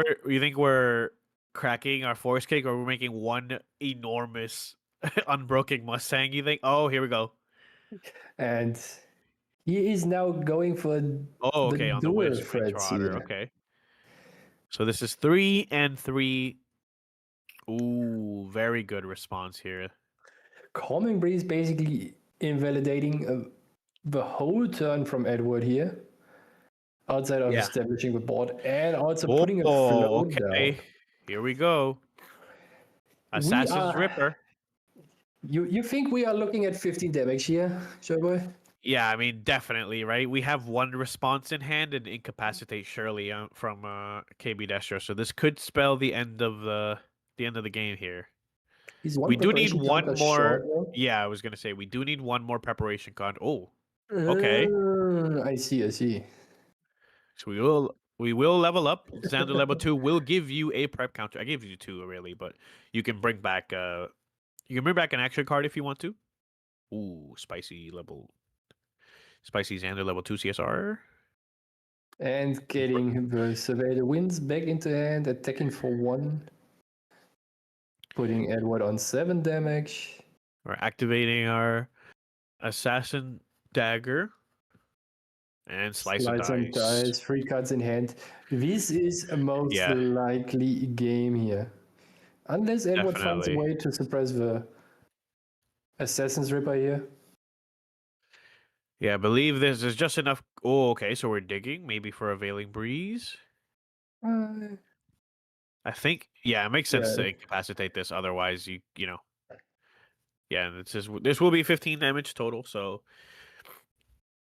we're cracking our forest cake, or we're making one enormous unbroken Mustang, you think? Oh, here we go. And he is now going for Oh, the okay, on the dual Wisp threats Trotter. here. Okay. So this is 3 and 3. Ooh, very good response here. Calming Breeze basically invalidating the whole turn from Edward here, outside of Yeah. establishing the board and also putting a flow down. Okay. Here we go. We Assassin's are. Ripper. You think we are looking at 15 damage here, Joyboy? Yeah, I mean, definitely, right? We have one response in hand and incapacitate Shirley from KB Destro, so this could spell the end of the game here. He's one We do need preparation one counter more. short, though. Yeah, I was gonna say we do need one more preparation card. Oh, okay. I see. So we will level up. Xander level 2 will give you a prep counter. I gave you 2 really, but you can bring back an action card if you want to. Ooh, spicy Xander level 2 CSR. And getting the Surveyor Winds back into hand, attacking for 1. Putting Edward on 7 damage. We're activating our assassin dagger and slice and dice. 3 cards in hand. This is a most likely game here. Unless Edward finds a Definitely. way to suppress the Assassin's Ripper here. Yeah, I believe this is just enough. Oh, okay, so we're digging, maybe for a Veiling Breeze. I think, yeah, it makes sense to incapacitate this. Otherwise, you know. Yeah, this will be 15 damage total, so.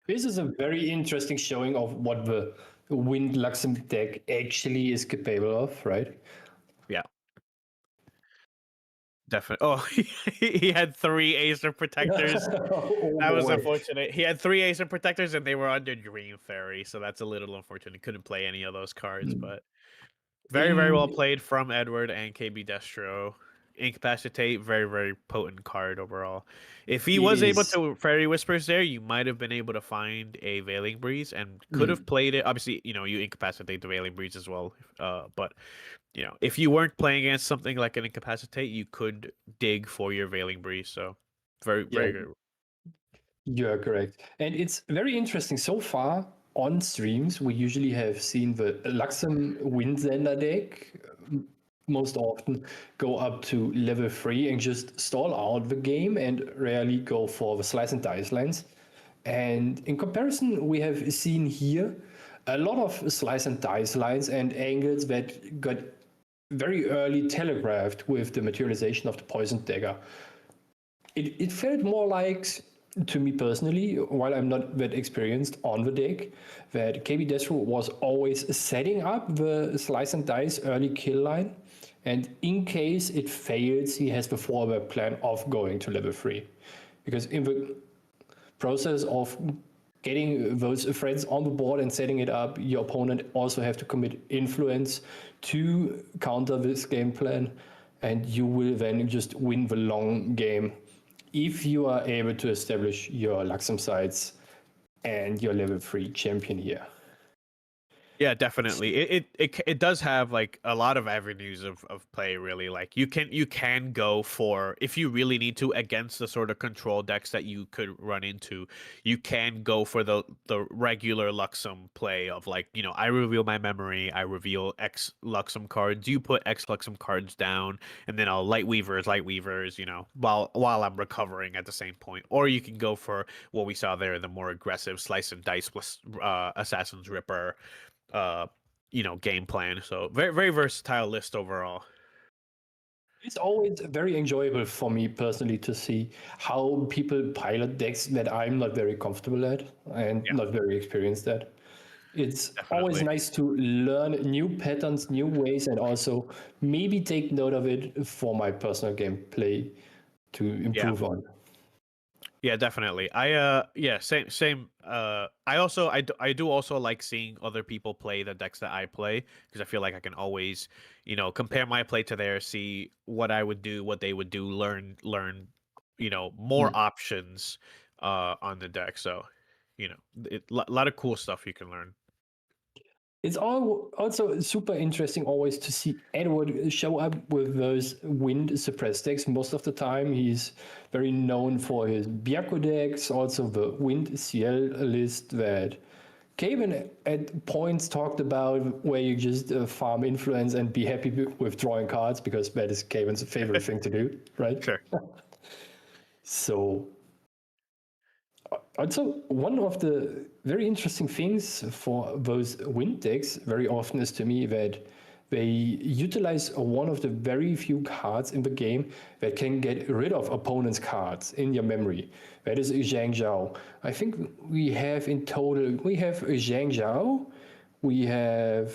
This is a very interesting showing of what the Wind Luxem deck actually is capable of, right? Yeah. Definitely. Oh, he had 3 Acer Protectors. That was unfortunate. He had 3 Acer Protectors and they were under Dream Fairy, so that's a little unfortunate. He couldn't play any of those cards, but very, very well played from Edward and KB Destro. Incapacitate, very, very potent card overall. If he was able to Fairy Whispers there, you might have been able to find a Veiling Breeze and could have played it. Obviously, you incapacitate the Veiling Breeze as well. But if you weren't playing against something like an Incapacitate, you could dig for your Veiling Breeze. So very good. You're correct. And it's very interesting. So far on streams, we usually have seen the Luxem Windsender deck most often go up to level 3 and just stall out the game and rarely go for the slice and dice lines. And in comparison, we have seen here a lot of slice and dice lines and angles that got very early telegraphed with the materialization of the Poisoned Dagger. It felt more like, to me personally, while I'm not that experienced on the deck, that KB Destro was always setting up the slice and dice early kill line, and in case it fails, he has the fallback plan of going to level 3. Because in the process of getting those threads on the board and setting it up, your opponent also have to commit influence to counter this game plan, and you will then just win the long game if you are able to establish your Luxem sites and your level 3 champion here. Yeah, definitely. It does have like a lot of avenues of play, really. Like you can go for, if you really need to, against the sort of control decks that you could run into, you can go for the regular Luxem play of like, I reveal my memory, I reveal X Luxem cards, you put X Luxem cards down, and then I'll light weavers, while I'm recovering at the same point. Or you can go for what we saw there, the more aggressive slice and dice plus Assassin's Ripper game plan. So very, very versatile list overall. It's always very enjoyable for me personally to see how people pilot decks that I'm not very comfortable at and not very experienced at. It's always nice to learn new patterns, new ways, and also maybe take note of it for my personal gameplay to improve on. Yeah, definitely. Same. I do also like seeing other people play the decks that I play, because I feel like I can always, compare my play to theirs, see what I would do, what they would do, learn, more options on the deck. So, a lot of cool stuff you can learn. It's all also super interesting always to see Edward show up with those wind suppressed decks. Most of the time, he's very known for his Byakko decks, also the wind CL list that Kevin at points talked about, where you just farm influence and be happy with drawing cards, because that is Kevin's favorite thing to do, right? Sure. So, also, one of the very interesting things for those wind decks very often is to me that they utilize one of the very few cards in the game that can get rid of opponents' cards in your memory. That is Zhang Zhao. I think we have in total, we have Zhang Zhao, we have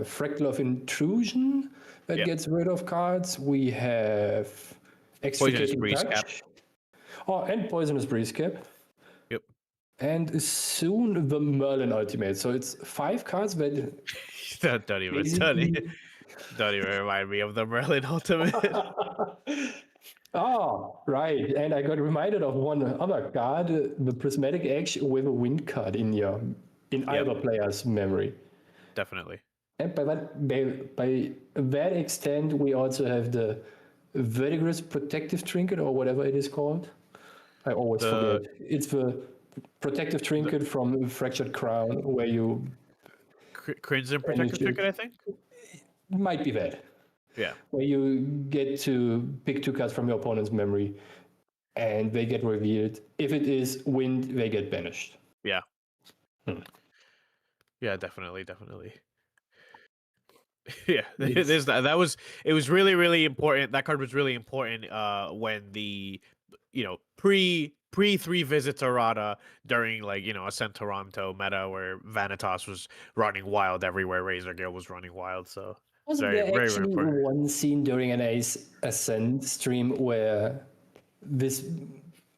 Fractal of Intrusion that Yep. gets rid of cards, we have Poisonous Extricating Breeze Touch. Cap. Oh, and Poisonous Breeze Cap. Yep. And soon the Merlin Ultimate. So it's 5 cards that don't even basically... don't even remind me of the Merlin Ultimate. Oh, right. And I got reminded of one other card, the Prismatic Edge with a wind card in either player's memory. Definitely. And by that extent, we also have the Verdigris Protective Trinket, or whatever it is called. I always forget. It's the protective trinket from Fractured Crown, where you... Crimson Protective Trinket, I think? Might be that. Yeah. Where you get to pick 2 cards from your opponent's memory, and they get revealed. If it is wind, they get banished. Yeah. Yeah, definitely. Yeah, it was really, really important. That card was really important when the pre 3 visits errata during Ascent Toronto meta, where Vanitas was running wild everywhere, Razor Gale was running wild, so Wasn't very, there very, very actually important. one scene during an Ascent stream where this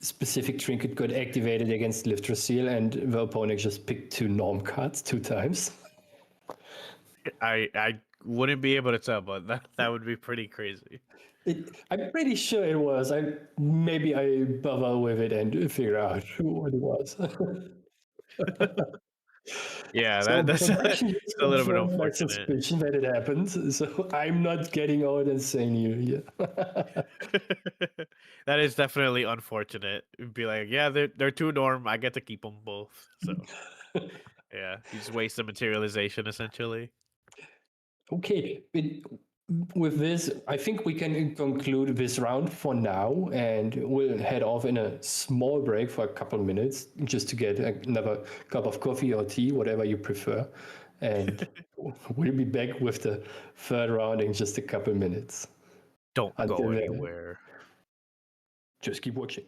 specific trinket got activated against Liftrasil, and the opponent just picked 2 norm cards 2 times? I wouldn't be able to tell, but that would be pretty crazy. I'm pretty sure it was. Maybe I bother with it and figure out what it was. Yeah, So that's production just a little bit confirmed my unfortunate. suspicion that it happened. So I'm not getting out and saying you here. That is definitely unfortunate. It'd be like, yeah, they're 2 norm. I get to keep them both. So yeah, you just waste the materialization essentially. Okay, with this, I think we can conclude this round for now, and we'll head off in a small break for a couple of minutes just to get another cup of coffee or tea, whatever you prefer. And we'll be back with the 3rd round in just a couple of minutes. Don't Until go then, anywhere. just keep watching.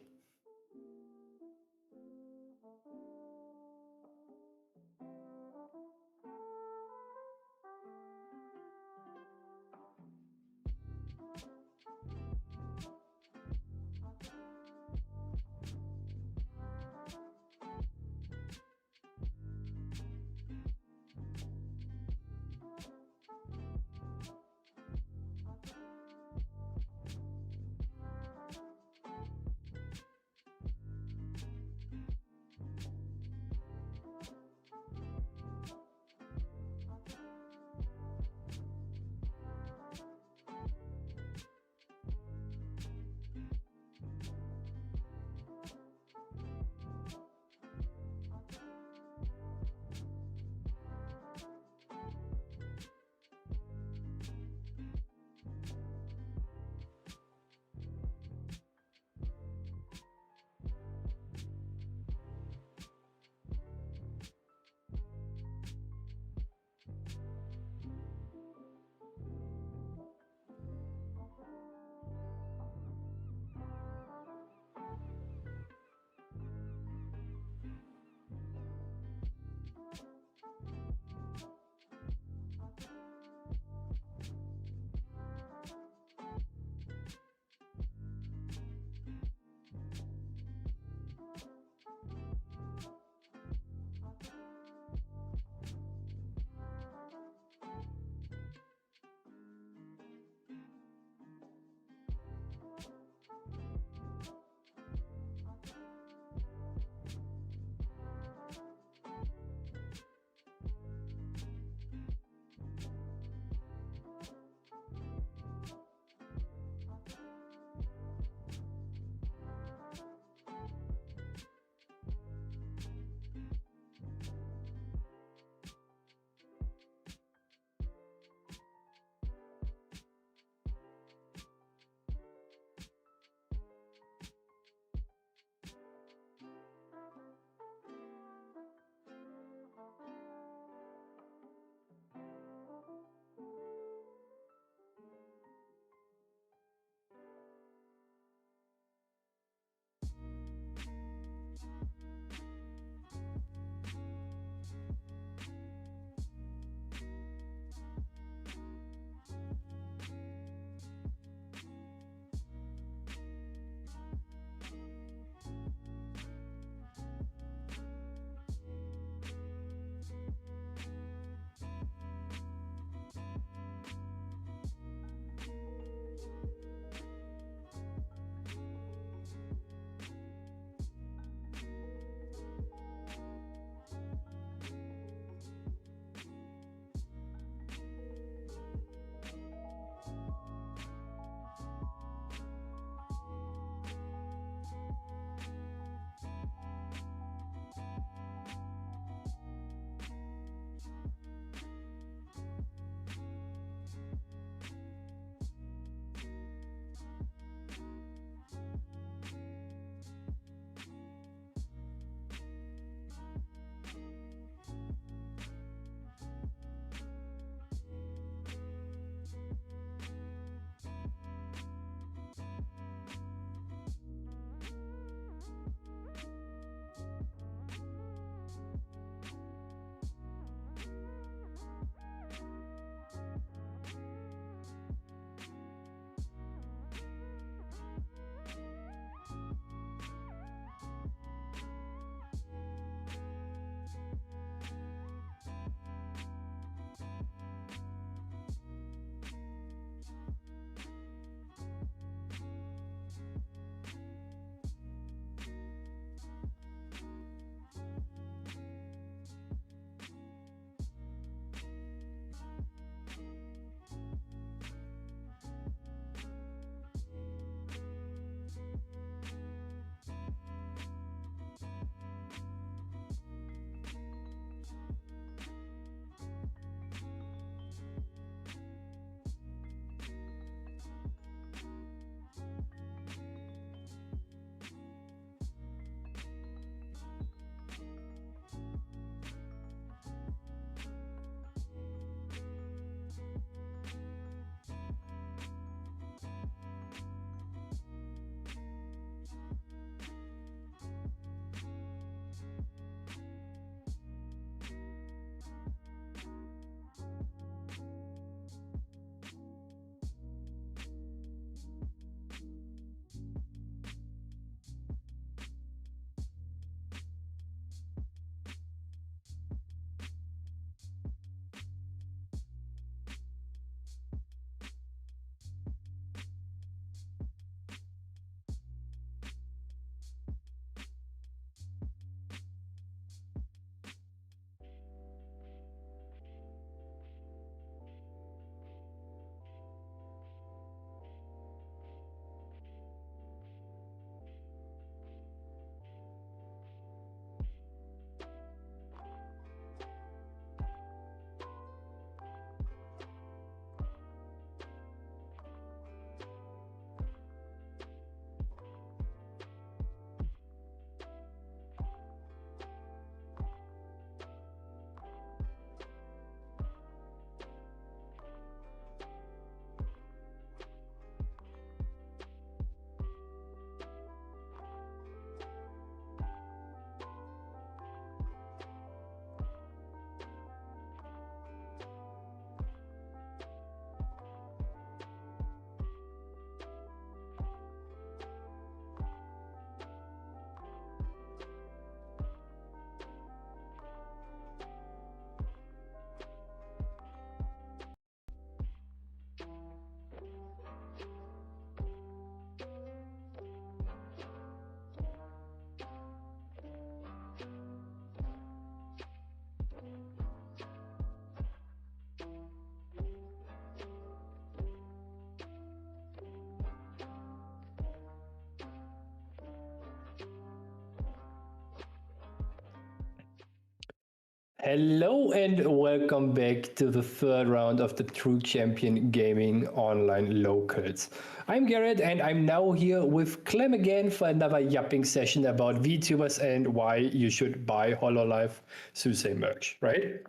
Hello and welcome back to the third round of the True Champion Gaming Online Locals. I'm Garrett and I'm now here with Clem again for another yapping session about VTubers and why you should buy HoloLive Susei merch, right?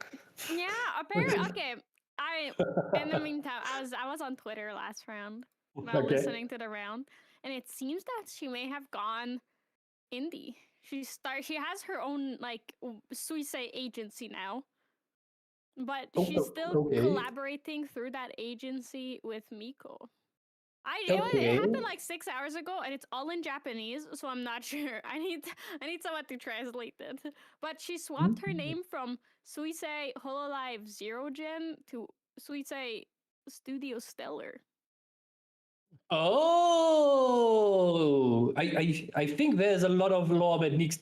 Yeah, apparently. Okay, in the meantime, I was on Twitter last round while Okay. listening to the round, and it seems that she may have gone indie. She has her own like Suisei agency now, but she's still Okay. collaborating through that agency with Miko. It Okay. happened like 6 hours ago, and it's all in Japanese, so I'm not sure. I need someone to translate it. But she swapped her name from Suisei Hololive Zero Gen to Suisei Studio Stellar. Oh, I think there's a lot of lore that needs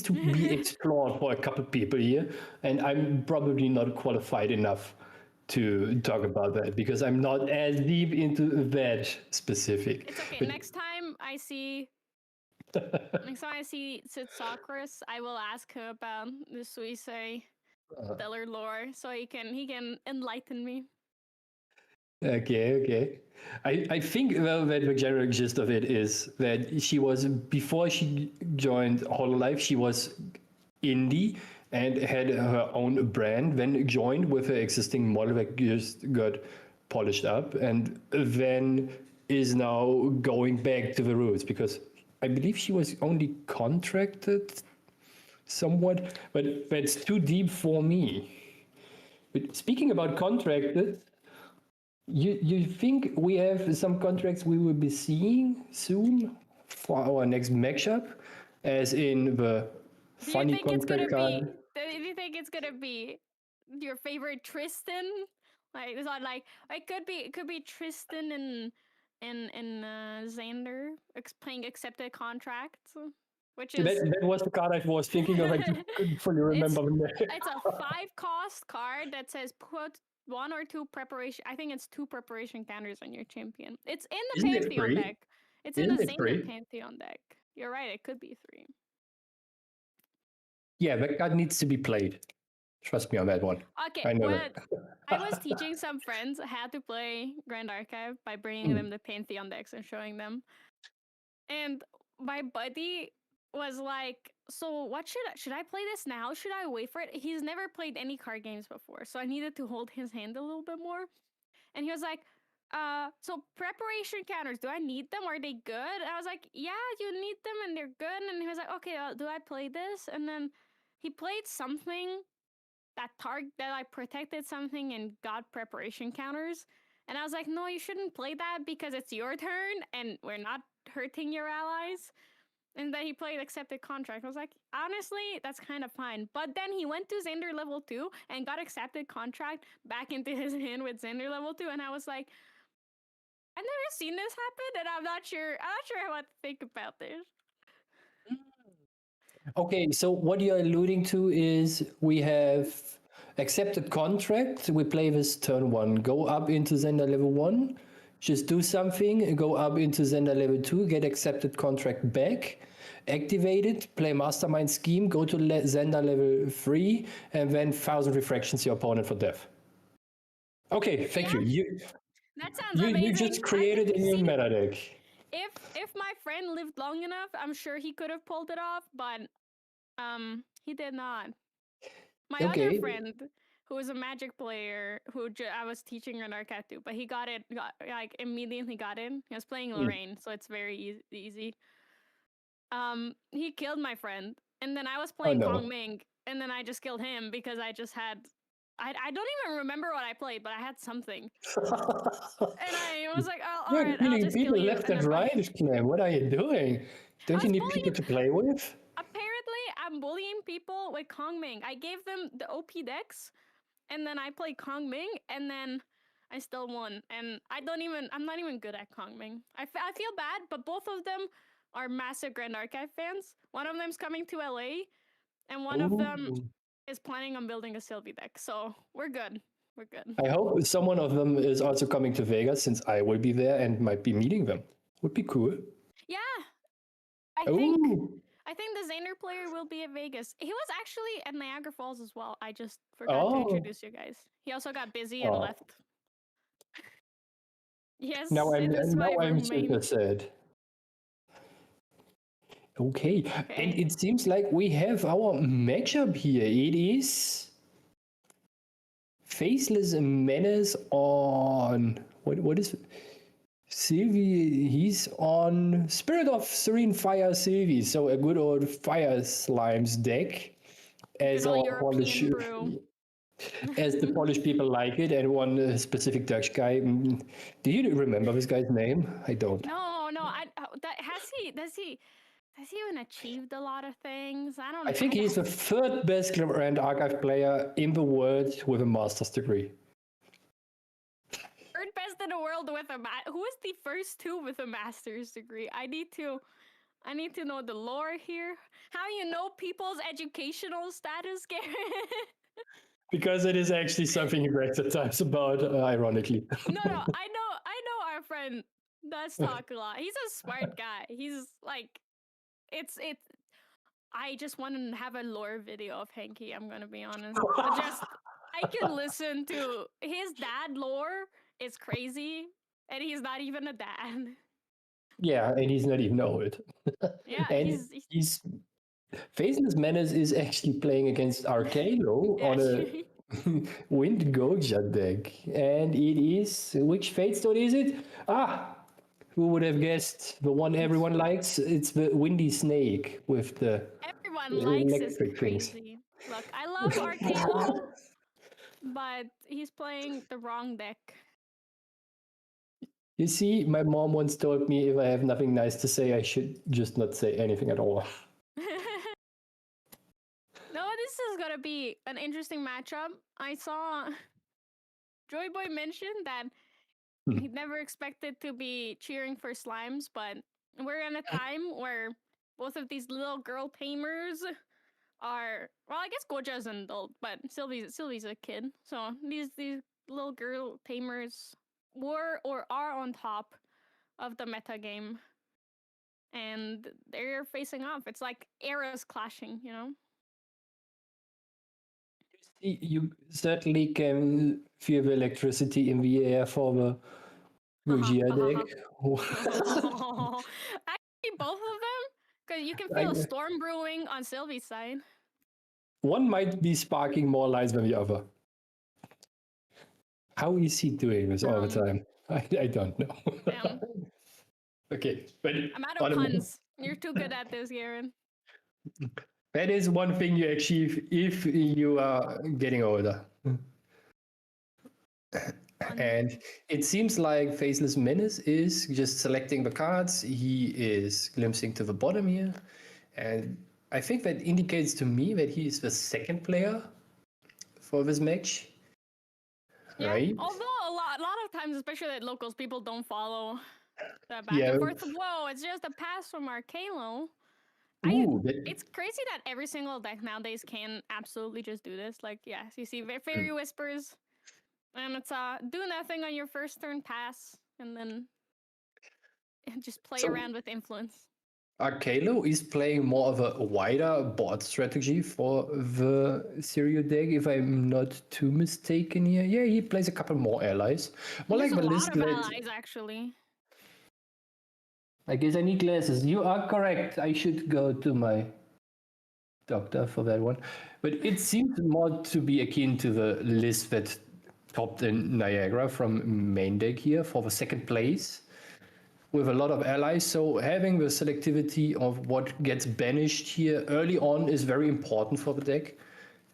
to be explored for a couple people here, and I'm probably not qualified enough to talk about that because I'm not as deep into that specific. It's okay. But Next time I see Sitsakuras, I will ask him about the Suisei Stellar lore, so he can enlighten me. Okay. I think well that the general gist of it is that she was before she joined HoloLive, she was indie and had her own brand, then joined with her existing model that just got polished up and then is now going back to the roots because I believe she was only contracted somewhat, but that's too deep for me. But speaking about contracted, you think we have some contracts we will be seeing soon for our next matchup, as in the funny contract card? Do you think it's gonna be your favorite Tristan? Like it's not like it could be Tristan and Xander playing accepted contracts, which is That was the card I was thinking of. I just couldn't fully remember the name. it's a 5-cost card that says put 1 or 2 preparation. I think it's 2 preparation counters on your champion. It's in the Isn't it Pantheon free? deck. It's Isn't in the it free? Xander Pantheon deck. You're right. It could be 3. Yeah, that card needs to be played. Trust me on that one. Okay, I know when that. I was teaching some friends how to play Grand Archive by bringing them the Pantheon decks and showing them. And my buddy was like, "So what should I play this now? Should I wait for it?" He's never played any card games before, so I needed to hold his hand a little bit more. And he was like, so preparation counters, do I need them? Are they good?" I was like, "Yeah, you need them and they're good." And he was like, "Okay, do I play this?" And then he played something that I protected something and got preparation counters. And I was like, "No, you shouldn't play that because it's your turn and we're not hurting your allies." And then he played accepted contract. I was like, honestly, that's kind of fine. But then he went to Xander level 2 and got accepted contract back into his hand with Xander level 2. And I was like, I've never seen this happen, and I'm not sure what to think about this. Okay, so what you're alluding to is we have accepted contract. We play this turn 1, go up into Xander level 1, just do something, go up into Xander level 2, get accepted contract back, activate it, play Mastermind Scheme, go to Xander level 3, and then 1000 refractions your opponent for death. Okay, thank you. That sounds amazing. You just created a new meta deck. If my friend lived long enough, I'm sure he could have pulled it off, but he did not. My other friend, who was a Magic player, I was teaching an arcade to, but he immediately got in. He was playing Lorraine, so it's very easy. He killed my friend, and then I was playing Kong Ming, and then I just killed him because I just had. I don't even remember what I played, but I had something. And I was like, "Oh, all right, I'll just kill you." Left and right, Clem. What are you doing? Don't you need people to play with? Apparently, I'm bullying people with Kong Ming. I gave them the OP decks, and then I played Kong Ming, and then I still won. And I'm not even good at Kong Ming. I feel bad, but both of them are massive Grand Archive fans. One of them's coming to LA, and one of them is planning on building a Sylvie deck. So we're good. We're good. I hope someone of them is also coming to Vegas, since I will be there and might be meeting them. Would be cool. Yeah. I think the Xander player will be at Vegas. He was actually at Niagara Falls as well. I just forgot to Oh, introduce you guys. He also got busy and oh. left. Yes, Now it is my I'm roommate. super sad. Okay, and Okay. it seems like we have our matchup here. It is Faceless Menace on what is Sylvie? He's on Spirit of Serene Fire Sylvie, so a good old Fire Slimes deck, as Good old our Polish, European brew. as the Polish people like it, and one specific Dutch guy. Do you remember this guy's name? I don't. No. Does he even achieved a lot of things? I think he's the third best Grand Archive player in the world with a master's degree. third best in the world with a who is the first two with a master's degree? I need to know the lore here. How you know people's educational status, Garrett? Because it is actually something he writes at times about, ironically. No, I know our friend does talk a lot. He's a smart guy. He's like, it's. I just want to have a lore video of Hanky. I'm gonna be honest. I can listen to his dad lore. Is crazy, and he's not even a dad. Yeah, and he's not even old. Yeah, and he's Faceless Menace is actually playing against Arcalo on a Wind Goja deck. And it is, which Fate Stone is it? Who would have guessed the one everyone likes? It's the Windy Snake with the everyone likes is electric things. crazy. Look, I love Arcalo, but he's playing the wrong deck. You see, my mom once told me if I have nothing nice to say, I should just not say anything at all. No, this is gonna be an interesting matchup. I saw Joyboy mention that he never expected to be cheering for Slimes, but we're in a time where both of these little girl tamers are, well, I guess Goja is an adult, but Sylvie's a kid. So these little girl tamers were or are on top of the meta game, and they're facing off. It's like eras clashing, you know. You certainly can feel the electricity in the air for the Gojira deck. Actually, both of them, because you can feel a storm brewing on Sylvie's side. One might be sparking more lights than the other. How is he doing this all the time? I don't know. Damn. Okay, but I'm out of puns. You're too good at this, Garen. That is one thing you achieve if you are getting older. And it seems like Faceless Menace is just selecting the cards. He is glimpsing to the bottom here. And I think that indicates to me that he is the second player for this match. Yeah, right? although a lot of times, especially at locals, people don't follow the back and forth. Whoa, it's just a pass from Arcalo. It's crazy that every single deck nowadays can absolutely just do this. Like, yes, you see Fairy Whispers, and it's do nothing on your first turn pass, and then just play around with influence. Arcalo is playing more of a wider board strategy for the Sirio deck, if I'm not too mistaken here. Yeah, he plays a couple more allies. More like the list that... allies, actually. I guess I need glasses. You are correct. I should go to my doctor for that one. But it seems more to be akin to the list that topped in Niagara from main deck here for the second place, with a lot of allies. So having the selectivity of what gets banished here early on is very important for the deck,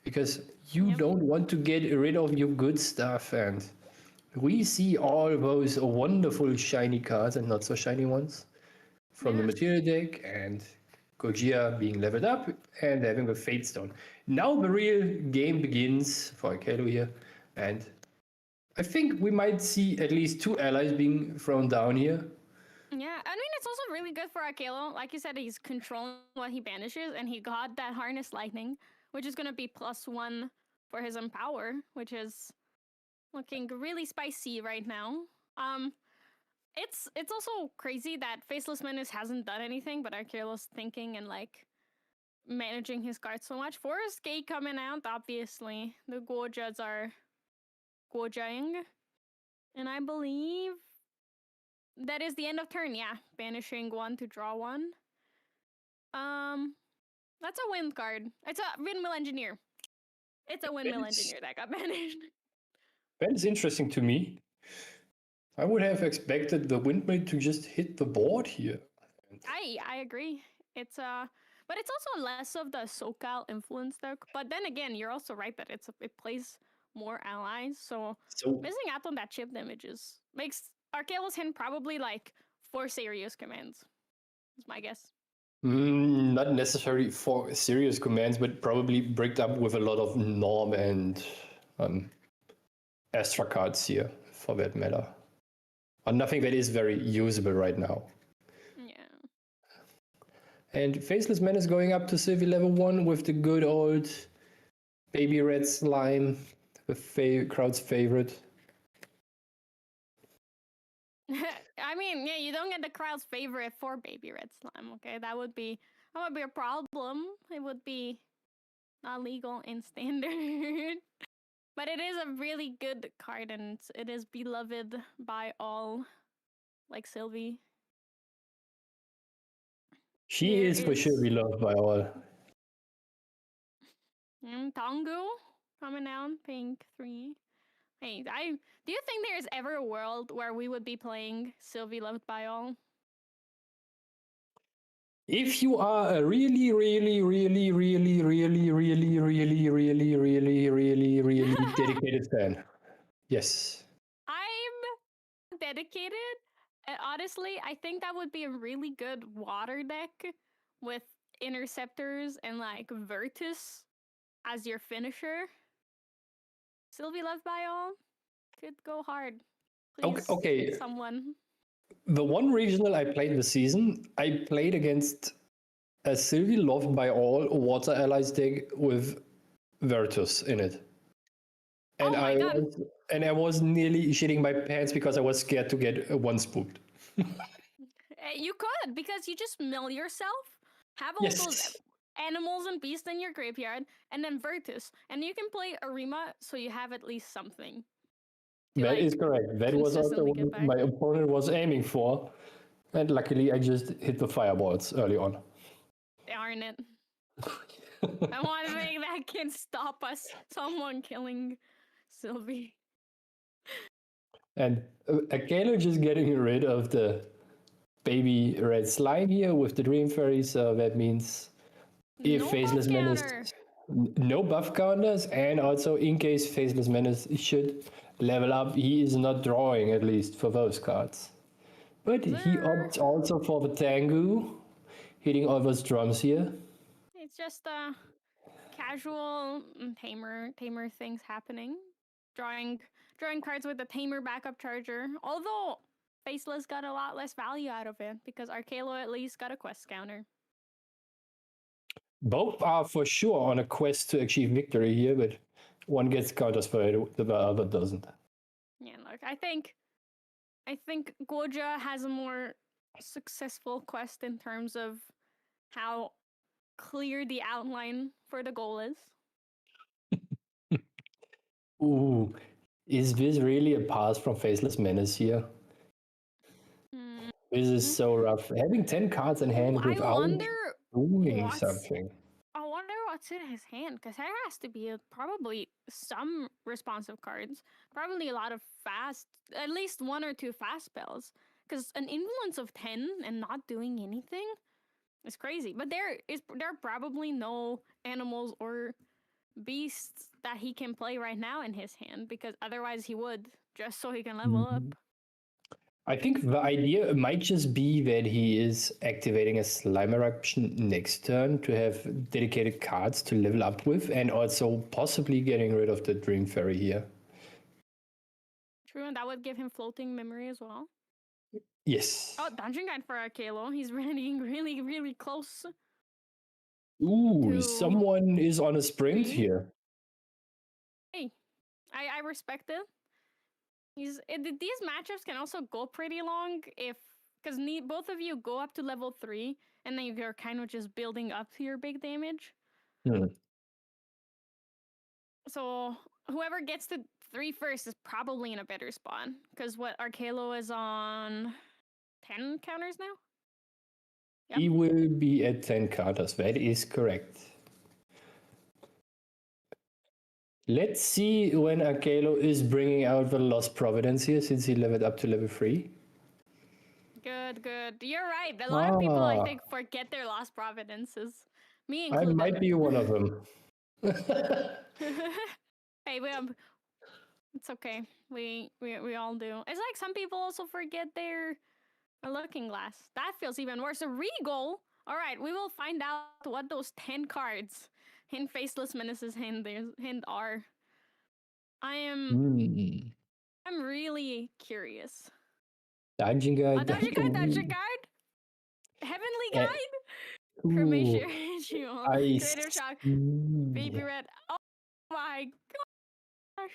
because you don't want to get rid of your good stuff. And we see all those wonderful shiny cards and not so shiny ones from the material deck, and Gojira being leveled up and having a Fate Stone. Now the real game begins for Arcalo here, and I think we might see at least 2 allies being thrown down here. Yeah, I mean, it's also really good for Arcalo. Like you said, he's controlling what he banishes, and he got that Harness Lightning, which is going to be +1 for his Empower, which is looking really spicy right now. It's also crazy that Faceless Menace hasn't done anything, but Arcalo's thinking and like managing his cards so much. Forest Gate coming out, obviously. The Gorjas are Gorjaing. And I believe that is the end of turn, yeah. Banishing 1 to draw 1. That's a wind card. It's a Windmill Engineer. It's a Windmill Engineer that got banished. That is interesting to me. I would have expected the windmill to just hit the board here. I agree. It's but it's also less of the SoCal influence though. But then again, you're also right that it plays more allies, so So missing out on that chip damages makes Arcalo's hand probably like 4 serious commands. That's my guess. not necessarily for serious commands, but probably bricked up with a lot of Norm and Astra cards here, for that matter. But nothing that is very usable right now. Yeah. And Faceless Menace going up to Sylvie level 1 with the good old Baby Red Slime, the crowd's favorite. I mean, yeah, you don't get the crowd's favorite for Baby Red Slime, okay? That would be a problem. It would be not legal in standard. But it is a really good card, and it is beloved by all, like Sylvie. She There is for sure is- beloved by all. Tongu coming down, pink 3. Hey, do you think there is ever a world where we would be playing Sylvie loved by all? If you are a really, really, really, really, really, really, really, really, really, really, really dedicated fan, yes. I'm dedicated. Honestly, I think that would be a really good water deck with interceptors and like Virtus as your finisher. Sylvie loved by all could go hard. Please, Okay. someone. The one regional I played this season, I played against a Sylvie loved by all water allies deck with Virtus in it. And Oh my God. I was nearly shitting my pants because I was scared to get one spooked. You could, because you just mill yourself, have all those Yes, animals and beasts in your graveyard, and then Virtus. And you can play Arima, so you have at least something. to, that like, is correct. That was also consistently get what back. my opponent was aiming for. And luckily, I just hit the fireballs early on. Darn it. I want to make that kid stop us. Someone killing Sylvie. And Akelo just getting rid of the baby red slime here with the Dream Fairy, so that means if No Faceless buff Menace, counter. no buff counters, and also in case Faceless Menace should level up, he is not drawing at least for those cards. But he There. opts also for the Tengu, hitting all those drums here. It's just casual tamer things happening. Drawing cards with the tamer backup charger. Although Faceless got a lot less value out of it because Arcalo at least got a quest counter. Both are for sure on a quest to achieve victory here, but one gets counters for it, the other doesn't. Yeah, look, I think Goja has a more successful quest in terms of how clear the outline for the goal is. Ooh, is this really a pass from Faceless Menace here? Mm. This is so rough. Having 10 cards in hand I without wonder doing what's- something. I wonder what's in his hand, because there has to be probably some responsive cards. Probably a lot of fast, at least 1 or 2 fast spells. Because an influence of 10 and not doing anything is crazy. But there are probably no animals or beasts that he can play right now in his hand, because otherwise he would, just so he can level up. I think the idea might just be that he is activating a Slime Eruption next turn to have dedicated cards to level up with, and also possibly getting rid of the Dream Fairy here. True, and that would give him floating memory as well. Yes. Oh, Dungeon Guide for Arcalo. He's running really, really close. Ooh, to someone is on a sprint 3. here. Hey, I respect it. These matchups can also go pretty long because both of you go up to level 3 and then you're kind of just building up to your big damage. Hmm. So whoever gets to 3 first is probably in a better spot. Because what Arcalo is on 10 counters now? Yep. He will be at 10 counters. That is correct. Let's see when Arcalo is bringing out the Lost Providence here, since he leveled up to level 3. Good, good. You're right. A lot of people, I Ah. think, forget their Lost Providences. Me I included. might be one of them. Hey, it's okay. We all do. It's like some people also forget their Looking Glass. That feels even worse. A Regal. All right, we will find out what those 10 cards in Faceless Menace's hand are. I'm really curious. Dungeon Guide. A Dungeon Guide. Heavenly Guide. Cremation Ritual. Creative Shock. Baby Red. Oh my gosh.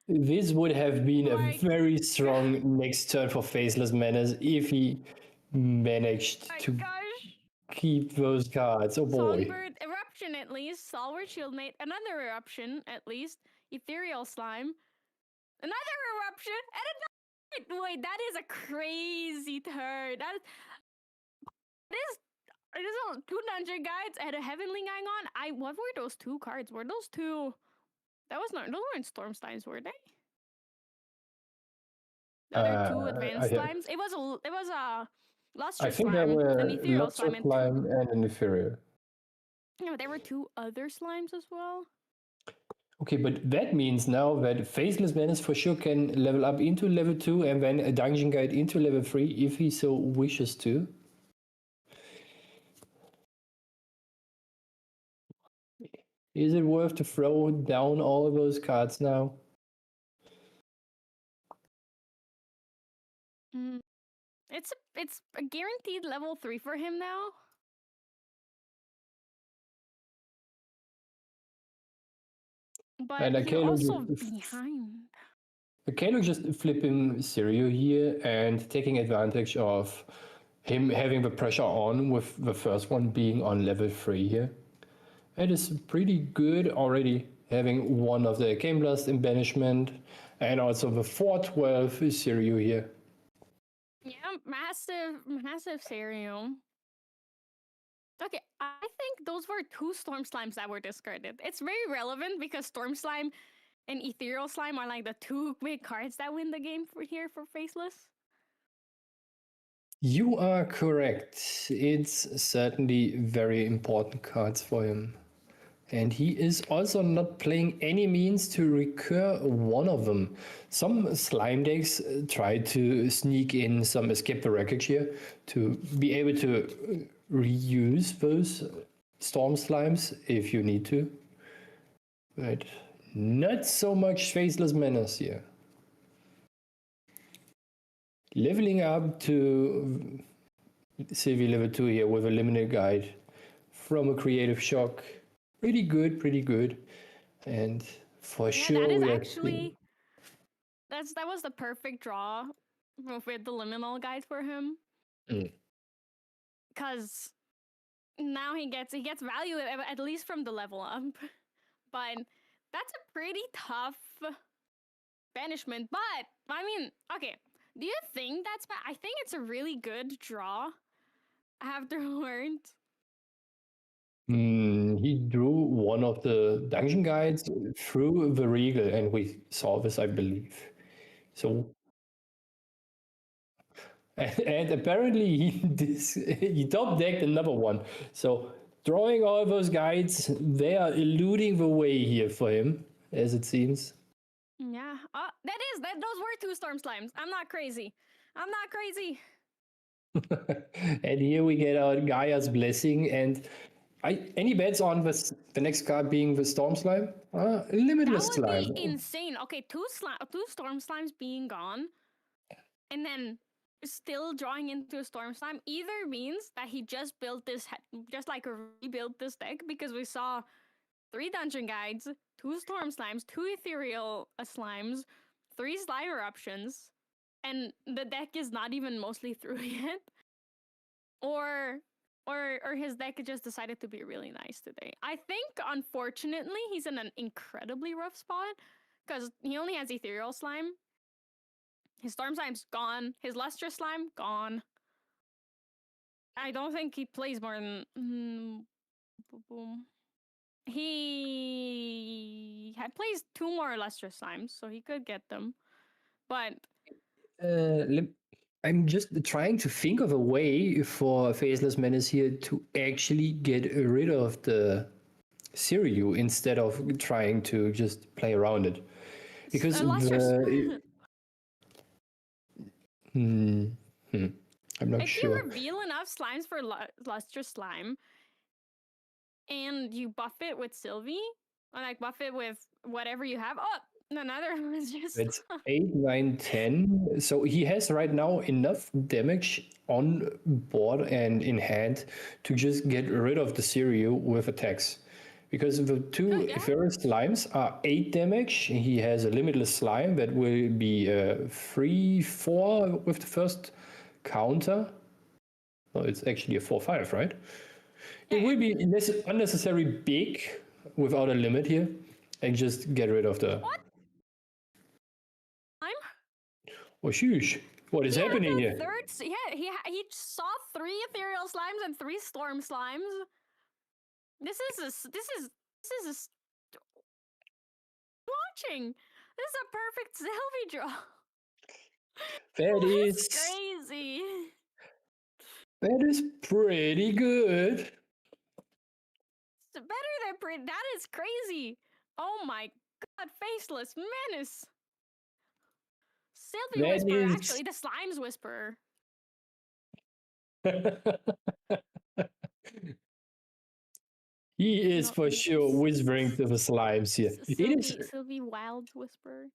This would have been a My very strong next turn for Faceless Menace if he managed to keep those cards. Oh boy. Songbird Eruption at least. Stalwart Shieldmate. Another Eruption at least. Ethereal Slime. Another Eruption. And another. Wait, that is a crazy turn. That is. It is 2 Dungeon Guides and a Heavenly Gang on. What were those 2 cards? Were those 2? Those weren't Storm Slimes, were they? The other 2 advanced slimes. It was a Luster I think Slime, there were an Ethereal Luster Slime, and Slime and an Ethereal. No, there were 2 other slimes as well. Okay, but that means now that Faceless Menace for sure can level up into level 2 and then a Dungeon Guide into level 3 if he so wishes to. Is it worth to throw down all those cards now? It's a guaranteed level 3 for him now. But And he's also behind. Kano just flipping Sirio here and taking advantage of him having the pressure on with the first one being on level 3 here. It is pretty good already, having one of the Game Blast in banishment and also the 412 Sirio here. Yeah, massive Serio. Okay, I think those were 2 Storm Slimes that were discarded. It's very relevant because Storm Slime and Ethereal Slime are like the 2 big cards that win the game for Faceless. You are correct. It's certainly very important cards for him. And he is also not playing any means to recur one of them. Some slime decks try to sneak in some Escape the Wreckage here to be able to reuse those Storm Slimes if you need to. But not so much Faceless Menace here. Leveling up to Sylvie level 2 here with a limited guide from a Creative Shock. Pretty good. And for sure that is we actually that was the perfect draw with the liminal guide for him. Because now he gets value at least from the level up. But that's a pretty tough banishment. But I mean, okay. Do you think that's bad? I think it's a really good draw afterward. He drew one of the dungeon guides through the Regal, and we saw this, I believe. So, and apparently he top decked another one. So, drawing all those guides, they are eluding the way here for him, as it seems. Yeah, those were 2 Storm Slimes. I'm not crazy. And here we get our Gaia's Blessing. And any bets on the next card being the Storm Slime? Limitless That would Slime. be insane. Okay, 2 Storm Slimes being gone, and then still drawing into a Storm Slime either means that he just built this, rebuilt this deck, because we saw 3 Dungeon Guides, 2 Storm Slimes, 2 Ethereal Slimes, 3 Slime Eruptions, and the deck is not even mostly through yet. Or or his deck just decided to be really nice today. I think, unfortunately, he's in an incredibly rough spot because he only has Ethereal Slime. His Storm Slime's gone. His Lustrous Slime, gone. I don't think he plays more than... boom. He plays 2 more Lustrous Slimes, so he could get them. But... I'm just trying to think of a way for Faceless Menace here to actually get rid of the Siryu instead of trying to just play around it. Because I'm not if sure. you reveal enough slimes for Lustrous Slime, and you buff it with Sylvie, or like buff it with whatever you have. Oh, another one is just... It's 8, 9, 10. So he has right now enough damage on board and in hand to just get rid of the Siryu with attacks. Because the 2 first slimes are 8 damage. He has a limitless slime that will be 3, 4 with the first counter. No, it's actually a 4, 5, right? It will be unnecessarily big without a limit here, and just get rid of the... What? Oh, sheesh. What is happening here? He saw 3 ethereal slimes and 3 storm slimes. This is watching. This is a perfect Sylvie draw. That is crazy. That is pretty good. It's better than pretty. That is crazy. Oh my god, Faceless Menace. Sylvie Whisperer, actually, the Slimes Whisperer. He is for sure whispering to the slimes here. Sylvie Wild Whisperer.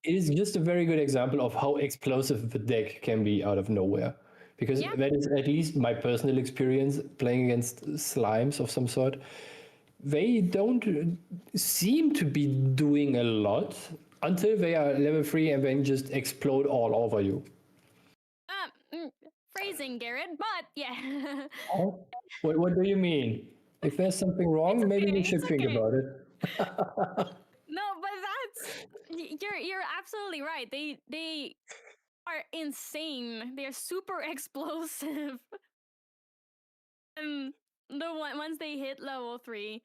It is just a very good example of how explosive the deck can be out of nowhere. Because that is at least my personal experience playing against slimes of some sort. They don't seem to be doing a lot until they are level 3 and then just explode all over you. Phrasing, Garrett, but yeah. Oh, what do you mean? If there's something wrong, maybe we should think about it. No, but you're absolutely right. They are insane. They're super explosive. And once they hit level 3,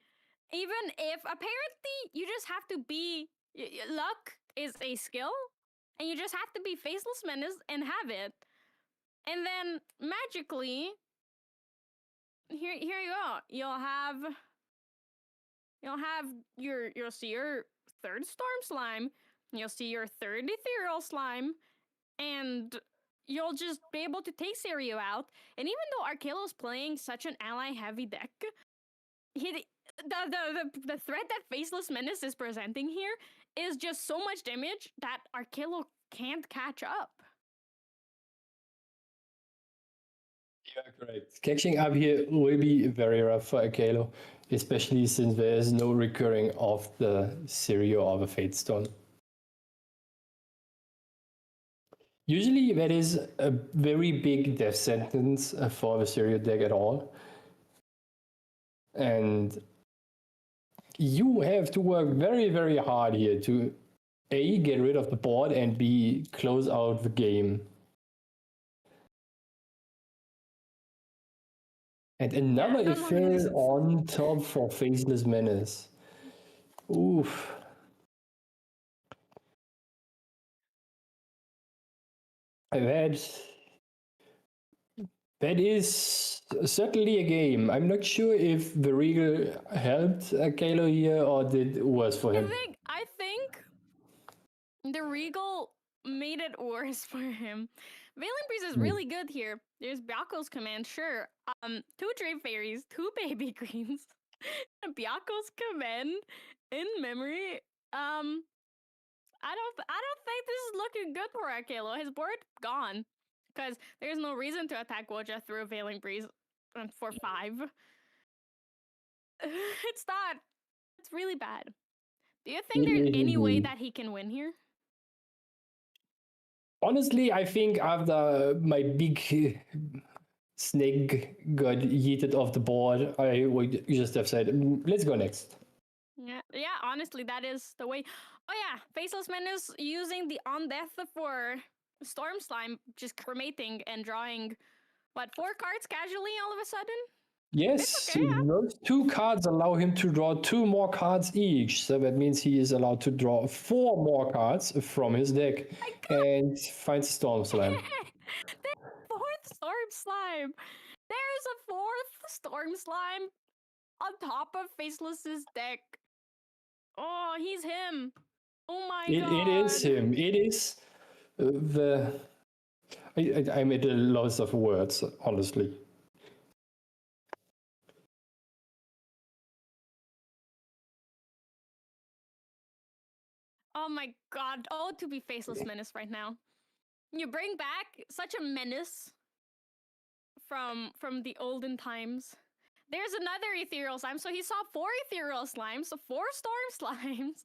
even if apparently you just have to be luck is a skill, and you just have to be Faceless Menace and have it, and then magically here you go. You'll see your 3rd Storm Slime, you'll see your 3rd Ethereal Slime, and you'll just be able to take Siryu out. And even though Arkelo's playing such an ally-heavy deck, the threat that Faceless Menace is presenting here is just so much damage that Arkelo can't catch up. Yeah, correct. Catching up here will be very rough for Arkelo, especially since there is no recurring of the Siryu or the Fate Stone. Usually that is a very big death sentence for the Siryu deck at all. And you have to work very, very hard here to A, get rid of the board, and B, close out the game. And another affair on top for Faceless Menace. Oof. That is certainly a game. I'm not sure if the Regal helped Kalo here or did worse for him. I think the Regal made it worse for him. Veiling Breeze is really good here. There's Byako's command, sure. 2 Trade Fairies, 2 Baby Greens, Byako's command in memory. I don't think this is looking good for Arkelo. His board gone. Because there's no reason to attack Woja through a Veiling Breeze for 5. It's not. It's really bad. Do you think there's any way that he can win here? Honestly, I think after my big Snake got yeeted off the board, I would just have said, let's go next. Yeah, honestly, that is the way. Oh yeah, Faceless Menace using the On Death for Storm Slime, just cremating and drawing, 4 cards casually all of a sudden? Yes, okay, yeah. those 2 cards allow him to draw 2 more cards each. So that means he is allowed to draw 4 more cards from his deck and finds Storm Slime. There's 4th Storm Slime! There's a 4th Storm Slime on top of Faceless's deck. Oh, he's him. Oh my god. It is him. It is the... I'm at a loss of words, honestly. Oh my god. Oh, to be Faceless Menace right now. You bring back such a menace from the olden times. There's another ethereal slime. So he saw 4 ethereal slimes, so 4 storm slimes.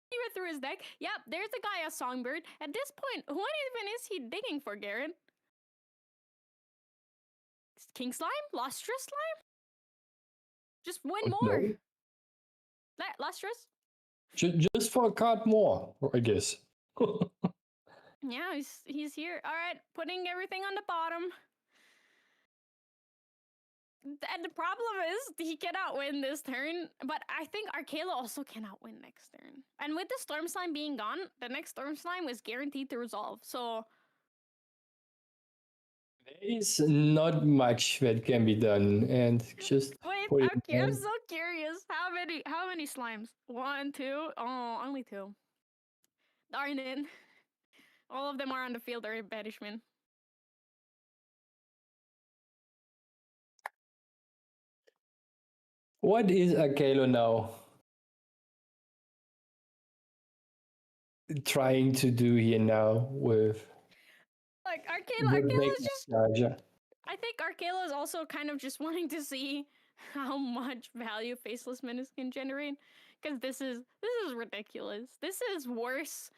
He went through his deck. Yep, there's the guy, a songbird. At this point, what even is he digging for, Garrett? King slime? Lustrous slime? Just win more. Lustrous? Just for a card more, I guess. Yeah, he's here. All right, putting everything on the bottom. And the problem is he cannot win this turn, but I think Arcalo also cannot win next turn. And with the Storm Slime being gone, the next Storm Slime was guaranteed to resolve, so... There is not much that can be done, and just... Wait, okay, I'm so curious. How many slimes? 1, 2? Oh, only 2. Darn it. All of them are on the field or in banishment. What is Arcalo now trying to do here now with... Like, Arcalo is just... Charger? I think Arcalo is also kind of just wanting to see how much value Faceless Menace can generate. Because this is ridiculous. This is worse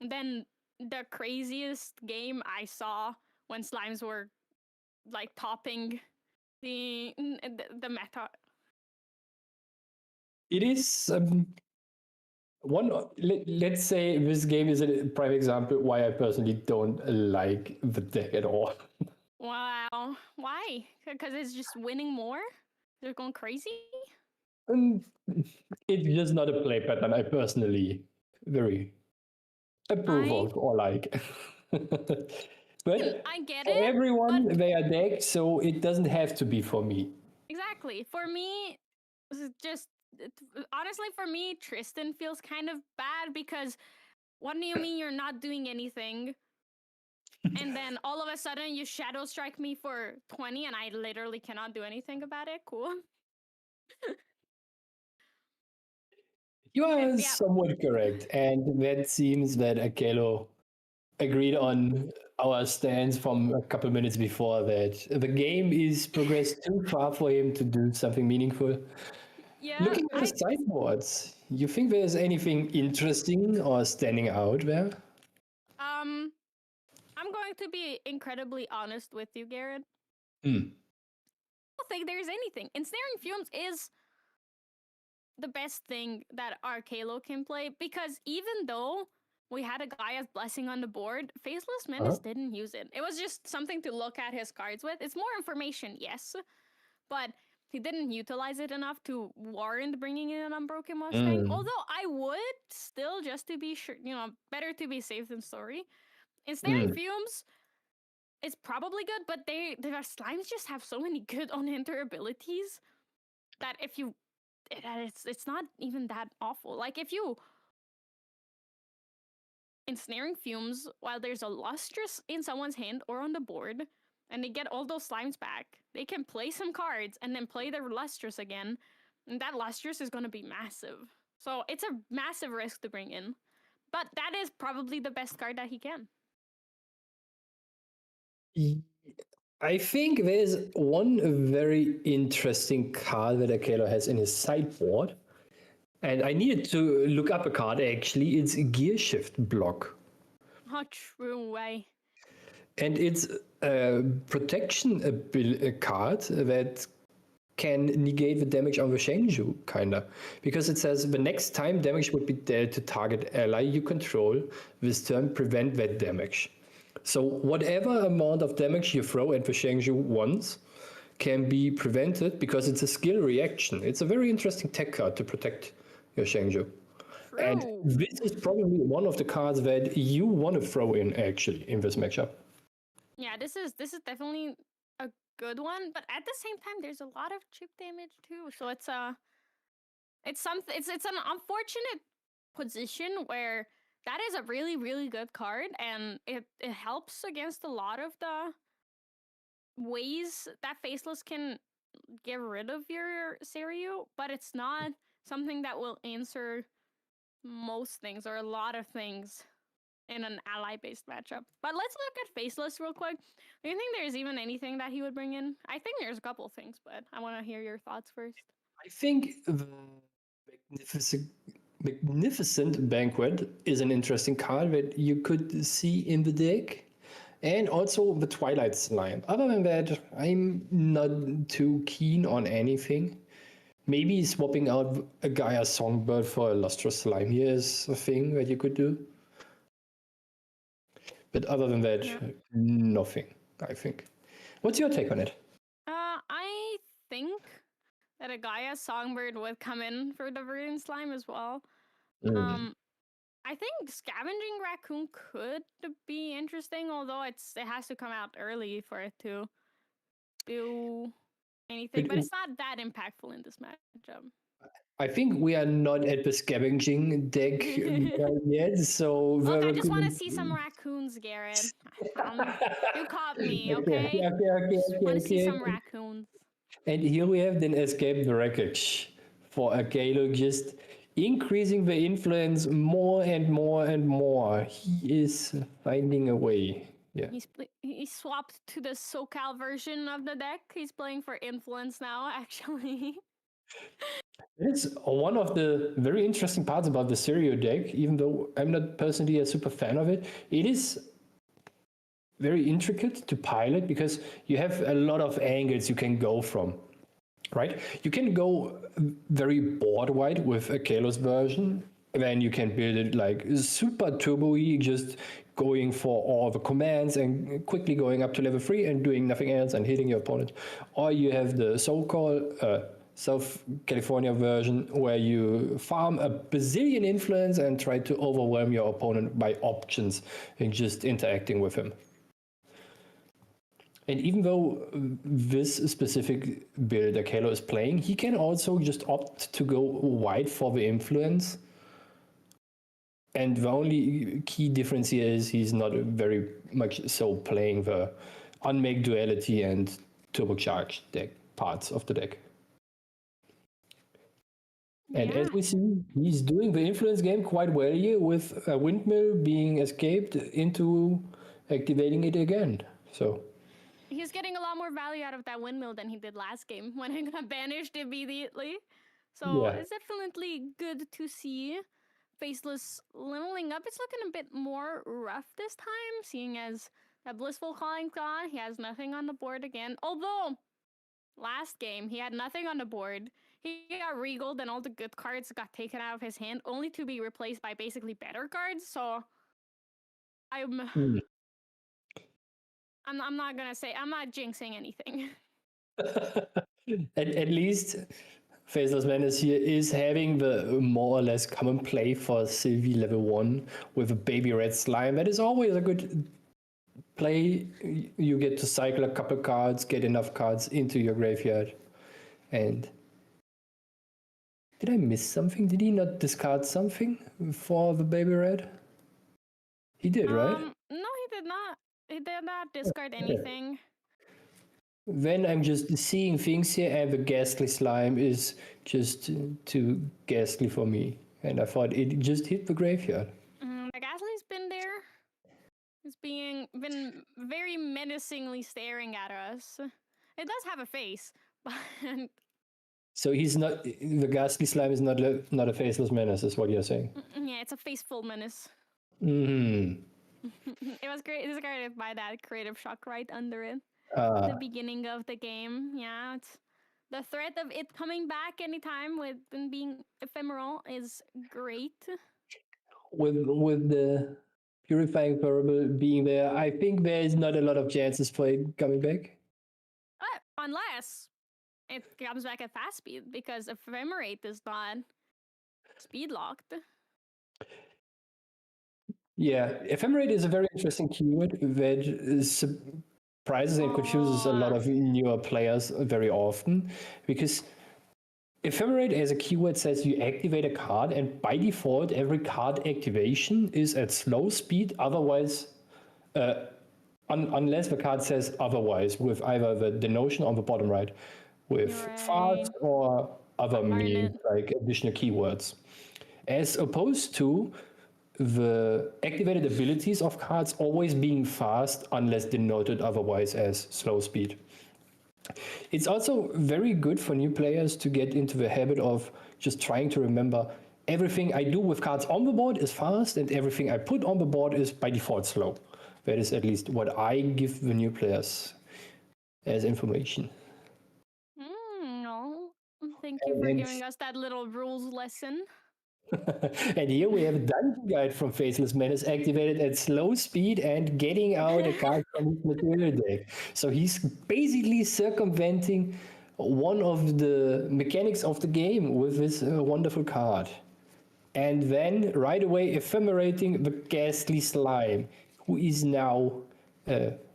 than the craziest game I saw when slimes were, like, topping the meta. It is let's say this game is a prime example why I personally don't like the deck at all. Wow. Why? Because it's just winning more? They're going crazy? And it's just not a play pattern I personally very approve of or like. But I get for it. everyone, they are decked, so it doesn't have to be for me. Exactly. For me, just honestly, for me, Tristan feels kind of bad because what do you mean you're not doing anything? And then all of a sudden you shadow strike me for 20 and I literally cannot do anything about it. Cool. You are somewhat correct. And that seems that Arcalo agreed on our stance from a couple minutes before that the game is progressed too far for him to do something meaningful. Yeah. Looking at the sideboards, you think there's anything interesting or standing out there? I'm going to be incredibly honest with you, Garrett. I don't think there's anything. Ensnaring Fumes is the best thing that Arcalo can play because even though we had a Gaia's Blessing on the board, Faceless Menace didn't use it. It was just something to look at his cards with. It's more information, yes, but he didn't utilize it enough to warrant bringing in an Unbroken Mustang. Although I would still, just to be sure, better to be safe than sorry. Ensnaring Fumes is probably good, but their slimes just have so many good on-enter abilities that it's not even that awful. Like if you Ensnaring Fumes while there's a Lustrous in someone's hand or on the board, and they get all those slimes back, they can play some cards and then play their Lustrous again, and that Lustrous is going to be massive. So it's a massive risk to bring in, but that is probably the best card that he can. I think there's one very interesting card that Arcalo has in his sideboard. And I needed to look up a card, actually. It's Gear Shift Block. Oh, true way. And it's protection card that can negate the damage on the Shangju, kinda. Because it says the next time damage would be dealt to target ally you control, this turn prevent that damage. So whatever amount of damage you throw at the Shangju once can be prevented because it's a skill reaction. It's a very interesting tech card to protect your Shangju. And True. this is probably one of the cards that you want to throw in actually in this matchup. Yeah, this is definitely a good one, but at the same time, there's a lot of chip damage too. So it's an unfortunate position where that is a really, really good card, and it helps against a lot of the ways that Faceless can get rid of your Seiryu, but it's not something that will answer most things or a lot of things in an ally-based matchup. But let's look at Faceless real quick. Do you think there's even anything that he would bring in? I think there's a couple things, but I want to hear your thoughts first. I think the Magnificent Banquet is an interesting card that you could see in the deck. And also the Twilight Slime. Other than that, I'm not too keen on anything. Maybe swapping out a Gaia Songbird for a Lustrous Slime here is a thing that you could do. But other than that, nothing, I think. What's your take on it? I think that a Gaia Songbird would come in for the Verdant Slime as well. I think Scavenging Raccoon could be interesting, although it has to come out early for it to do anything. But it's not that impactful in this matchup. I think we are not at the scavenging deck yet, so... Look, I just want to see some raccoons, Garrett. You caught me, okay? Okay. Want to see some raccoons. And here we have then Escape the Wreckage for Akelo, just increasing the influence more and more and more. He is finding a way. Yeah. He swapped to the SoCal version of the deck. He's playing for influence now, actually. It's one of the very interesting parts about the Seiryu deck, even though I'm not personally a super fan of it. It is very intricate to pilot because you have a lot of angles you can go from, right? You can go very board wide with a Kalos version, then you can build it like super turbo-y, just going for all the commands and quickly going up to level 3 and doing nothing else and hitting your opponent. Or you have the so-called South California version where you farm a bazillion influence and try to overwhelm your opponent by options and just interacting with him. And even though this specific build Akelo is playing, he can also just opt to go wide for the influence. And the only key difference here is he's not very much so playing the Unmake Duality and Turbocharged deck parts of the deck. And as we see, he's doing the influence game quite well here with a Windmill being escaped into activating it again. So he's getting a lot more value out of that Windmill than he did last game when it got banished immediately. So it's definitely good to see Faceless leveling up. It's looking a bit more rough this time, seeing as that Blissful Calling's gone. He has nothing on the board again. Although, last game, he had nothing on the board. He got regaled and all the good cards got taken out of his hand, only to be replaced by basically better cards. So, I'm not gonna say, I'm not jinxing anything. at least Faceless Menace here is having the more or less common play for Sylvie level 1 with a baby red slime. That is always a good play. You get to cycle a couple cards, get enough cards into your graveyard. And did I miss something? Did he not discard something for the baby red? He did, right? No, he did not. He did not discard anything. Then I'm just seeing things here, and the Ghastly Slime is just too ghastly for me. And I thought it just hit the graveyard. The Ghastly's been there. It's been very menacingly staring at us. It does have a face, but... So he's not, the Ghastly Slime is not a Faceless Menace, is what you're saying? Yeah, it's a faceful menace. It was great. It was created by that creative shock right under it. The beginning of the game. Yeah, it's the threat of it coming back anytime with and being ephemeral is great. With the purifying variable being there, I think there is not a lot of chances for it coming back. Unless it comes back at fast speed, because ephemerate is not speed locked. Yeah, ephemerate is a very interesting keyword that surprises and confuses a lot of newer players very often, because ephemerate as a keyword says you activate a card, and by default, every card activation is at slow speed. Otherwise, unless the card says otherwise, with either the notion on the bottom right, with fast or other means like additional keywords, as opposed to the activated abilities of cards always being fast unless denoted otherwise as slow speed. It's also very good for new players to get into the habit of just trying to remember everything I do with cards on the board is fast and everything I put on the board is by default slow. That is at least what I give the new players as information. No, thank you for giving us that little rules lesson. And here we have a dungeon guide from Faceless Menace activated at slow speed and getting out a card from his material deck. So he's basically circumventing one of the mechanics of the game with this wonderful card. And then right away ephemerating the ghastly slime, who is now,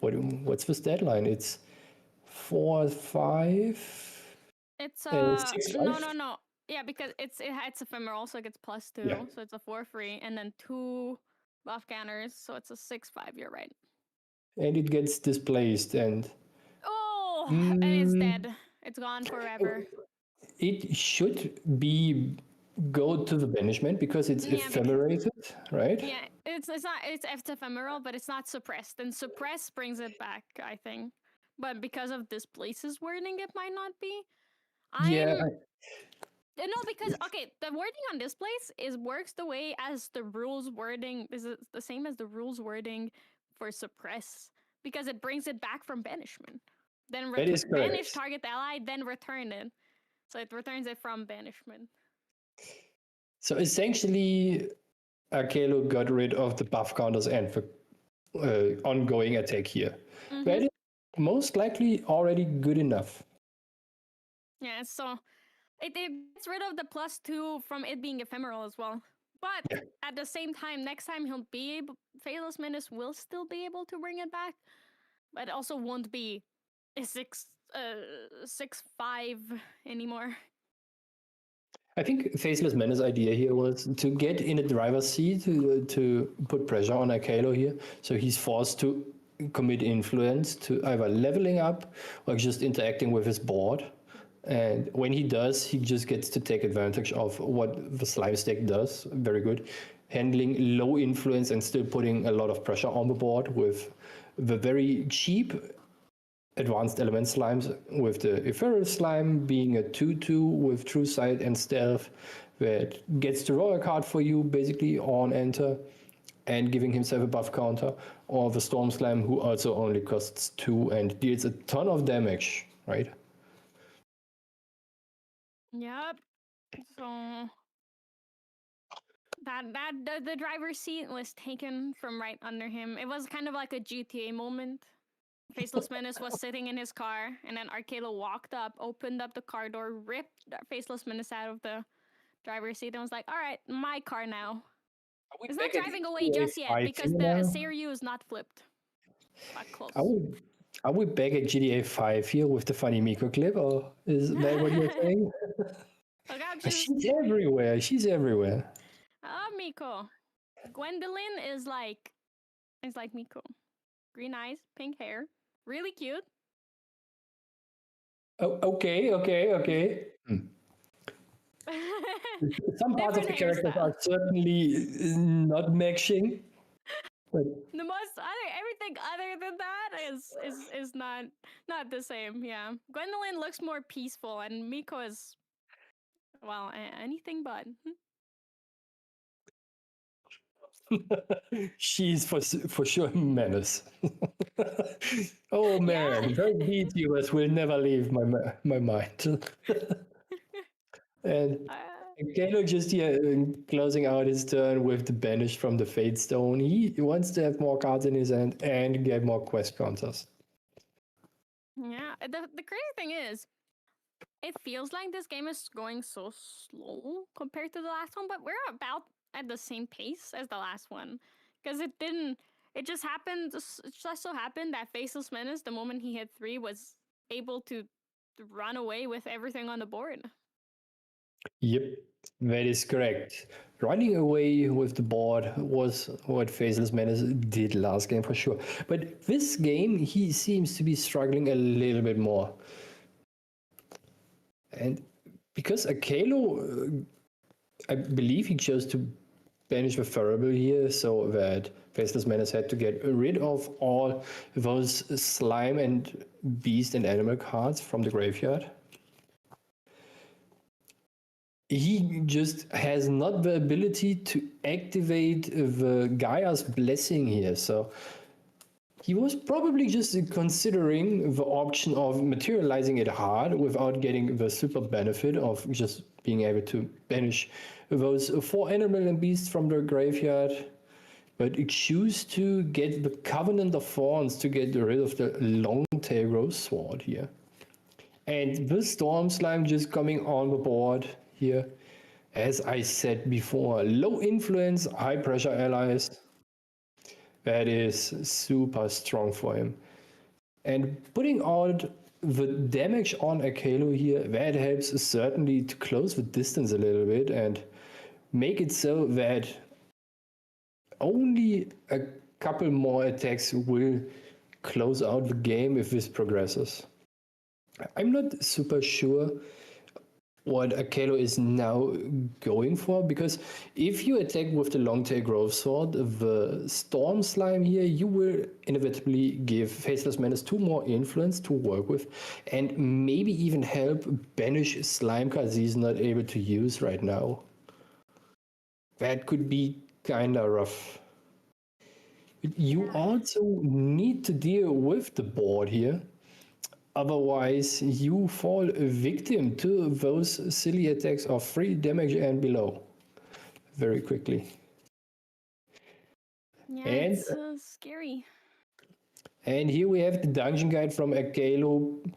what's the stat line? It's 4/5? It's 6/5? no. Yeah, because it's ephemeral, so it gets +2, Yeah. so it's a 4/3, and then 2 buff counters, so it's a 6/5. You're right. And it gets displaced and and it's dead. It's gone forever. it should be go to the banishment because it's ephemerated, right? Yeah, it's not it's ephemeral, but it's not suppressed, and suppress brings it back, I think. But because of displaces wording, it might not be. No, because the wording on displays works the way as the rules wording is the same as the rules wording for suppress, because it brings it back from banishment. Then banish target ally, then return it. So it returns it from banishment. So essentially, Akelo got rid of the buff counters and the ongoing attack here. That is most likely already good enough. Yeah, so it gets rid of the +2 from it being ephemeral as well. But at the same time, next time he'll be able, Faceless Menace will still be able to bring it back, but it also won't be a 6/5 anymore. I think Faceless Menace's idea here was to get in a driver's seat to put pressure on Akelo here, so he's forced to commit influence to either leveling up or just interacting with his board. And when he does, he just gets to take advantage of what the slime stack does. Very good. Handling low influence and still putting a lot of pressure on the board with the very cheap advanced element slimes, with the ephemeral slime being a 2/2 with true sight and stealth that gets to draw a card for you basically on enter and giving himself a buff counter, or the storm slime who also only costs 2 and deals a ton of damage, right? Yep. So the driver's seat was taken from right under him. It was kind of like a GTA moment. Faceless Menace was sitting in his car, and then Akelo walked up, opened up the car door, ripped Faceless Menace out of the driver's seat, and was like, "All right, my car now." It's not driving away just yet because the Serene is not flipped. But close. Are we back at GTA 5 here with the funny Miko clip, or is that what you're saying? She's everywhere. She's everywhere. Miko. Gwendolyn is like Miko. Green eyes, pink hair, really cute. Oh, okay. Some parts of the characters are certainly not matching. But Everything other than that is not the same. Yeah, Gwendolyn looks more peaceful, and Miko is, well, anything but. She's for sure a menace. Oh man, her VTubers will never leave my mind. And Kalo just here closing out his turn with the banish from the Fate Stone. He wants to have more cards in his hand and get more quest counters. Yeah, the crazy thing is, it feels like this game is going so slow compared to the last one, but we're about at the same pace as the last one. Because it didn't, it just happened, it just so happened that Faceless Menace, the moment he hit 3, was able to run away with everything on the board. Yep, that is correct. Running away with the board was what Faceless Menace did last game for sure. But this game, he seems to be struggling a little bit more. And because Akalo, I believe he chose to banish the Furable here, so that Faceless Menace had to get rid of all those slime and beast and animal cards from the graveyard. He just has not the ability to activate the Gaia's Blessing here, so he was probably just considering the option of materializing it hard without getting the super benefit of just being able to banish those 4 animal and beasts from the graveyard, but choose to get the Covenant of Thorns to get rid of the long tail growth sword here. And the Storm Slime just coming on the board here. As I said before, low influence, high pressure allies. That is super strong for him. And putting out the damage on Akalo here, that helps certainly to close the distance a little bit and make it so that only a couple more attacks will close out the game if this progresses. I'm not super sure what Akalo is now going for, because if you attack with the long tail growth sword, the Storm Slime here, you will inevitably give Faceless Menace 2 more influence to work with, and maybe even help banish slime cards he's not able to use right now. That could be kinda rough. You also need to deal with the board here. Otherwise, you fall victim to those silly attacks of 3 damage and below very quickly. Yeah, And it's scary. And here we have the dungeon guide from Akalo,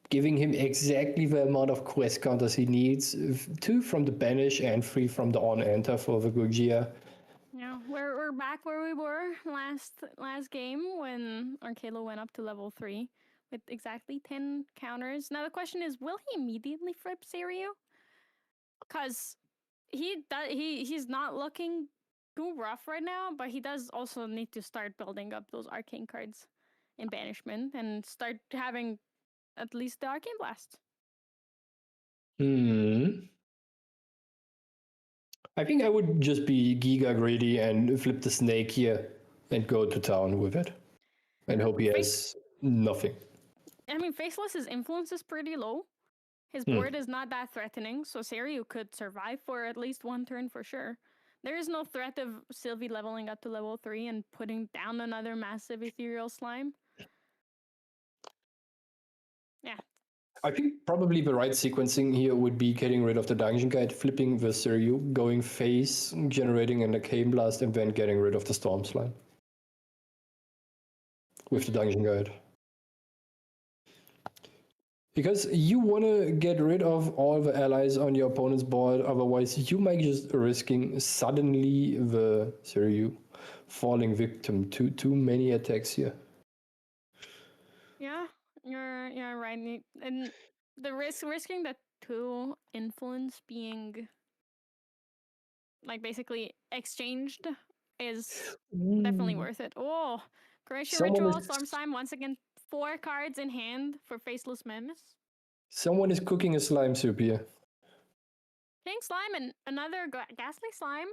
giving him exactly the amount of quest counters he needs, 2 from the banish and 3 from the on-enter for the Gurgia. Yeah, we're back where we were last game when Arkalo went up to level 3 with exactly 10 counters. Now the question is, will he immediately flip Seiryu? Because he's not looking too rough right now, but he does also need to start building up those arcane cards in banishment and start having at least the arcane blast. I think I would just be Giga greedy and flip the snake here and go to town with it. And hope he has nothing. I mean, Faceless's influence is pretty low. His board is not that threatening, so Seiryu could survive for at least 1 turn for sure. There is no threat of Sylvie leveling up to level 3 and putting down another massive ethereal slime. Yeah. I think probably the right sequencing here would be getting rid of the dungeon guide, flipping the Seiryu, going face, generating an arcane blast, and then getting rid of the storm slime with the dungeon guide. Because you want to get rid of all the allies on your opponent's board, otherwise you might just risking suddenly the Seiryu falling victim to too many attacks here. Yeah, you're right. And the risking the 2 influence being like basically exchanged is definitely worth it. Oh, Croatia Ritual, Storm Slime, once again 4 cards in hand for Faceless Menace. Someone is cooking a slime soup here. King Slime and another Ghastly Slime.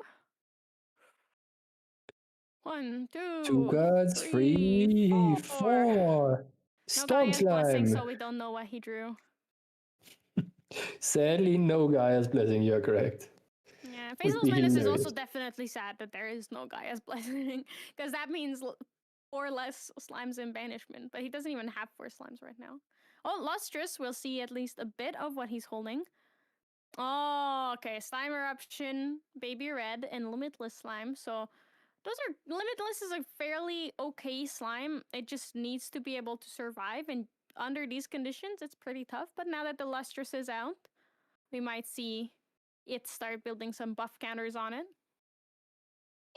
1, 2, 2 cards, 3, 4. Storm Gaia's Blessing, slime. so we don't know what he drew. Sadly, no Gaia's Blessing, you're correct. Yeah, Yeah, Would Faceless be Menace is also hilarious. definitely sad that there is no Gaia's Blessing, because that means 4 less slimes in banishment, but he doesn't even have 4 slimes right now. Oh, Lustrous, we'll see at least a bit of what he's holding. Oh, okay, Slime Eruption, Baby Red, and Limitless Slime, so those are... Limitless is a fairly okay slime, it just needs to be able to survive, and under these conditions, it's pretty tough, but now that the Lustrous is out, we might see it start building some buff counters on it.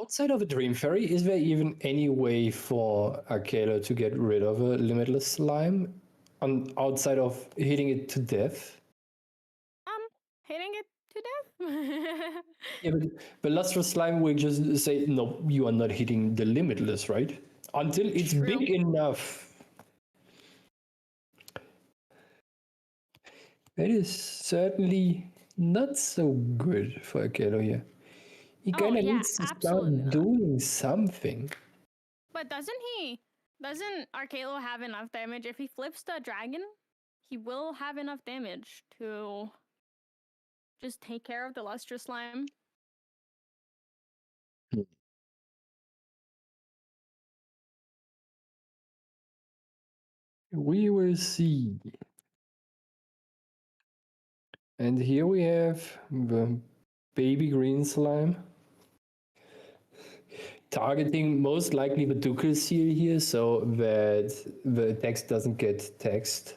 Outside of a Dream Fairy, is there even any way for Akela to get rid of a limitless slime outside of hitting it to death? Hitting it to death. Yeah, but Lustrous Slime will just say, no, you are not hitting the limitless, right? Until it's True. big enough. That is certainly not so good for Akela here. He kind of yeah, needs to start absolutely not. doing something. But doesn't Arcalo have enough damage? If he flips the dragon, he will have enough damage to just take care of the Lustrous Slime. We will see. And here we have the baby green slime. Targeting most likely the Ducal Seal here so that the text doesn't get text.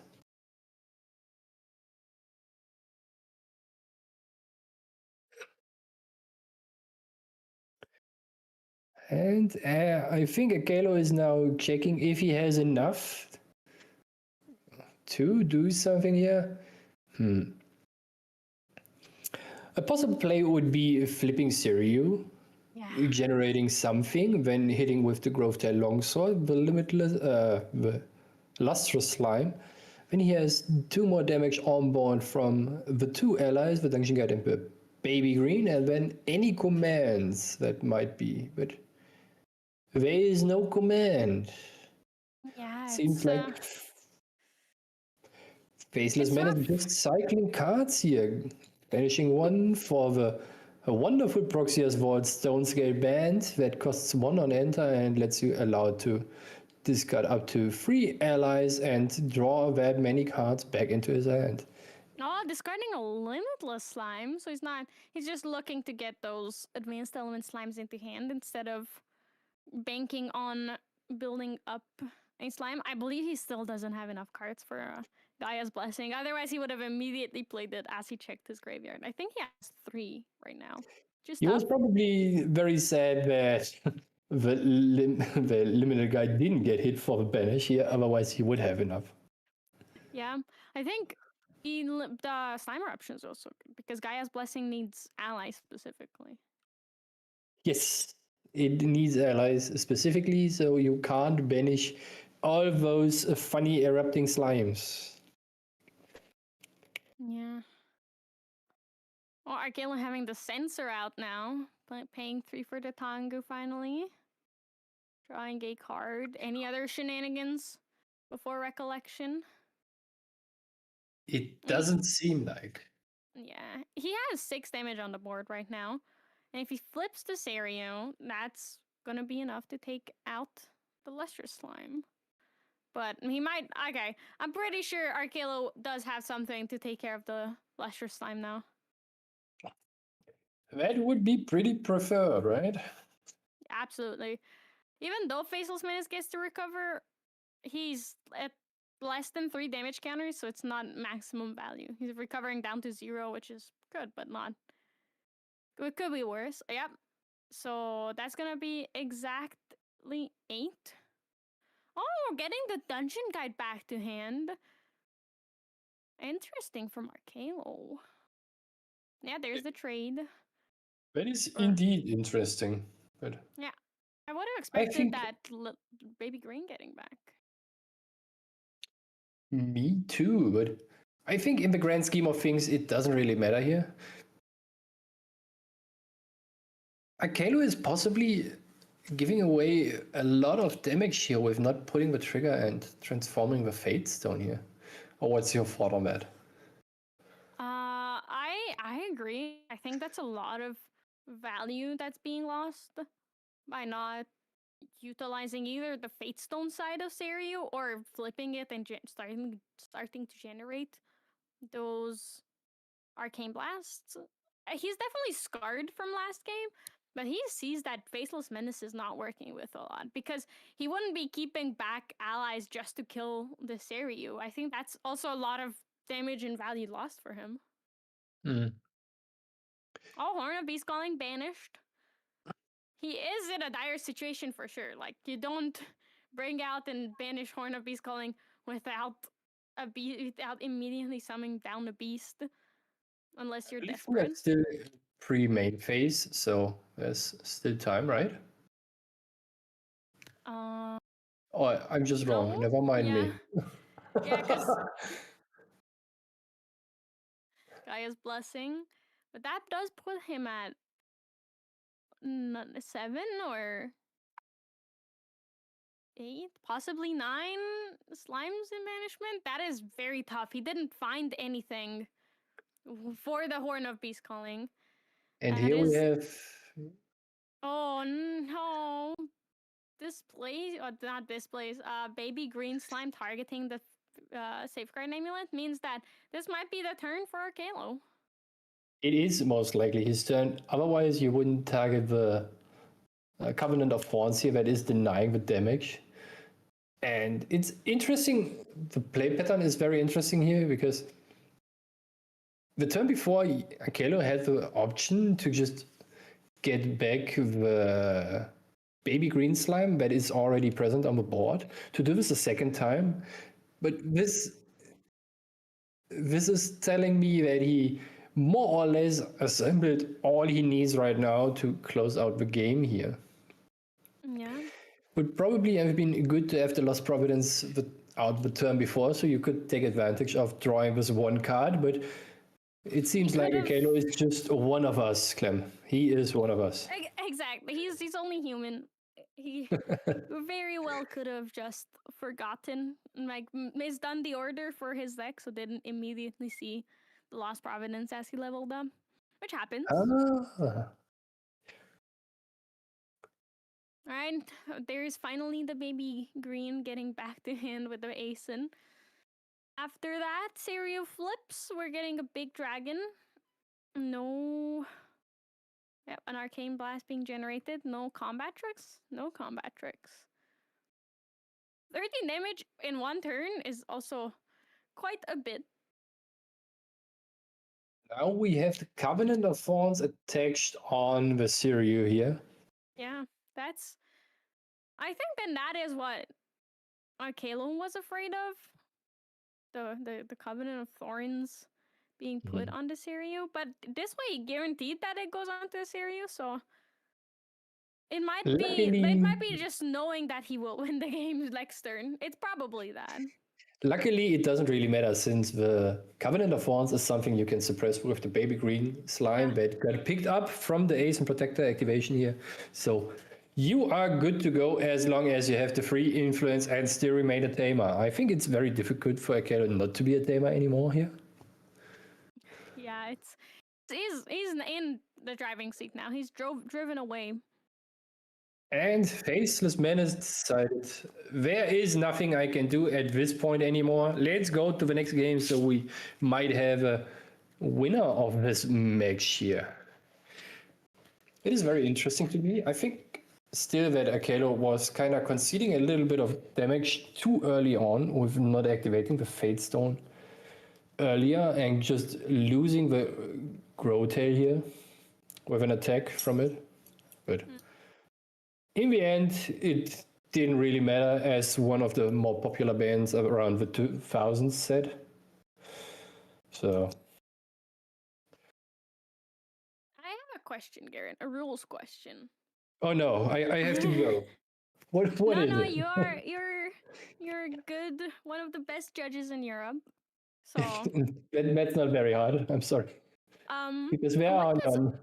And I think Akelo is now checking if he has enough to do something here. A possible play would be flipping Siryu, generating something, then hitting with the Grove Tail Longsword, the Lustrous Slime. Then he has 2 more damage on board from the 2 allies, the Dungeon Guide and the Baby Green, and then any commands that might be. But there is no command. Yeah, Seems like Faceless Man is just cycling cards here. Banishing 1 for a wonderful Proxia's Vault Stone Scale Band that costs 1 on enter and lets you allow to discard up to 3 allies and draw that many cards back into his hand. Oh, discarding a Limitless Slime, so he's just looking to get those Advanced Element Slimes into hand instead of banking on building up a slime. I believe he still doesn't have enough cards for Gaia's Blessing. Otherwise, he would have immediately played it as he checked his graveyard. I think he has 3 right now. He was probably very sad that the Liminal Guy didn't get hit for the banish here, otherwise he would have enough. Yeah, I think the Slime Eruption is also good because Gaia's Blessing needs allies specifically. Yes, it needs allies specifically, so you can't banish all those funny erupting slimes. Yeah. Oh, Arcalo having the Censor out now, but paying 3 for the Tangu finally. Drawing a card. Any other shenanigans before Recollection? It doesn't seem like. Yeah, he has 6 damage on the board right now. And if he flips the Serio, that's gonna be enough to take out the Lustrous Slime. But he might... Okay, I'm pretty sure Arcalo does have something to take care of the Lustrous Slime now. That would be pretty preferred, right? Absolutely. Even though Faceless Menace gets to recover, he's at less than 3 damage counters, so it's not maximum value. He's recovering down to 0, which is good, but not... It could be worse. Yep. So that's gonna be exactly 8. Oh, getting the Dungeon Guide back to hand. Interesting from Arcalo. Yeah, there's the trade. That is indeed interesting. But yeah, I would have expected that Baby Green getting back. Me too, but I think in the grand scheme of things, it doesn't really matter here. Akelo is possibly giving away a lot of damage here with not putting the trigger and transforming the Fate Stone here. Or what's your thought on that? I agree. I think that's a lot of value that's being lost by not utilizing either the Fate Stone side of Seiryu or flipping it and starting to generate those arcane blasts. He's definitely scarred from last game, but he sees that Faceless Menace is not working with a lot because he wouldn't be keeping back allies just to kill the Seiryu. I think that's also a lot of damage and value lost for him. Oh, Horn of Beast Calling banished. He is in a dire situation for sure. Like, you don't bring out and banish Horn of Beast Calling without without immediately summoning down a beast, unless you're desperate. That's still pre-main phase, so there's still time, right? Oh, I'm just wrong. No? Never mind me. Yeah, because Gaia's Blessing, but that does put him at 7 or 8, possibly 9 slimes in banishment. That is very tough. He didn't find anything for the Horn of Beast Calling. And That here we is- have Oh no. Displays, or not displays, baby green slime targeting the safeguard amulet means that this might be the turn for Arcalo. it is most likely his turn. Otherwise, you wouldn't target the Covenant of Thorns here that is denying the damage. And it's interesting. The play pattern is very interesting here because the turn before, Akelo had the option to just get back the baby green slime that is already present on the board, to do this a second time. But this is telling me that he more or less assembled all he needs right now to close out the game here. Yeah. Would probably have been good to have the Lost Providence out the turn before, so you could take advantage of drawing this one card, but it seems like Akelo is just one of us, Clem. He is one of us. Exactly. He's only human. He very well could have just forgotten, like, misdone the order for his deck, so didn't immediately see the Lost Providence as he leveled up, which happens. Alright, there's finally the baby green getting back to hand with the Asen. After that, Seiryu flips. We're getting a big dragon. No. Yep, an arcane blast being generated. No combat tricks. No combat tricks. 13 damage in one turn is also quite a bit. Now we have the Covenant of Thorns attached on the Seiryu here. Yeah, that's... I think then that is what Arcalo was afraid of. The Covenant of Thorns being put on the Seiryu. But this way, he guaranteed that it goes on to the Seiryu, so... It might be just knowing that he will win the game next turn. It's probably that. Luckily, it doesn't really matter since the Covenant of Thorns is something you can suppress with the baby green slime that got picked up from the Ace and Protector activation here. So you are good to go as long as you have the free influence and still remain a tamer. I think it's very difficult for Akelo not to be a tamer anymore here. Yeah, he's in the driving seat now. He's driven away. And Faceless Menace decided there is nothing I can do at this point anymore. Let's go to the next game so we might have a winner of this match here. It is very interesting to me. I think still that Akelo was kind of conceding a little bit of damage too early on with not activating the Fate Stone earlier and just losing the Growtail here with an attack from it. But in the end, it didn't really matter, as one of the more popular bands around the 2000s said. So. I have a question, Garrett. A rules question. Oh no, I have to go. What is it? You're good. One of the best judges in Europe. So that's not very hard. I'm sorry. Because there are none.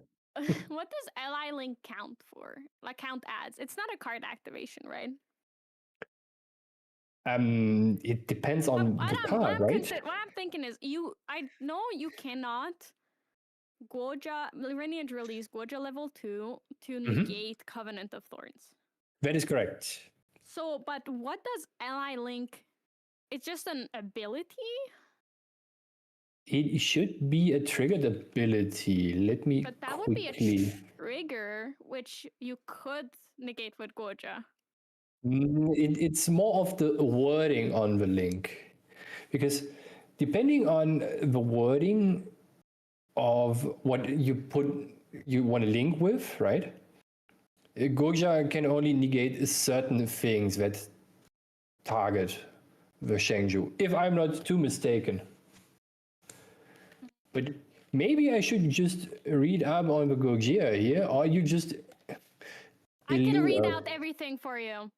What does Ally Link count for? Like, count as? It's not a card activation, right? It depends on the card, right? What I'm thinking is, I know you cannot Goja lineage release Goja level 2 to Mhm. negate Covenant of Thorns. That is correct. So, but what does ally link? It's just an ability, It should be a triggered ability. Let me but that would be quickly. a trigger, which you could negate with Goja. It's more of the wording on the link, because depending on the wording of what you want to link with, right? Goja can only negate certain things that target the Shengju, if I'm not too mistaken. But maybe I should just read up on the Gogia here, or you just. I can read out everything for you.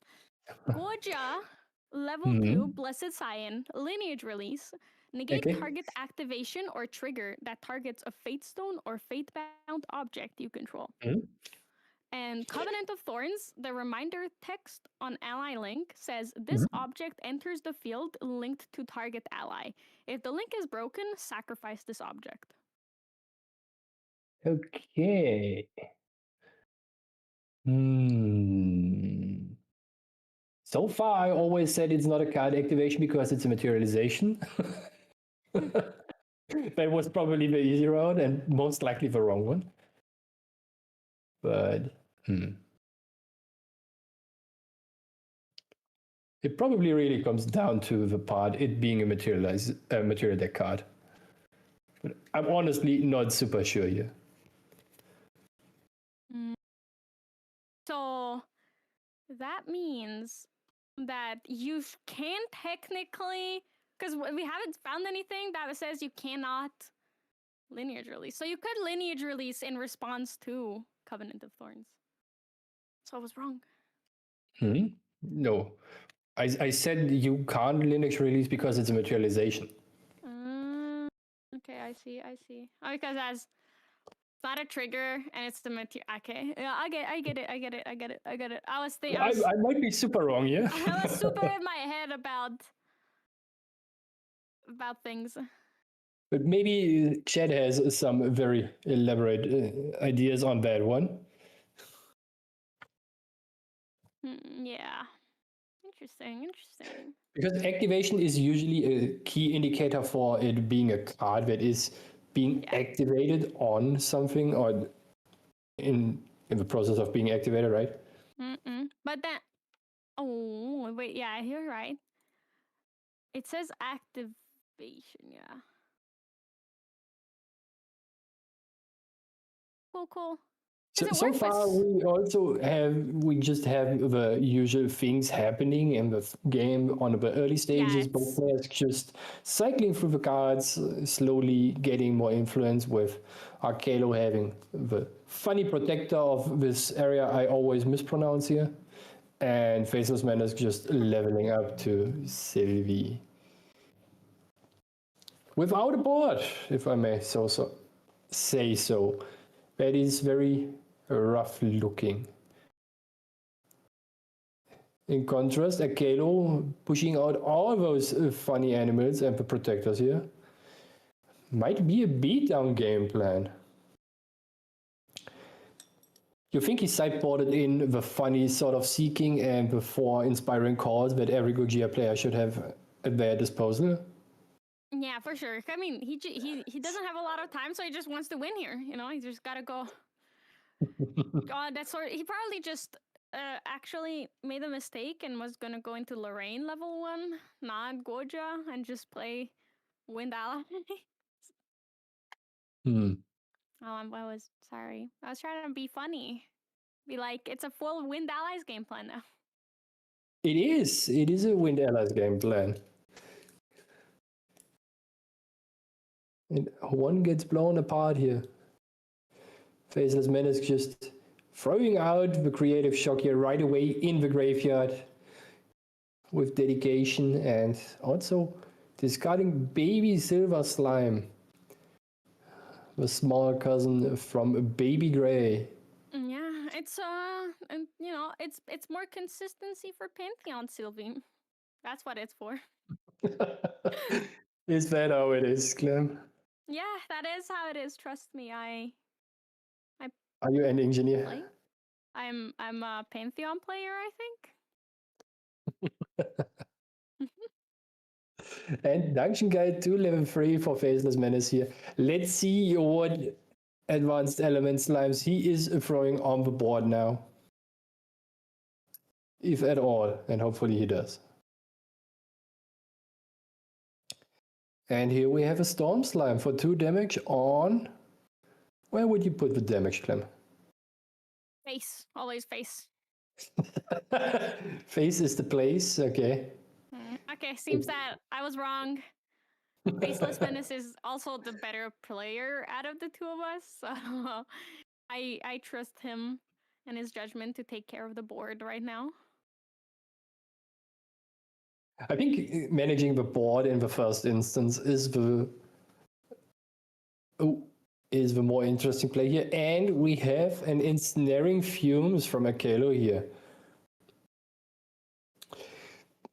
Goja, level 2, Blessed Scion, lineage release. Negate Okay. target activation or trigger that targets a fate stone or fate bound object you control. And Covenant of Thorns, the reminder text on ally link says this object enters the field linked to target ally. If the link is broken, sacrifice this object. Okay. So far, I always said it's not a card activation because it's a materialization. That was probably the easy route and most likely the wrong one. But it probably really comes down to the part it being a material deck card. But I'm honestly not super sure here. So that means that you can technically, because we haven't found anything that says you cannot lineage release. So you could lineage release in response to Covenant of Thorns. So I was wrong. No. I said you can't lineage release because it's a materialization. Okay, I see. Oh, because that's not a trigger and it's the material. Okay, yeah, I get it. I was thinking. I might be super wrong here. I was super in my head about things. But maybe Chad has some very elaborate ideas on that one. Yeah. Interesting. Because activation is usually a key indicator for it being a card that is being activated on something or in the process of being activated, right? But then, oh wait, yeah, you're right. It says activation, yeah. Cool. So far, we just have the usual things happening in the game on the early stages. Both players just cycling through the cards, slowly getting more influence, with Arcalo having the funny protector of this area I always mispronounce here, and Faceless Menace just leveling up to Sylvie. Without a board, if I may say so. That is very rough looking. In contrast, Akelo pushing out all those funny animals and the protectors here might be a beatdown game plan. You think he sideboarded in the funny sort of seeking and the 4 inspiring calls that every Gogia player should have at their disposal? Yeah, for sure. I mean, he doesn't have a lot of time, so he just wants to win here. You know, he just gotta go. He probably just actually made a mistake and was gonna go into Lorraine level 1, not Goja, and just play Wind Ally. I was sorry. I was trying to be funny. Be like, it's a full Wind Allies game plan now. It is a Wind Allies game plan. And one gets blown apart here. Faceless Menace just throwing out the creative shock here right away in the graveyard with dedication, and also discarding baby Silver Slime, the small cousin from Baby Gray. Yeah, it's and you know, it's more consistency for Pantheon, Sylvie. That's what it's for. Is that how it is, Clem? Yeah, that is how it is. Trust me. Are you an engineer? Play. I'm a Pantheon player, I think. And Dungeon Guide 2 level 3 for Faceless Menace here. Let's see what advanced element slimes he is throwing on the board now. If at all, and hopefully he does. And here we have a Storm Slime for 2 damage on... Where would you put the damage, Clem? Face. Always face. Face is the place, okay. Okay, seems that I was wrong. Faceless Menace is also the better player out of the two of us, so I trust him and his judgment to take care of the board right now. I think managing the board in the first instance is the more interesting play here. And we have an ensnaring fumes from Akelo here.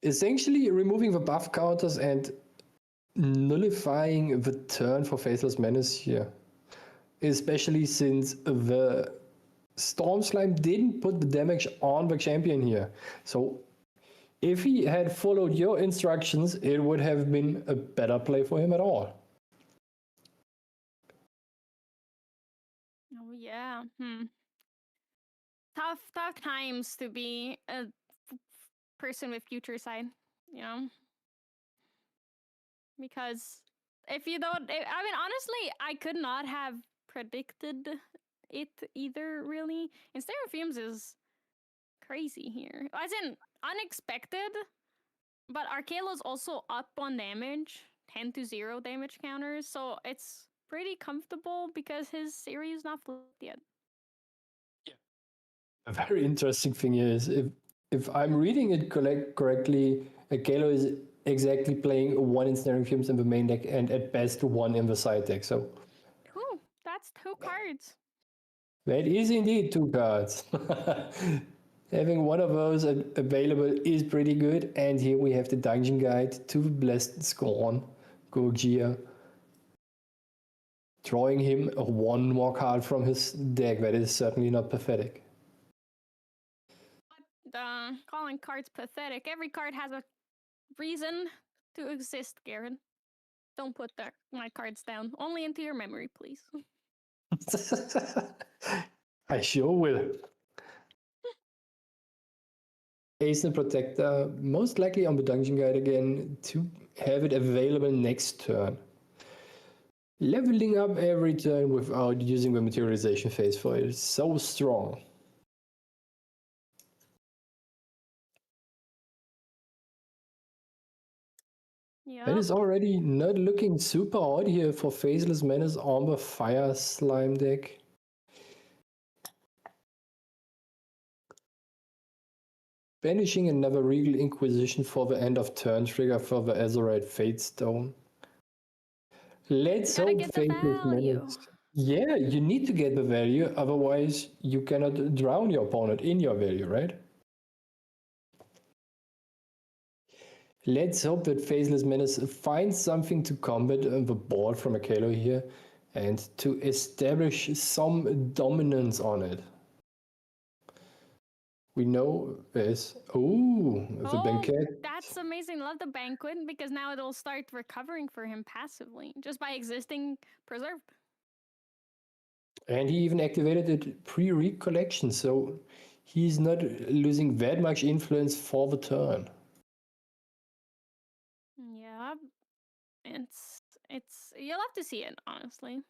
Essentially removing the buff counters and nullifying the turn for Faceless Menace here. Especially since the Storm Slime didn't put the damage on the champion here. So if he had followed your instructions, it would have been a better play for him at all. Oh yeah. Tough times to be a person with future sight, you know? Because if you don't, I mean, honestly, I could not have predicted it either, really. Ensnaring Fumes is crazy here. As in, unexpected, but Arkelo's also up on damage, 10-0 damage counters, so it's pretty comfortable because his series is not flipped yet. A very interesting thing is, if I'm reading it correctly, Akelo is exactly playing 1 Ensnaring Fumes in the main deck and at best 1 in the side deck. So that's 2 cards. That is indeed 2 cards. Having one of those available is pretty good. And here we have the Dungeon Guide to the Blessed Scorn, Gorgia. Drawing him 1 more card from his deck. That is certainly not pathetic. Calling cards pathetic. Every card has a reason to exist, Garrett. Don't put my cards down. Only into your memory, please. I sure will. Hasten Protector, most likely on the Dungeon Guide again, to have it available next turn. Leveling up every turn without using the materialization phase for it is so strong. Yeah. That is already not looking super odd here for Faceless Menace on the Fire Slime deck. Banishing another Regal Inquisition for the end of turn trigger for the Azerite Fate Stone. Let's hope Faceless Menace. Yeah, you need to get the value, otherwise you cannot drown your opponent in your value, right? Let's hope that Faceless Menace finds something to combat the board from Akelo here and to establish some dominance on it. We know there's... the Banquet. That's amazing. Love the Banquet because now it'll start recovering for him passively just by existing preserved. And he even activated it pre-recollection, so he's not losing that much influence for the turn. Yeah, it's you'll have to see it, honestly.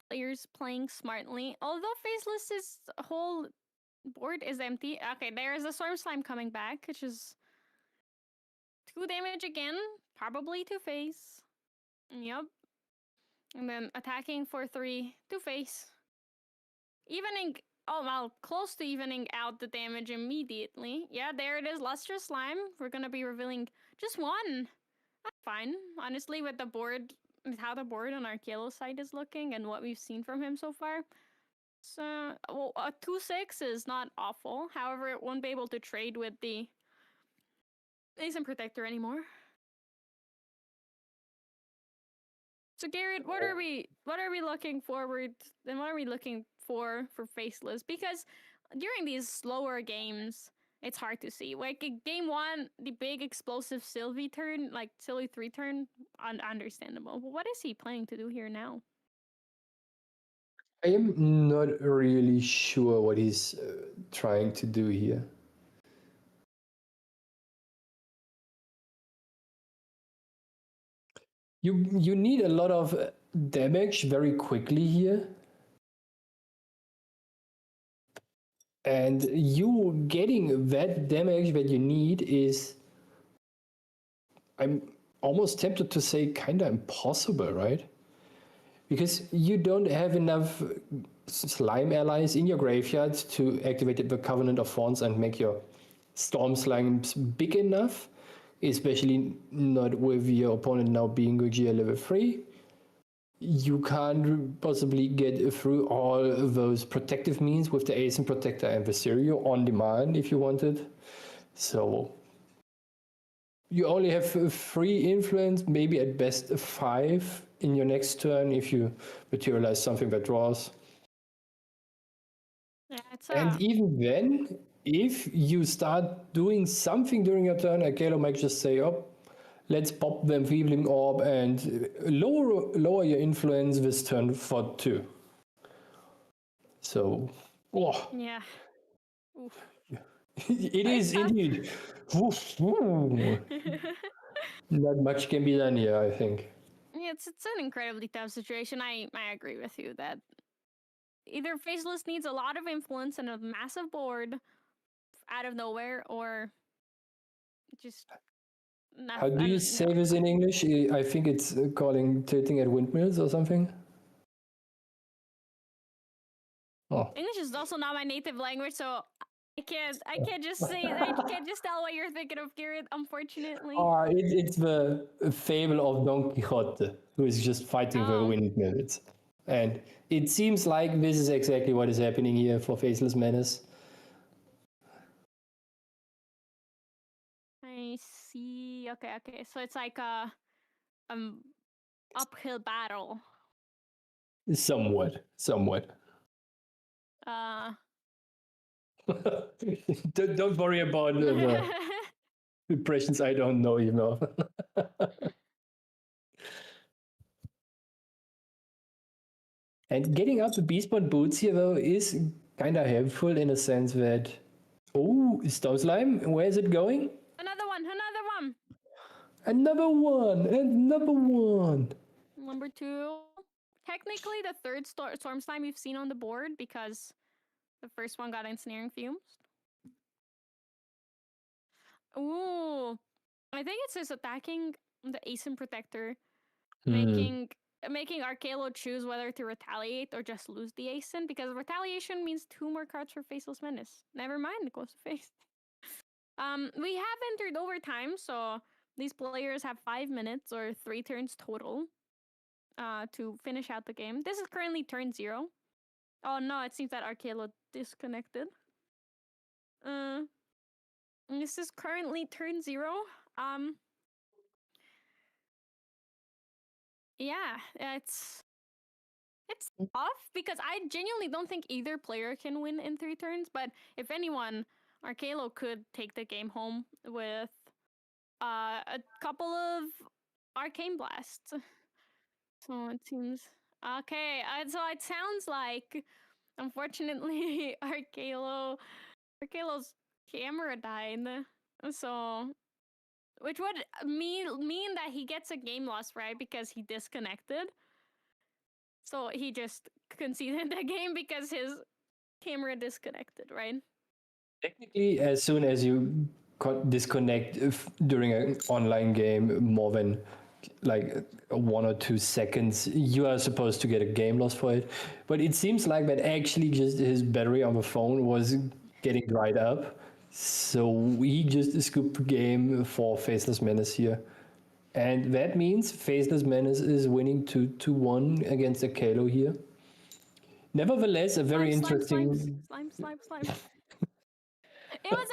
Players playing smartly. Although Faceless's whole board is empty. Okay, there is a Storm Slime coming back, which is 2 damage again, probably to face. Yep. And then attacking for 3 to face. Evening, close to evening out the damage immediately. Yeah, there it is, Lustrous Slime. We're gonna be revealing just 1. That's fine, honestly, with the board, with how the board on Arkelo's side is looking and what we've seen from him so far. So, a 2/6 is not awful. However, it won't be able to trade with the Innocent Protector anymore. So Garrett, what are we looking forward and what are we looking for Faceless? Because during these slower games, it's hard to see. Like game 1, the big explosive Sylvie turn, like Sylvie 3 turn, understandable. But what is he planning to do here now? I am not really sure what he's trying to do here. You need a lot of damage very quickly here. And you getting that damage that you need is, I'm almost tempted to say, kind of impossible, right? Because you don't have enough slime allies in your graveyard to activate the Covenant of Thorns and make your storm slimes big enough, especially not with your opponent now being Gojira level 3. You can't possibly get through all those protective means with the Aeson Protector and the Serio on demand if you wanted. So you only have 3 influence, maybe at best 5 in your next turn if you materialize something that draws. Yeah, it's And even then, if you start doing something during your turn, Akelo might just say, oh, let's pop the Enfeebling Orb and lower your influence this turn for 2. So, oh, yeah. Oof. it is tough. indeed. Not much can be done here, I think. Yeah, it's an incredibly tough situation. I agree with you that either Faceless needs a lot of influence and a massive board out of nowhere, or just How do you say this in English? I think it's calling tilting at windmills or something. Oh. English is also not my native language, so I can't just say I can't just tell what you're thinking of, Garrett, unfortunately. Oh, it's the fable of Don Quixote, who is just fighting the windmills. And it seems like this is exactly what is happening here for Faceless Menace. I see. Okay. So it's like a uphill battle. Somewhat. Don't worry about the impressions I don't know, you know. And getting out the Beastborn boots here, though, is kind of helpful in a sense that... Oh, Stone Slime, where is it going? Another one. Another one. Number 2. Technically the third Storm Slime you've seen on the board because the first one got Ensnaring Fumes. Ooh. I think it's just attacking the Aeson Protector, making Arcalo choose whether to retaliate or just lose the Aeson, because retaliation means 2 more cards for Faceless Menace. Never mind, it goes to face. We have entered overtime, so these players have 5 minutes or 3 turns total to finish out the game. This is currently turn 0. Oh no, it seems that Arcalo disconnected. This is currently turn 0. Yeah, it's tough because I genuinely don't think either player can win in 3 turns, but if anyone, Arcalo could take the game home with a couple of Arcane Blasts. So it seems... Okay, so it sounds like, unfortunately, Arcalo's camera died. So... Which would mean that he gets a game loss, right? Because he disconnected. So he just conceded the game because his camera disconnected, right? Technically, as soon as you disconnect during an online game more than like 1 or 2 seconds, you are supposed to get a game loss for it. But it seems like that actually just his battery on the phone was getting dried up. So he just scooped the game for Faceless Menace here. And that means Faceless Menace is winning 2-1 against Akelo here. Nevertheless, a very interesting... Slime. It was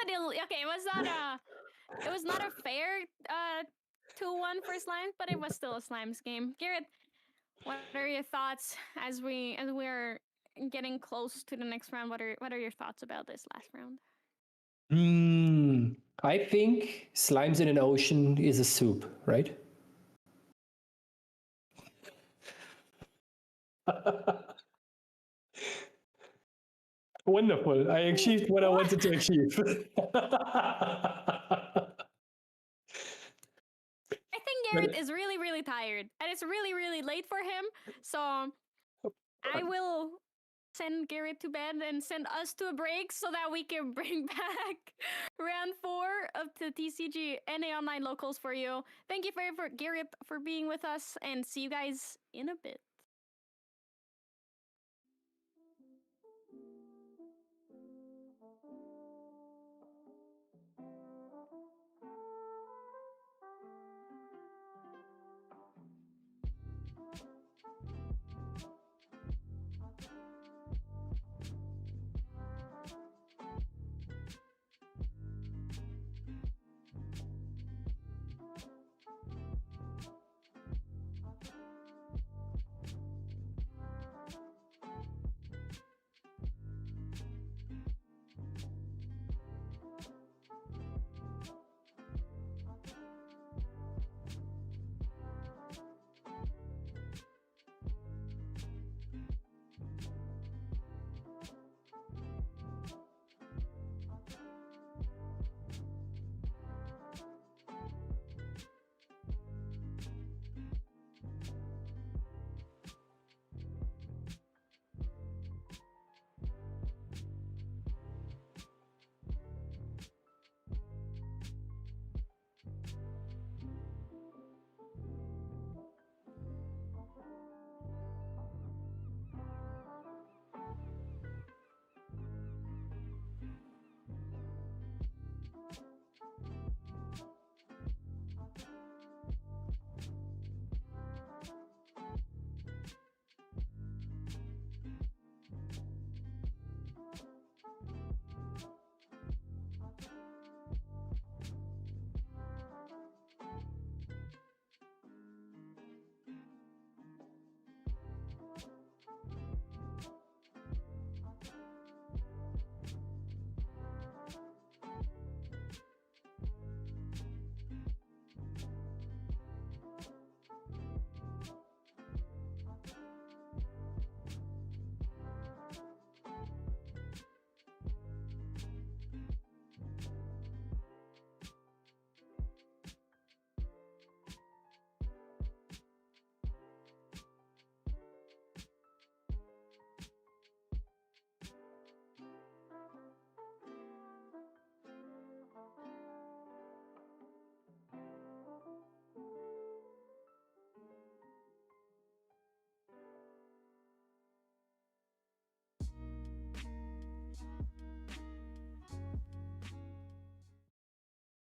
it was not a fair 2-1 for Slime, but it was still a Slimes game. Garrett, What are your thoughts as we're getting close to the next round? What are your thoughts about this last round? I think slimes in an ocean is a soup, right? Wonderful. I achieved what I wanted to achieve. I think Garrett is really, really tired, and it's really, really late for him. So I will send Garrett to bed and send us to a break so that we can bring back round 4 of the TCG NA Online Locals for you. Thank you for Garrett for being with us, and see you guys in a bit.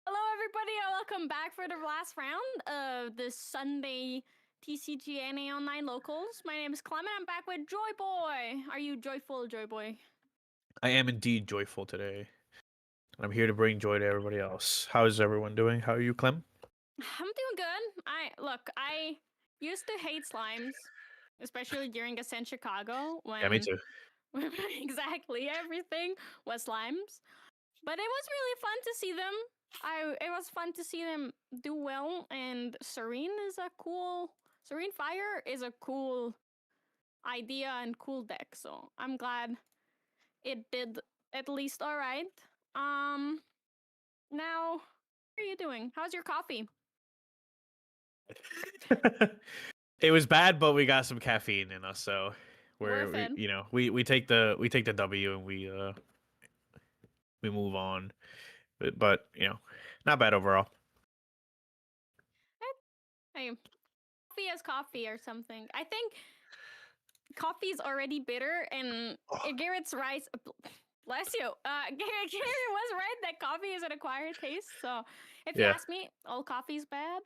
Hello, everybody, and welcome back for the last round of the Sunday TCG NA Online Locals. My name is Clem, and I'm back with JoyBoy. Are you joyful, JoyBoy? I am indeed joyful today. I'm here to bring joy to everybody else. How is everyone doing? How are you, Clem? I'm doing good. I used to hate slimes, especially during Ascent Chicago when Yeah, me too. exactly everything was slimes. But it was really fun to see them. It was fun to see them do well, and Serene Fire is a cool idea and cool deck. So I'm glad it did at least all right. Now, what are you doing? How's your coffee? It was bad, but we got some caffeine in us, so Worth it. we take the W and we move on. But not bad overall. Hey, coffee is coffee or something. I think coffee is already bitter, and Garrett's rice. Bless you. Garrett was right that coffee is an acquired taste. So if you Yeah. ask me, all coffee is bad.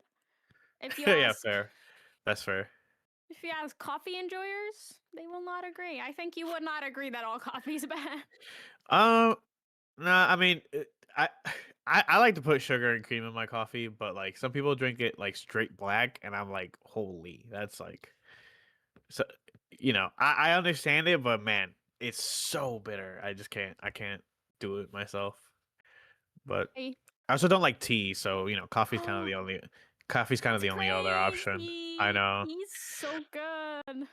If you Yeah, ask, fair. That's fair. if you ask coffee enjoyers, they will not agree. I think you would not agree that all coffee is bad. No, I mean, I like to put sugar and cream in my coffee, but like some people drink it like straight black, and I'm like, holy, that's like So I understand it, but man, it's so bitter. I just can't. I can't do it myself. But I- I also don't like tea, so coffee's kind of That's the only other option. I crazy. know. He's so good.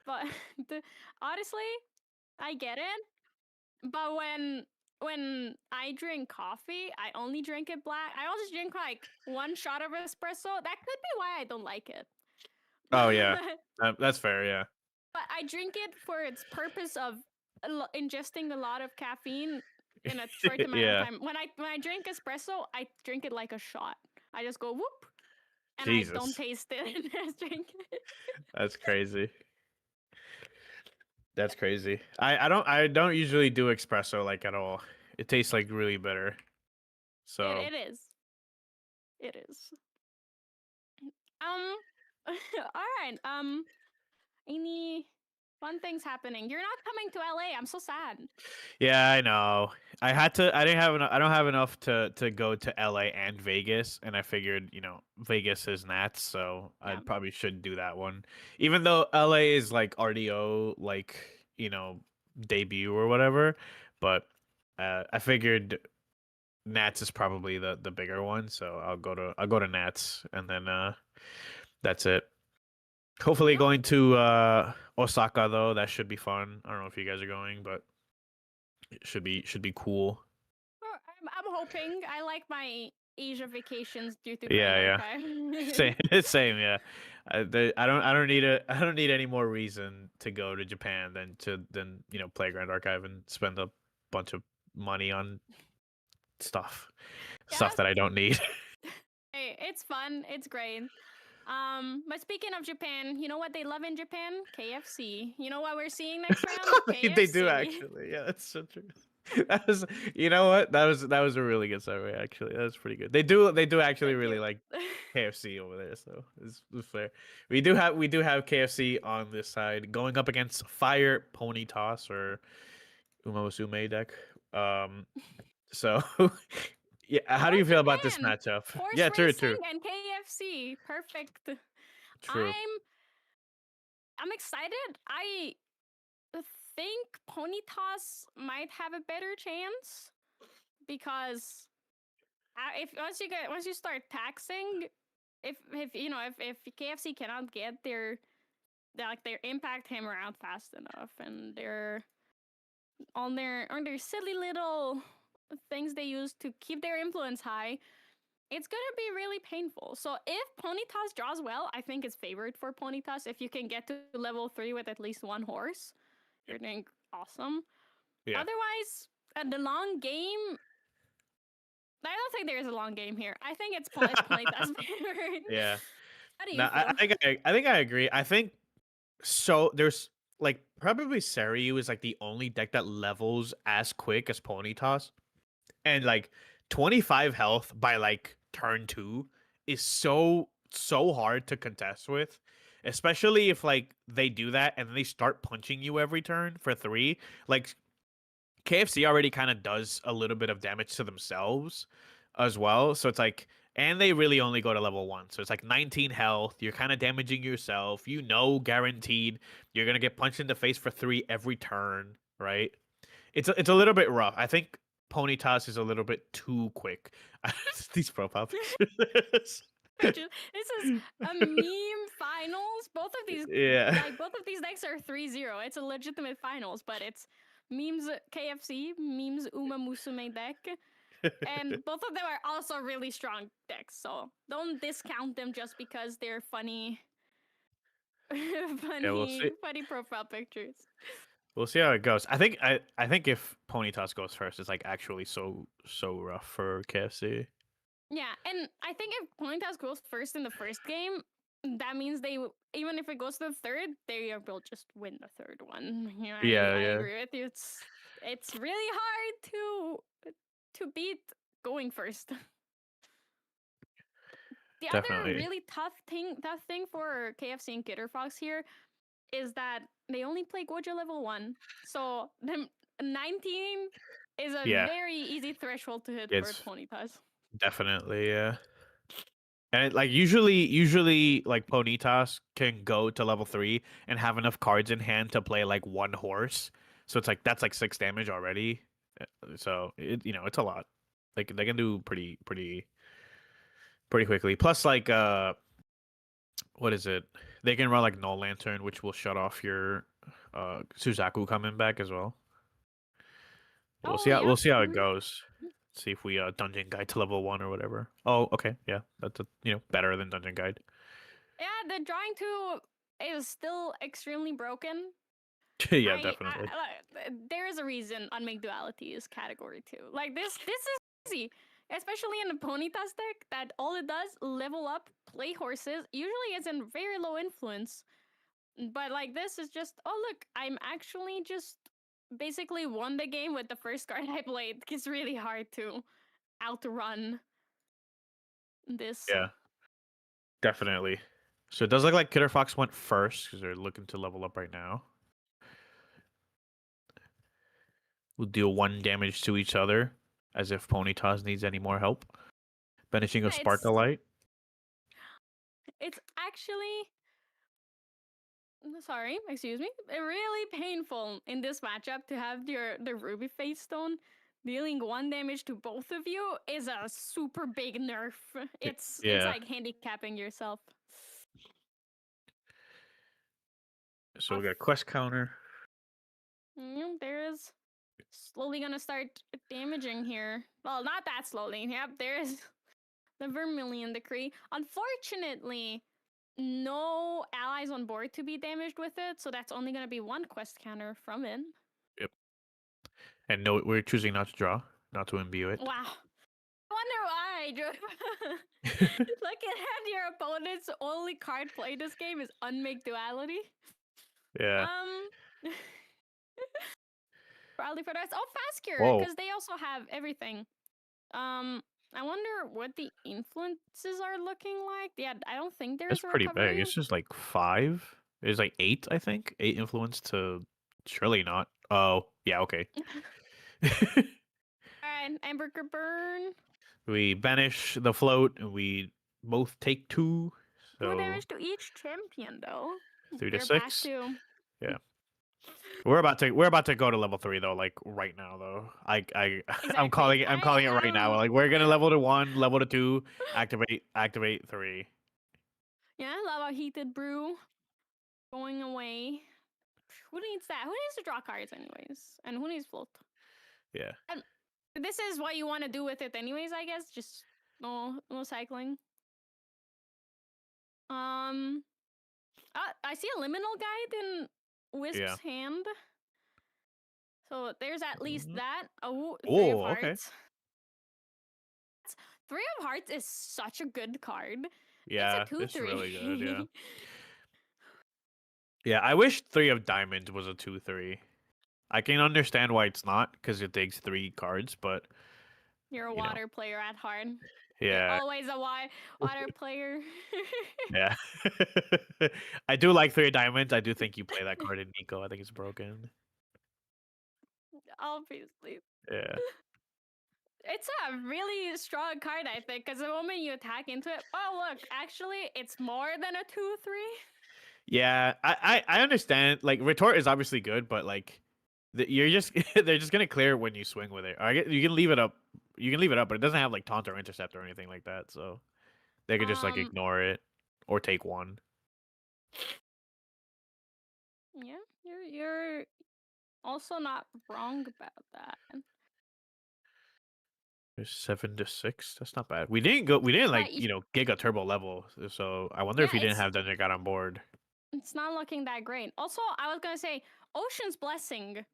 But the, honestly, I get it. But when I drink coffee, I only drink it black. I always drink like one shot of espresso. That could be why I don't like it. Oh yeah, that's fair. Yeah. But I drink it for its purpose of ingesting a lot of caffeine in a short amount of Yeah. time. When I drink espresso, I drink it like a shot. I just go whoop, and I don't Jesus, taste it and just drink it. that's crazy. That's crazy. I don't usually do espresso like at all. It tastes like really bitter. So It is. It is. All right. Any fun things happening? You're not coming to LA. I'm so sad. yeah, I know. I had to. I didn't have. I don't have enough to go to LA and Vegas, and I figured Vegas is Nats, so I Yeah. probably should do that one. Even though LA is like RDO, like debut or whatever, but I figured Nats is probably the bigger one, so I'll go to Nats, and then that's it. Hopefully Yeah. going to Osaka though. That should be fun. I don't know if you guys are going, but it should be cool. I'm hoping. I like my Asia vacations due to Yeah, Grand Archive. Same, same. Yeah, I don't need any more reason to go to Japan than play Grand Archive and spend a bunch of money on stuff Yeah. that I don't need. Hey, it's fun. It's great. But speaking of Japan, you know what they love in Japan? KFC. You know what we're seeing next round? KFC. They do actually. Yeah, that's so true. That was, you know what? That was a really good survey. Actually, that was pretty good. They do actually Thank really you. like KFC over there, so it's fair. We do have KFC on this side going up against Fire Pony Toss or Umamusume deck. So yeah, how do Or you feel about this Japan. matchup? Horse Yeah, true, racing true, and KFC. Perfect. true. I'm excited. I think Ponytoss might have a better chance because if once you start taxing, if KFC cannot get their impact hammer out fast enough, and they're on their silly little things they use to keep their influence high, it's gonna be really painful. So if Ponytoss draws well, I think it's favored for Ponytoss. If you can get to level 3 with at least one horse, you're doing awesome. Yeah. Otherwise, the long game, I don't think there is a long game here. I think it's Ponytoss favored. Yeah. How do you No, feel? I think I agree. I think so. There's like probably Seryu is like the only deck that levels as quick as Ponytoss, and like 25 health by like turn 2 is so hard to contest with, especially if like they do that and then they start punching you every turn for 3. Like KFC already kind of does a little bit of damage to themselves as well. So it's like, and they really only go to level 1. So it's like 19 health. You're kind of damaging yourself. Guaranteed you're going to get punched in the face for 3 every turn, right? It's a little bit rough. I think Ponytoss is a little bit too quick. These profile pictures. This is a meme finals. Both of these Yeah. both of these decks are 3-0. It's a legitimate finals, but it's memes KFC, memes Uma Musume deck. And both of them are also really strong decks, so don't discount them just because they're funny Yeah, we'll see. funny profile pictures. We'll see how it goes. I think if Ponytoss goes first, it's like actually so rough for KFC. Yeah, and I think if Ponytails goes first in the first game, that means even if it goes to the third, they will just win the third one. I Yeah. agree with you. It's really hard to beat going first. The other Definitely. really tough thing for KFC and Kitterfox here is that they only play Gojo level 1. So the 19 is a Yeah. very easy threshold to hit It's for Ponytails. definitely, yeah. And like usually like Ponytas can go to level 3 and have enough cards in hand to play like one horse. So it's like that's like 6 damage already. So it's a lot. Like they can do pretty quickly. Plus like what is it? They can run like Null Lantern, which will shut off your Suzaku coming back as well. We'll see Oh, how yeah. we'll see how it Mhm. goes. See if we dungeon guide to level 1 or whatever. Oh, okay, yeah, that's better than dungeon guide. Yeah, the drawing 2 is still extremely broken. Yeah, definitely. There is a reason Unmake Duality is category 2. Like this is easy, especially in the Ponyta's deck. That all it does level up, play horses. Usually, it's in very low influence, but like this is just look, I'm actually just basically won the game with the first card I played. It's really hard to outrun this. Yeah, definitely. So it does look like Killer Fox went first because they're looking to level up right now. We'll deal 1 damage to each other, as if Ponytas needs any more help. Banishing of Yeah, Sparklight. It's actually sorry, excuse me, really painful in this matchup to have the Ruby Face Stone. Dealing 1 damage to both of you is a super big nerf. It's Yeah. like handicapping yourself. So we got a quest counter. There is slowly gonna start damaging here. Well, not that slowly. Yep, there is the Vermilion Decree. Unfortunately, no allies on board to be damaged with it, so that's only gonna be 1 quest counter from it. Yep. And no, we're choosing not to draw, not to imbue it. Wow. I wonder why, Drew. Looking at your opponent's only card played this game is Unmake Duality. Yeah. Probably for the rest. Oh, Fast Cure, Whoa. because they also have everything. I wonder what the influences are looking like. Yeah, I don't think there's It's a pretty recovery. big. It's just like 5. It's like 8, I think. 8 influence to surely not. Oh, yeah, okay. Alright, Hamburger Burn. We banish the float and we both take 2. 2 So damage to each champion, though. 3 to We're back 6. to Yeah. We're about to go to level 3 though, like right now though. I'm Exactly. calling it right now. Like we're gonna level to 1, level to 2, activate 3. Yeah, Lava Heated Brew going away. Who needs that? Who needs to draw cards anyways? And who needs float? Yeah. This is what you want to do with it anyways, I guess. Just no cycling. I see a liminal guide in Wisp's hand. So there's at least that. Oh, Three of Hearts. Okay. 3 of Hearts is such a good card. Yeah, it's a 2/3. it's really good, yeah. Yeah, I wish 3 of Diamonds was a 2/3. I can understand why it's not, because it takes 3 cards, but You're a water player at heart. yeah. You're always a water player. Yeah. I do like 3 of Diamonds. I do think you play that card in Nico. I think it's broken. Obviously. Yeah. It's a really strong card, I think, because the moment you attack into it, oh look, actually, it's more than a 2/3. Yeah, I understand. Like retort is obviously good, but like you're just they're just gonna clear it when you swing with it. Or you can leave it up. You can leave it up, but it doesn't have like taunt or intercept or anything like that. So they could just like ignore it or take 1. Yeah, you're also not wrong about that. There's 7 to 6. That's not bad. We didn't like Giga Turbo level. So I wonder if he didn't have Dungeon God on board. It's not looking that great. Also, I was gonna say Ocean's Blessing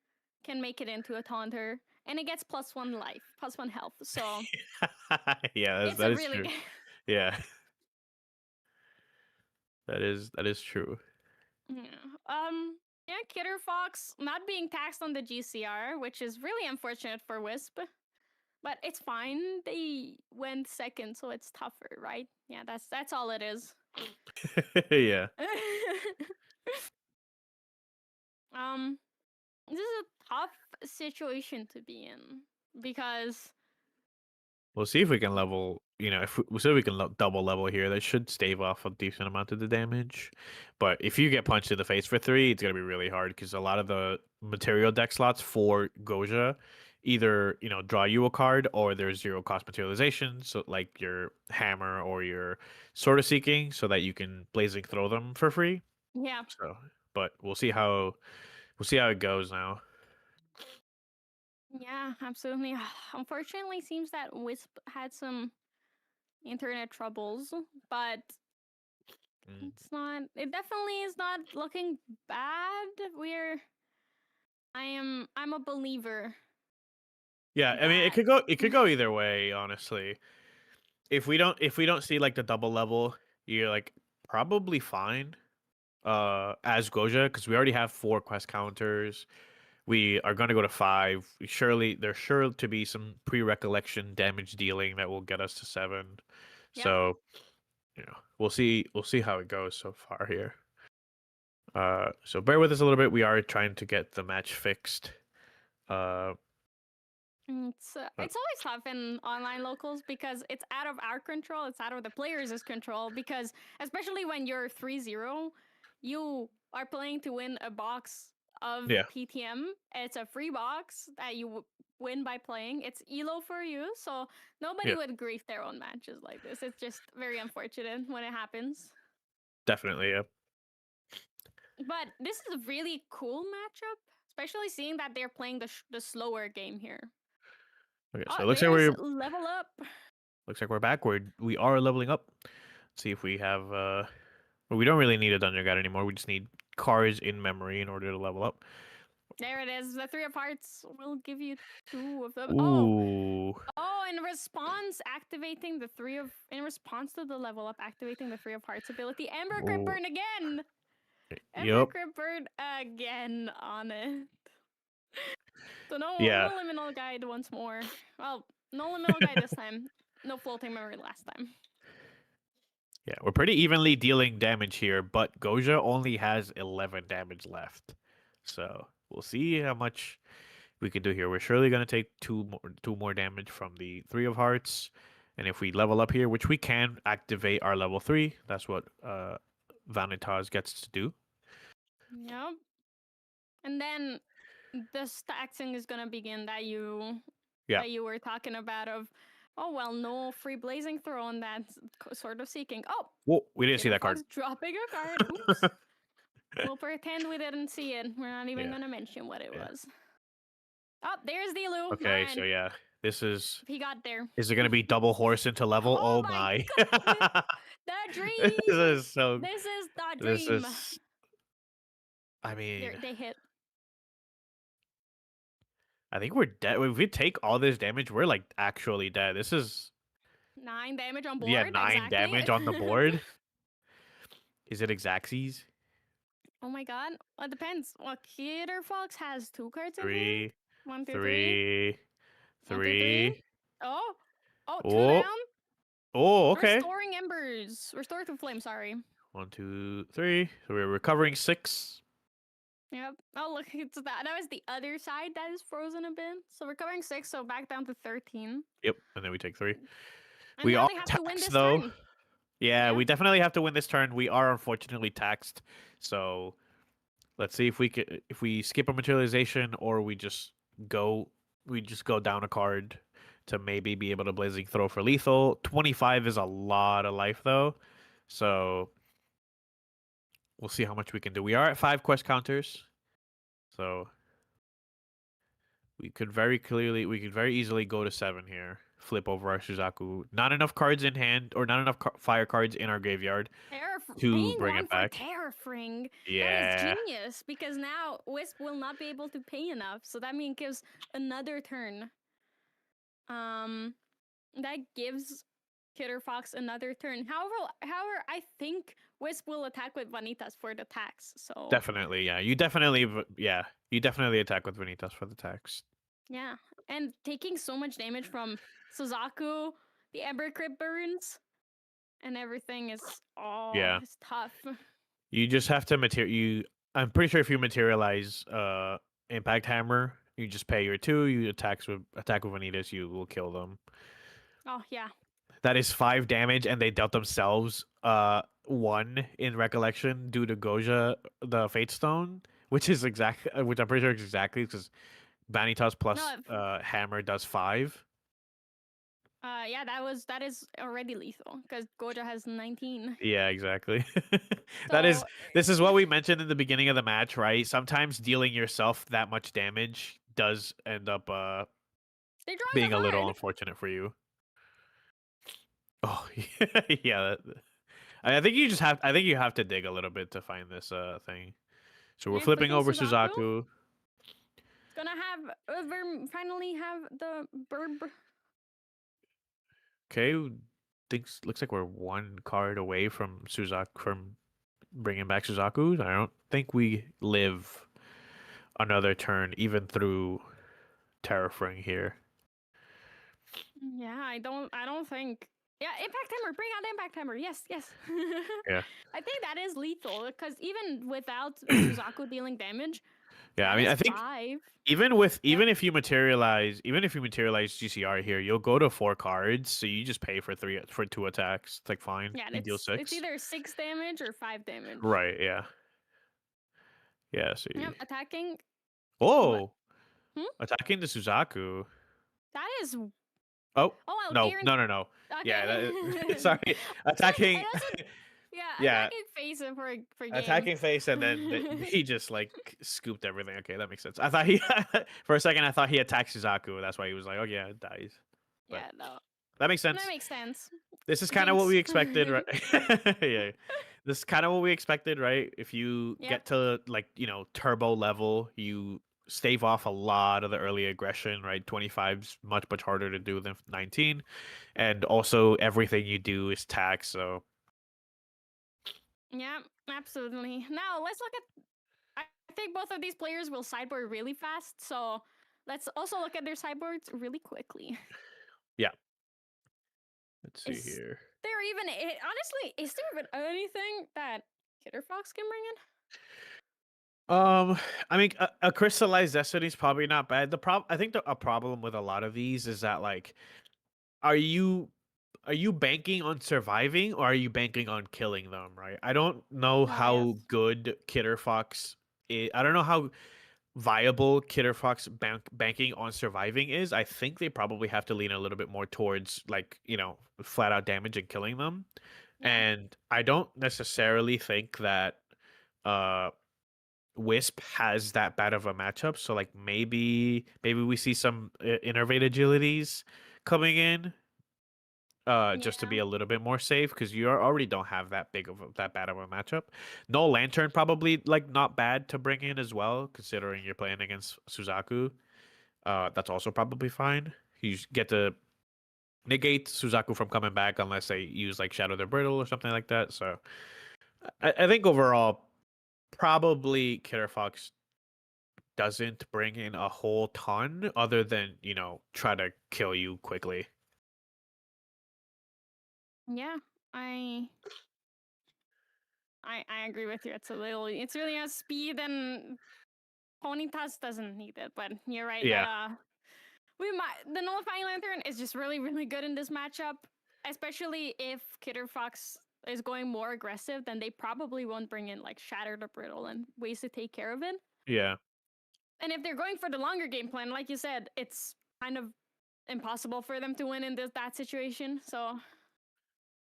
can make it into a taunter, and it gets +1 life, +1 health. So yeah, it's that is really true. Yeah, that is true. Yeah. Yeah, Killer Fox not being taxed on the GCR, which is really unfortunate for Wisp. But it's fine. They went second, so it's tougher, right? Yeah, that's all it is. Yeah. This is a tough situation to be in because We'll see if we can level if we say we can double level here, that should stave off a decent amount of the damage. But if you get punched in the face for 3, it's gonna be really hard because a lot of the material deck slots for Goja either draw you a card or there's 0 cost materialization, so like your hammer or your sword of seeking, so that you can blazing throw them for free. Yeah. So, but we'll see how it goes now. Yeah, absolutely. Unfortunately, seems that Wisp had some internet troubles, but Mm. it's not. It definitely is not looking bad. I'm a believer. Yeah, I mean it could go either way, honestly. If we don't see like the double level, you're like probably fine as Goja, because we already have 4 quest counters. We are going to go to 5. There's sure to be some pre-recollection damage dealing that will get us to 7. Yep. So we'll see how it goes so far here. So bear with us a little bit. We are trying to get the match fixed. It's always tough in online locals because it's out of our control. It's out of the players' control because especially when you're 3-0, you are playing to win a box of Yeah. PTM. It's a free box that you win by playing. It's elo for you, so nobody Yeah. would grief their own matches like this. It's just very unfortunate when it happens. Definitely, yeah. But this is a really cool matchup, especially seeing that they're playing the slower game here. Okay, so Oh, it looks like there's level up. Looks like we're back. We are leveling up. Let's see if we have well, we don't really need a dungeon guide anymore. We just need cards in memory in order to level up. There it is. The 3 of Hearts will give you 2 of them. Ooh. Oh, in response to the level up, activating the 3 of Hearts ability. Ember Crypt Ooh. Burn again. Ember Yup. Crypt Burn again on it. So no liminal guide once more. Well, no liminal guide this time. No floating memory last time. Yeah, we're pretty evenly dealing damage here, but Goja only has 11 damage left. So we'll see how much we can do here. We're surely going to take two more damage from the 3 of Hearts. And if we level up here, which we can activate our level 3, that's what Vanitas gets to do. Yep. And then the stacking is gonna begin that you were talking about of, oh well, no free blazing throne, that's sort of seeking. Oh, whoa, we didn't see that Fox card. dropping a card. Oops. We'll pretend we didn't see it. We're not even gonna mention what it was. Oh, there's the Elu. Okay, so yeah, this is. He got there. Is it gonna be double horse into level? Oh my! The dream. This is so. This is the dream. This is. I mean, they hit. I think we're dead. If we take all this damage, we're like actually dead. This is 9 damage on board. Yeah, 9 damage on the board. Is it Xaxes? Oh my god. Well, it depends. Well, Killer Fox has 2 cards in 3, hand. 1, 2, 3, 1, 2, 3. Oh, 2 Oh. down. Oh, okay. Restoring Embers. Restore to Flame, sorry. 1, 2, 3. So we're recovering 6. Yep. Oh, look, it's that was the other side that is frozen a bit. So recovering 6, so back down to 13. Yep, and then we take 3. And We now are they have to win taxed this though. turn. Yeah, we definitely have to win this turn. We are unfortunately taxed. So let's see if we skip a materialization or we just go down a card to maybe be able to blazing throw for lethal. 25 is a lot of life though. So we'll see how much we can do. We are at 5 quest counters. So we could very easily go to 7 here. Flip over our Suzaku. Not enough cards in hand, or not enough fire cards in our graveyard to bring it back. Terrafring. Yeah. That is genius, because now Wisp will not be able to pay enough. So that means gives another turn. That gives Killer Fox another turn. However, I think Wisp will attack with Vanitas for the tax. So Definitely, yeah. You definitely attack with Vanitas for the tax. Yeah, and taking so much damage from Suzaku, the Ember Crypt Burns, and everything is it's tough. You just have to I'm pretty sure if you materialize Impact Hammer, you just pay your 2, you attack with Vanitas, you will kill them. Oh yeah. that is 5 damage, and they dealt themselves 1 in recollection due to Goja the Fate Stone, which is which I'm pretty sure is exactly because Vanitas plus Hammer does 5. Yeah, that is already lethal because Goja has 19. Yeah, exactly. So This is what we mentioned in the beginning of the match, right? Sometimes dealing yourself that much damage does end up they're drawing being a little card. unfortunate for you. Oh, yeah. I think you just have. I think you have to dig a little bit to find this thing. So we're Yeah, flipping flipping over Suzaku. Suzaku. It's gonna have finally have the burb. Okay, looks like we're 1 card away from bringing back Suzaku. I don't think we live another turn even through Terrafring here. Yeah, I don't think. Yeah, Impact Hammer, bring out Impact Hammer. Yes, yes. Yeah. I think that is lethal because even without Suzaku dealing damage, Yeah, I that mean, is I think 5. even if you materialize GCR here, you'll go to 4 cards, so you just pay for 2 attacks. It's like fine. Yeah, You deal 6. it's either 6 damage or 5 damage. Right, yeah. Yeah, so Yep, attacking. Oh! Hmm? Attacking the Suzaku. That is. Oh, Oh, no, Aaron. no. Okay. Yeah, sorry. Attacking. And also, yeah, Yeah. attacking face for game. Attacking face, and then he just like scooped everything. Okay, that makes sense. I thought he for a second I thought he attacked Suzaku. That's why he was like, oh yeah, it dies. But Yeah, no. that makes sense. That makes sense. This is kind of what we Jinx. expected, right? Yeah. This is kind of what we expected, right? If you Yep. get to like, turbo level, you stave off a lot of the early aggression, right? 25's much harder to do than 19. And also everything you do is tax, so Yeah, absolutely. Now let's look at. I think both of these players will sideboard really fast, so let's also look at their sideboards really quickly. let's see Is here. Honestly, is there even anything that Kidder Fox can bring in? I mean, a crystallized destiny is probably not bad. I think a problem with a lot of these is that like, are you banking on surviving or are you banking on killing them? Right? I don't know how yes. good Kidder Fox is. I don't know how viable Kidder Fox banking on surviving is. I think they probably have to lean a little bit more towards like flat out damage and killing them. Yeah. And I don't necessarily think that Wisp has that bad of a matchup, so like maybe we see some innervate agilities coming in, just to be Yeah. a little bit more safe because you already don't have that bad of a matchup. No Lantern probably like not bad to bring in as well, considering you're playing against Suzaku. That's also probably fine. You get to negate Suzaku from coming back unless they use like Shadow the Brittle or something like that. So I think overall, probably Kidder Fox doesn't bring in a whole ton other than, try to kill you quickly. Yeah, I agree with you. It's really a speed, and Ponytas doesn't need it, but you're right. Yeah. That the Nullifying Lantern is just really, really good in this matchup, especially if Kidder Fox is going more aggressive, then they probably won't bring in like Shatter the Brittle and ways to take care of it. Yeah. And if they're going for the longer game plan, like you said, it's kind of impossible for them to win in that situation. So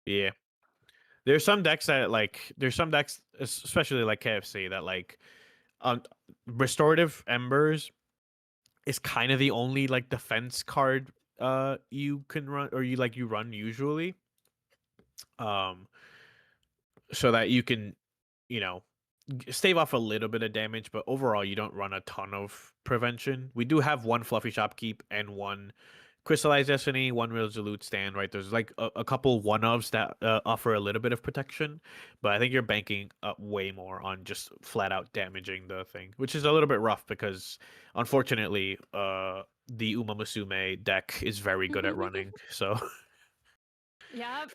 Yeah. There's some decks, especially like KFC, that like Restorative Embers is kind of the only like defense card you can run, or you run usually. So that you can, stave off a little bit of damage, but overall you don't run a ton of prevention. We do have 1 Fluffy Shopkeep and 1 Crystallized Destiny, 1 Resolute Stand, right? There's like a couple one-ofs that offer a little bit of protection, but I think you're banking way more on just flat out damaging the thing, which is a little bit rough because unfortunately the Uma Musume deck is very good at running. So yep.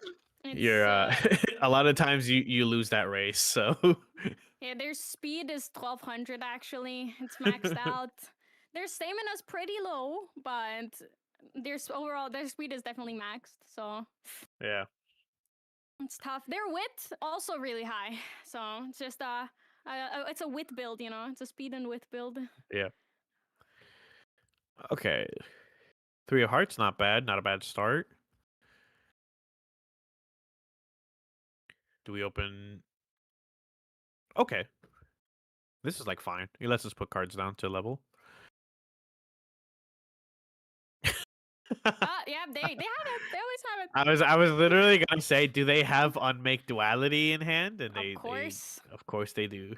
you're a lot of times you lose that race. So yeah, their speed is 1200 actually. It's maxed out. Their stamina's pretty low, but their speed is definitely maxed, so Yeah. it's tough. Their wit also really high, so it's just it's a wit build, you know. It's a speed and wit build. Yeah. Okay. 3 of hearts, not bad. Not a bad start. Do we open? Okay. This is like fine. He lets us put cards down to level. Yeah, they have it. They always have it. I was literally gonna say, do they have unmake duality in hand? And Of course. of course they do.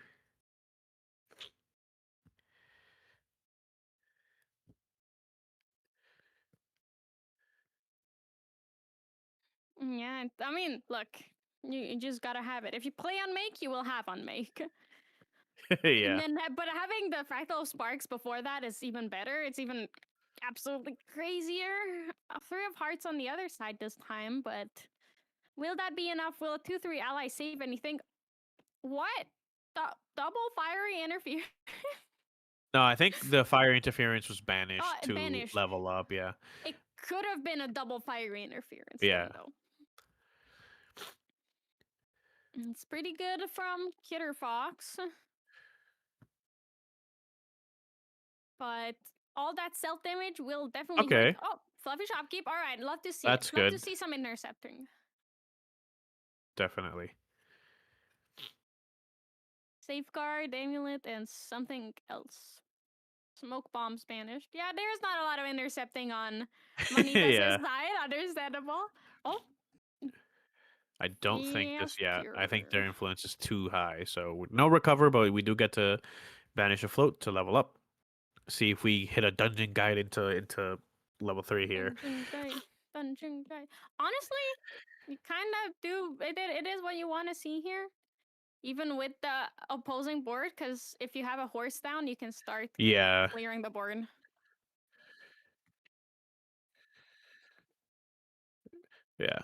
Yeah, I mean, look, you just gotta have it. If you play unmake, you will have unmake. And Yeah. then, but having the fractal sparks before that is even better. It's even absolutely crazier. A 3 of hearts on the other side this time, but will that be enough? Will a 2/3 ally save anything? What? Double fiery interference? No, I think the fire interference was banished to banished. level up. Yeah. It could have been a double fiery interference. Yeah. Then, though. It's pretty good from Kidder Fox. But all that self damage will definitely Okay. hurt. Oh, Fluffy Shopkeep. All right, love to see That's it. Love to good. see some intercepting. Definitely. Safeguard, amulet, and something else. Smoke bombs banished. Yeah, there's not a lot of intercepting on Manita's Yeah. side. Understandable. Oh, I don't think this. yes, Yeah, I think their pure. influence is too high. So no recover, but we do get to banish a float to level up. See if we hit a dungeon guide into level 3 here. Dungeon guide. Dungeon guide. Honestly, you kind of do. It is what you want to see here. Even with the opposing board, because if you have a horse down, you can start Yeah. clearing the board. Yeah.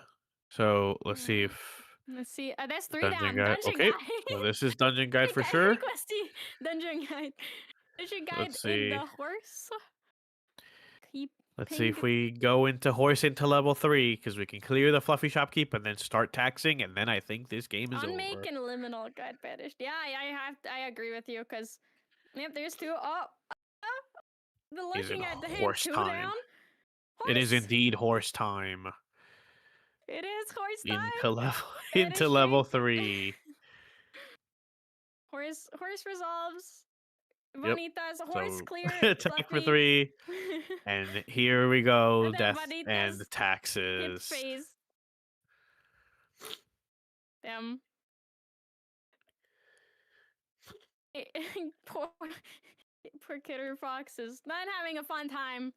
So let's see if Let's see. That's 3 dungeon down. guide. Dungeon Okay. guide. So this is dungeon guide for sure. Requesty dungeon guide. Dungeon guide Let's in see. the horse. Keep. Let's see if ping. we go into horse into level 3 because we can clear the fluffy shopkeep and then start taxing, and then I think this game is Unmake over. and liminal guide banished. Yeah, I agree with you because yep, there's 2. Oh, the Is it looking at the hand horse 2 time? down. It is Horse. indeed horse time. It is horse time. Into level Banishing. into level 3. Horse resolves. Yep. Vanitas, horse So clear. attack for Fluffy. 3, and here we go. And then Death Vanitas and hit taxes. phase. Damn. Poor Kidder Fox is not having a fun time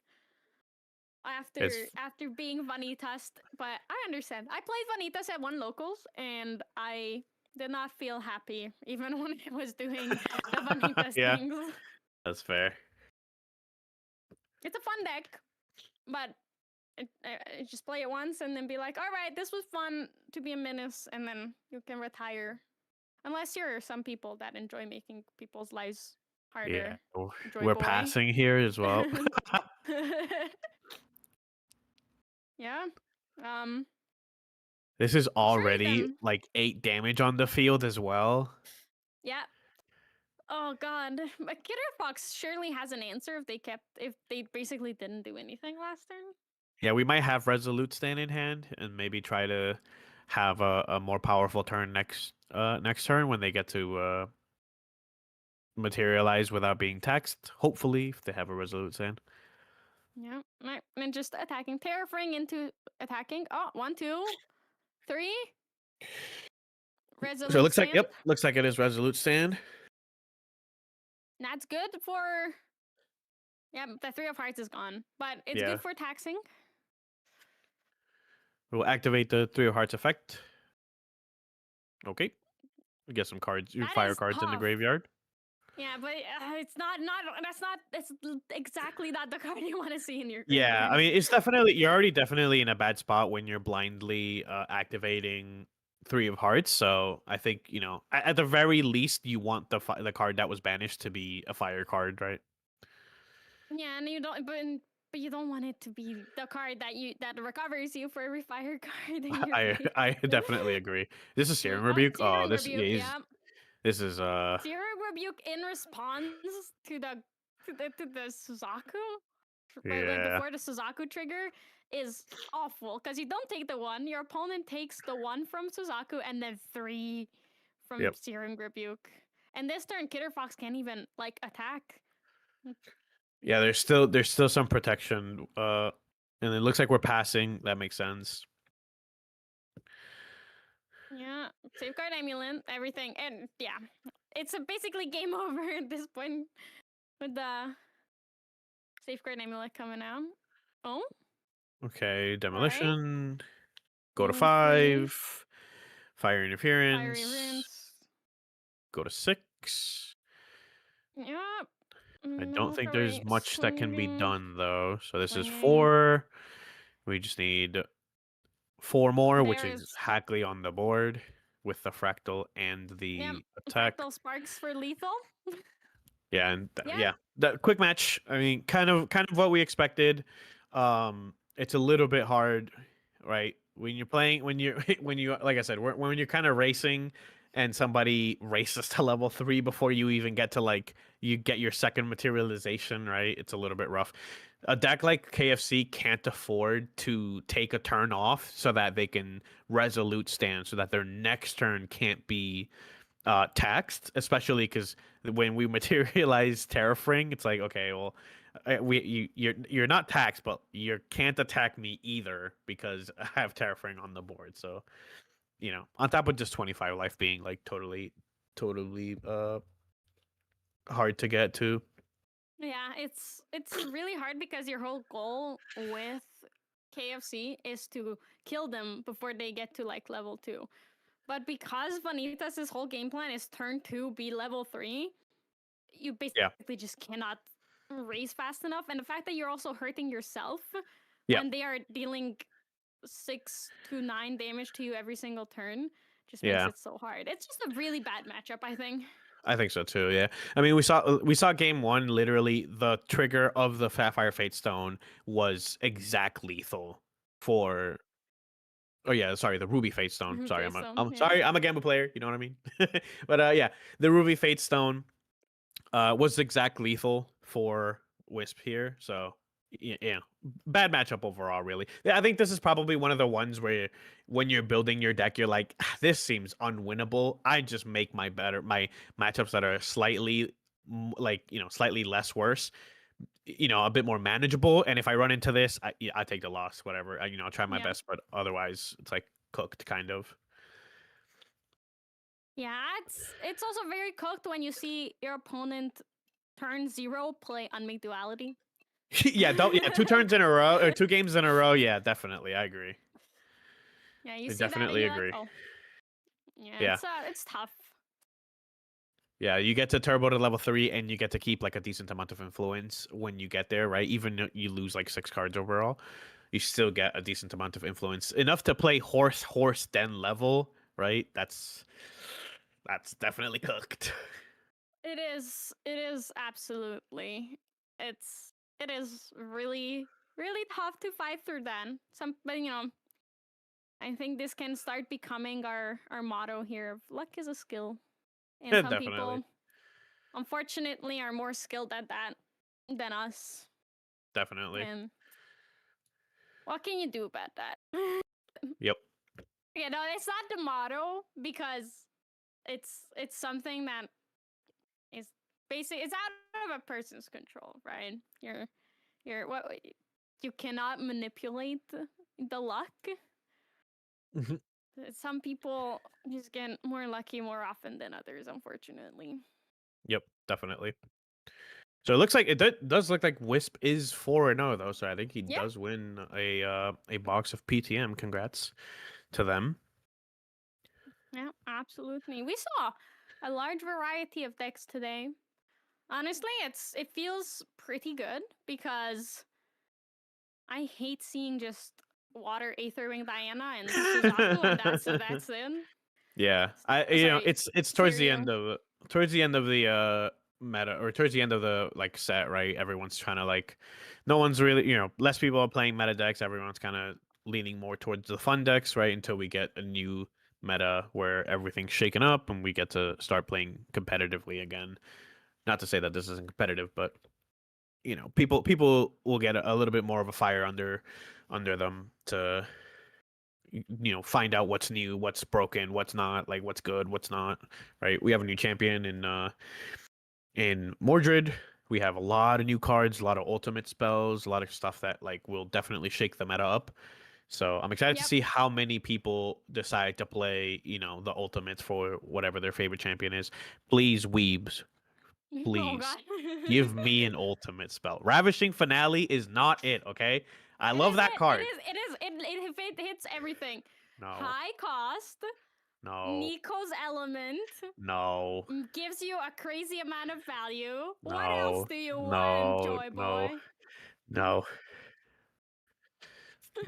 after being Vanitas, but I understand. I played Vanitas at 1 locals, and I did not feel happy even when I was doing the Vanitas Yeah. things. That's fair. It's a fun deck, but just play it once and then be like, all right, this was fun to be a menace, and then you can retire. Unless you're some people that enjoy making people's lives harder. Yeah. Joy We're boy. passing here as well. Yeah. This is already them. like 8 damage on the field as well. Yeah. Oh god. But Kidder Fox surely has an answer if they basically didn't do anything last turn. Yeah, we might have Resolute Stand in hand and maybe try to have a more powerful turn next turn when they get to materialize without being taxed. Hopefully, if they have a Resolute Stand. Yeah. Right. And just attacking. Terraforming into attacking. Oh, 1, 2, 3. Resolute So it looks stand. like looks like it is Resolute Stand. That's good for. Yeah, the 3 of hearts is gone, but it's Yeah. good for taxing. We'll activate the 3 of Hearts effect. Okay. We get some cards, That fire is cards in the tough. graveyard. Yeah, but it's not. That's exactly not the card you want to see in your. Yeah, I mean, it's definitely you're already definitely in a bad spot when you're blindly activating 3 of Hearts. So I think at the very least you want the card that was banished to be a fire card, right? Yeah, and you don't. But But you don't want it to be the card that recovers you for every fire card that you play. I definitely agree. This is Serene Oh, Rebuke. Searing This Rebuke, yeah. this is Searing Rebuke in response to the Suzaku, like yeah. before the Suzaku trigger, is awful because you don't take the one. Your opponent takes the one from Suzaku and then 3 from Yep. Searing Rebuke. And this turn, Kidder Fox can't even like attack. Yeah, there's still some protection. And it looks like we're passing. That makes sense. Yeah, Safeguard Amulet, everything, and yeah, it's basically game over at this point with the Safeguard Amulet coming out. Oh, Okay, demolition. Go to Only 5. 3. Fire interference. Fiery Runes. Go to 6. Yeah. I don't think there's much that can be done though. So this is Swinging. 4. We just need 4 more, which is There's- Hackley on the board with the fractal and the Yep, attack. Fractal Sparks for lethal. Yeah, and Yeah. that quick match. I mean, kind of what we expected. It's a little bit hard, right? When you're playing, when you like I said, when you're kind of racing, and somebody races to level 3 before you even get to like you get your second materialization, right? It's a little bit rough. A deck like KFC can't afford to take a turn off so that they can resolute stand, so that their next turn can't be taxed, especially because when we materialize Terrafring, it's like, okay, well, you're not taxed, but you can't attack me either because I have Terrafring on the board. So, on top of just 25 life being like totally hard to get to. Yeah, it's really hard because your whole goal with KFC is to kill them before they get to like level 2. But because Vanitas' whole game plan is turn 2 be level 3, you basically just cannot race fast enough. And the fact that you're also hurting yourself when they are dealing 6 to 9 damage to you every single turn just makes it so hard. It's just a really bad matchup, I think. I think so too. Yeah, I mean, we saw game 1. Literally, the trigger of the Sapphire Fate Stone was exact lethal for. Oh yeah, sorry, the Ruby Fate Stone. Sorry, sorry, I'm a Gamba player. You know what I mean? But yeah, the Ruby Fate Stone was exact lethal for Wisp here. So yeah, bad matchup overall, really. Yeah, I think this is probably one of the ones where when you're building your deck, you're like, this seems unwinnable. I just make my matchups that are slightly slightly less worse, a bit more manageable. And if I run into this, I take the loss, whatever. I'll try my best, but otherwise it's like cooked kind of. Yeah, it's also very cooked when you see your opponent turn 0 play Unmake Duality. Yeah, 2 turns in a row or 2 games in a row. Yeah, definitely, I agree. Yeah, you I see definitely that, agree. like, oh. Yeah, it's tough. Yeah, you get to turbo to level 3, and you get to keep like a decent amount of influence when you get there, right? Even though you lose like 6 cards overall, you still get a decent amount of influence, enough to play horse den level, right? That's definitely cooked. It is absolutely. It is really tough to fight through then. But I think this can start becoming our motto here of luck is a skill. And some people, unfortunately, are more skilled at that than us. Definitely. And what can you do about that? Yep. Yeah, no, it's not the motto because it's something that is basically it's out of a person's control, right? You cannot manipulate the luck. Mhm. Some people just get more lucky more often than others, unfortunately. Yep, definitely. So it looks like it does look like Wisp is 4-0 though, so I think he does win a box of PTM. Congrats to them. Yeah, absolutely. We saw a large variety of decks today. Honestly, it feels pretty good because I hate seeing just water Aetherwing Diana and Suzaku, and that's it. Yeah, it's towards the end of the meta, or towards the end of the like set, right? Everyone's trying to like, no one's really, less people are playing meta decks. Everyone's kind of leaning more towards the fun decks, right? Until we get a new meta where everything's shaken up and we get to start playing competitively again. Not to say that this isn't competitive, but people will get a little bit more of a fire under them to find out what's new, what's broken, what's not, like what's good, what's not, right? We have a new champion in Mordred. We have a lot of new cards, a lot of ultimate spells, a lot of stuff that like will definitely shake the meta up. So I'm excited to Yep. see how many people decide to play, the ultimates for whatever their favorite champion is. Please, weebs, Oh please god. give me an ultimate spell. Ravishing Finale is not it, okay? I It love is that it. card. It hits everything. No, High cost, no, Nico's element, no, gives you a crazy amount of value. What else no, do you want, no, Joy no, Boy? no.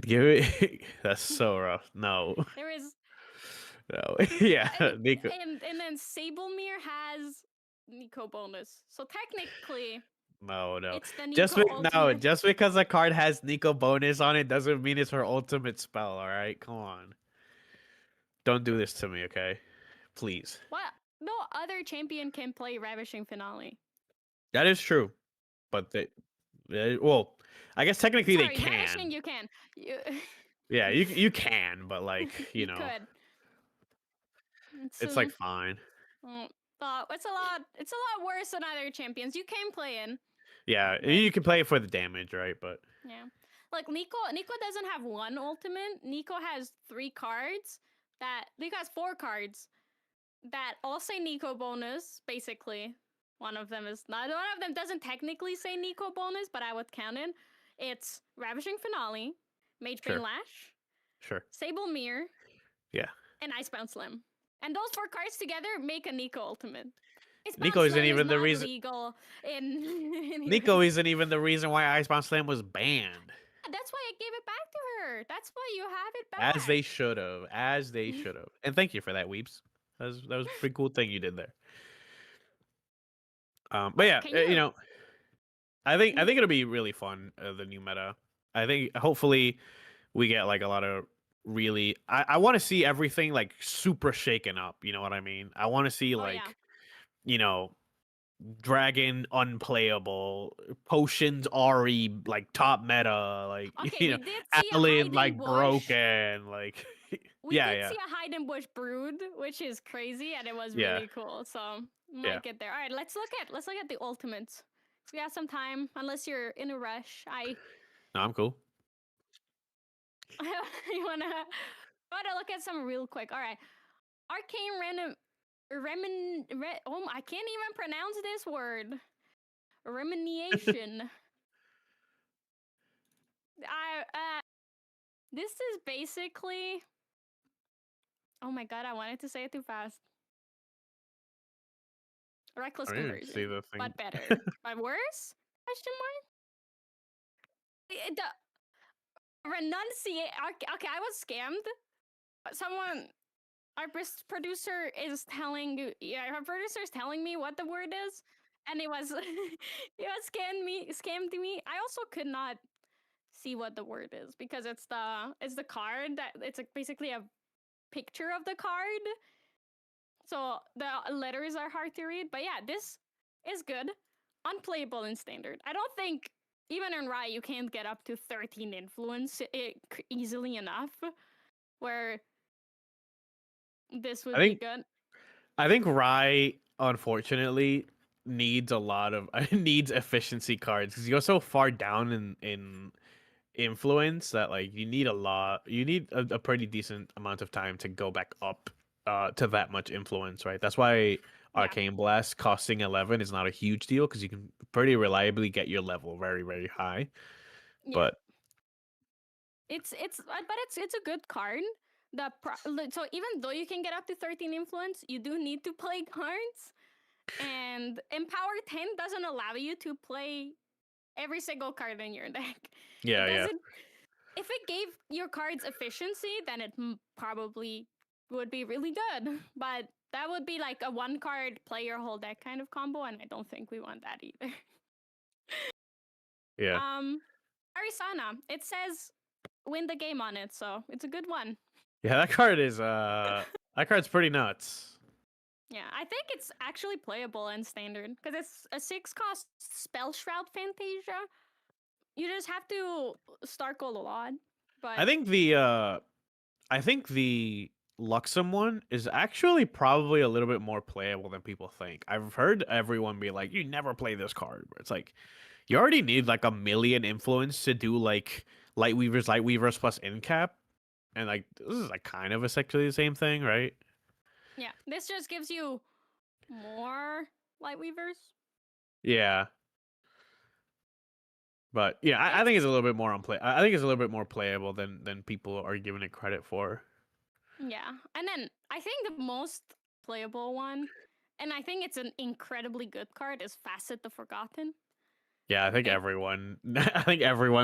Give it. That's so rough. No, There is no. Yeah, and Nico. and then Sablemere has Nico bonus. So technically, No, no. it's the Nico ultimate. Just because a card has Nico bonus on it doesn't mean it's her ultimate spell. All right, come on. Don't do this to me, okay? Please. What? No other champion can play Ravishing Finale. That is true, but well, I guess technically Sorry, they can. Ravishing you can. You, Yeah, you can, but like you could. it's like fine. It's a lot. It's a lot worse than other champions. You can play in. Yeah, But- you can play it for the damage, right? But Yeah, like Nico doesn't have one ultimate. Nico has 3 cards. Nico has 4 cards that all say Nico bonus. Basically, one of them is not. One of them doesn't technically say Nico bonus, but I would count it. It's Ravishing Finale, Mage Bane Sure. Lash, sure. Sablemere, Yeah. and Icebound Slim. And those 4 cards together make a Nico ultimate. Nico isn't Slim even is the not reason. legal in Nico isn't even the reason why Icebound Slam was banned. That's why I gave it back to her. That's why you have it back. As they should have. As they should have. And thank you for that, Weeps. That was a pretty cool thing you did there. But yeah, Can you- I think it'll be really fun, the new meta. I think hopefully we get like a lot of really I want to see everything like super shaken up, you know what I mean? I want to see like dragon unplayable, potions Ari like top meta, like Okay, we did see a Alan hiding like bush. broken, like We yeah, did yeah. see a hide and bush brood, which is crazy, and it was Yeah. really cool. So might Yeah. get there. All right, let's look at the ultimates. So we have some time, unless you're in a rush. No, I'm cool. You wanna look at some real quick. All right, arcane I can't even pronounce this word. Remediation. This is basically. Oh my god! I wanted to say it too fast. Reckless I didn't see conversion, the thing. but better, but worse? Question mark. The renunciate. Okay, I was scammed. Someone, our producer is telling you. Yeah, our producer is telling me what the word is, and it was scammed me. I also could not see what the word is because it's the card that it's basically a picture of the card. So the letters are hard to read, but yeah, this is good. Unplayable in standard. I don't think even in Rye you can't get up to 13 influence easily enough. Where this would be good. I think Rye unfortunately needs a lot of needs efficiency cards because you go so far down in influence that like you need a pretty decent amount of time to go back up to that much influence, right? That's why Arcane Blast costing 11 is not a huge deal because you can pretty reliably get your level very, very high. Yeah. But it's a good card. So even though you can get up to 13 influence, you do need to play cards. And Empower 10 doesn't allow you to play every single card in your deck. yeah. If it gave your cards efficiency, then it probably would be really good. But that would be like a 1-card play your whole deck kind of combo, and I don't think we want that either. Yeah. Arizona, it says win the game on it, so it's a good one. Yeah, that card is that card's pretty nuts. Yeah, I think it's actually playable in standard because it's a 6-cost Spell Shroud Fantasia. You just have to Starkle a lot. But I think the Luxem one is actually probably a little bit more playable than people think. I've heard everyone be like, "You never play this card." But it's like you already need like a million influence to do like Light Weavers plus Incap, and like this is like kind of essentially the same thing, right? yeah, this just gives you more Light Weavers. Yeah. But yeah, I think it's a little bit more I think it's a little bit more playable than people are giving it credit for. Yeah, and then I think the most playable one, and I think it's an incredibly good card, is Facet the Forgotten. Yeah, I think It- everyone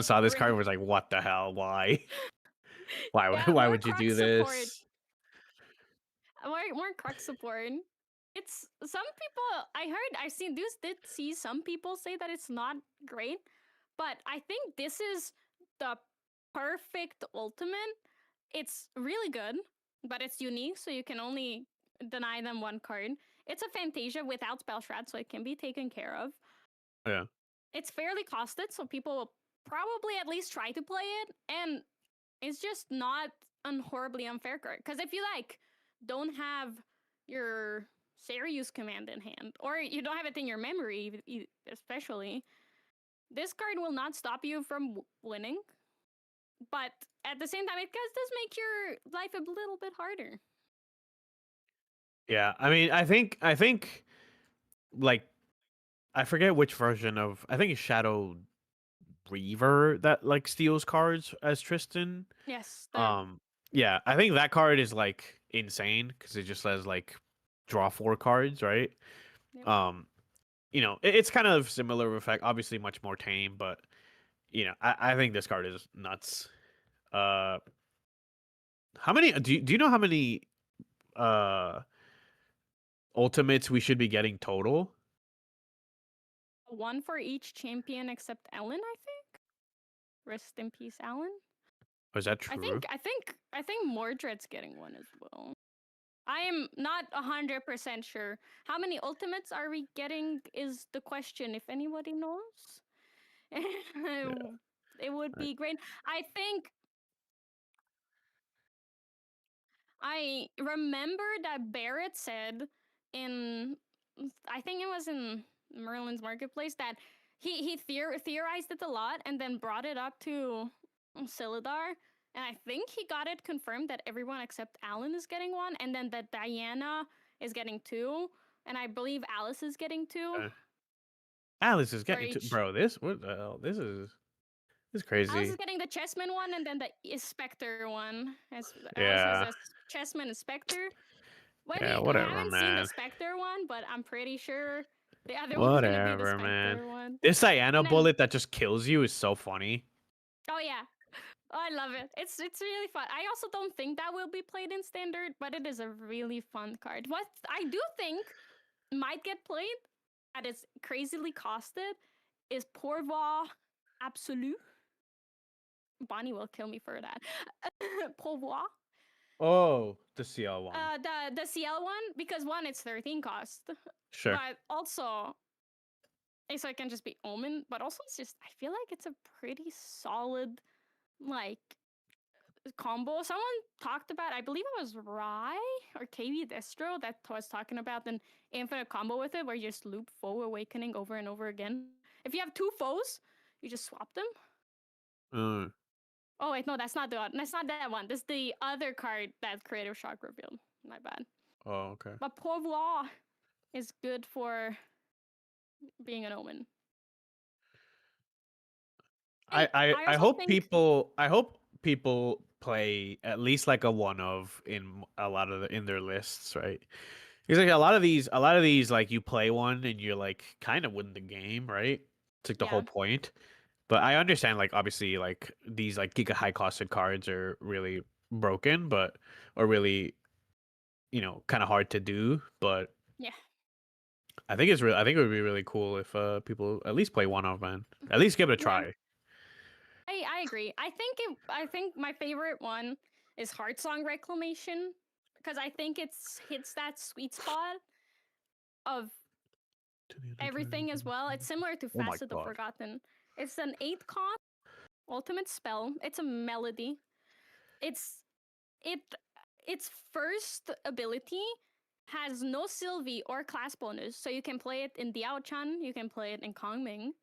saw this card and Really? was like, "What the hell? Why? Why? Yeah, Why more would you Crux do support. this?" More Crux support. It's some people I've seen this did see some people say that it's not great, but I think this is the perfect ultimate. It's really good, but it's unique, so you can only deny them 1 card. It's a Fantasia without Spell Shroud, so it can be taken care of. Yeah. It's fairly costed, so people will probably at least try to play it, and it's just not a horribly unfair card. Because if you like don't have your Serious command in hand, or you don't have it in your memory, especially, this card will not stop you from winning. But at the same time, it does make your life a little bit harder. Yeah, I mean, I think like I forget which version of I think it's Shadow Reaver that like steals cards as Tristan. Yes. Yeah, I think that card is like insane because it just says like draw 4 cards, right? Yep. It's kind of similar effect, obviously much more tame, but I think this card is nuts. How many do you know how many uh ultimates we should be getting total? 1 for each champion except Ellen, I think. Rest in peace, Ellen. Oh, is that true? I think Mordred's getting 1 as well. I am not 100% sure. How many ultimates are we getting is the question, if anybody knows. It would be great. I remember that Barrett said I think it was in Merlin's Marketplace, that he theorized it a lot and then brought it up to Silidar. And I think he got it confirmed that everyone except Alan is getting 1, and then that Diana is getting 2, and I believe Alice is getting 2. Alice is getting each. bro. What the hell? This is Alice crazy. is getting the Chessman 1, and then the Spectre 1. Alice Yeah. has a Chessman and Spectre. Well, Yeah, I whatever, haven't seen man. the Spectre one, but I'm pretty sure the other one's gonna be the Whatever, Spectre man. one. This Diana And then- bullet that just kills you is so funny. Oh yeah, I love it. It's really fun. I also don't think that will be played in standard, but it is a really fun card. What I do think might get played, that is crazily costed, is Pourvoir Absolu. Bonnie will kill me for that. Pourvoir. Oh, the CL one. The CL one, because 1, it's 13 cost. Sure. But also, so it can just be Omen, but also it's just, I feel like it's a pretty solid, like, combo. Someone talked about, I believe it was Rye or KB Destro that was talking about an infinite combo with it, where you just loop Foe Awakening over and over again. If you have 2 foes, you just swap them. Oh wait, no, that's not the one. That's not that one. That's the other card that Creative Shock revealed. My bad. Oh, okay. But Pourvoir is good for being an Omen. I hope people play at least like a one of in a lot of in their lists, right? Because like a lot of these like you play one and you're like kind of win the game, right? It's like the whole point. But I understand like obviously like these like giga high costed cards are really broken, or really kind of hard to do, but Yeah. I think it's real. I think it would be really cool if people at least play one of man. At least give it a Yeah. try. I agree. I think my favorite one is Heart Song Reclamation because I think hits that sweet spot of everything as well. It's similar to Oh my Facet of God. Forgotten. It's an 8 cost ultimate spell. It's a melody. It's its first ability has no Sylvie or class bonus, so you can play it in Diao-chan, you can play it in Kongming,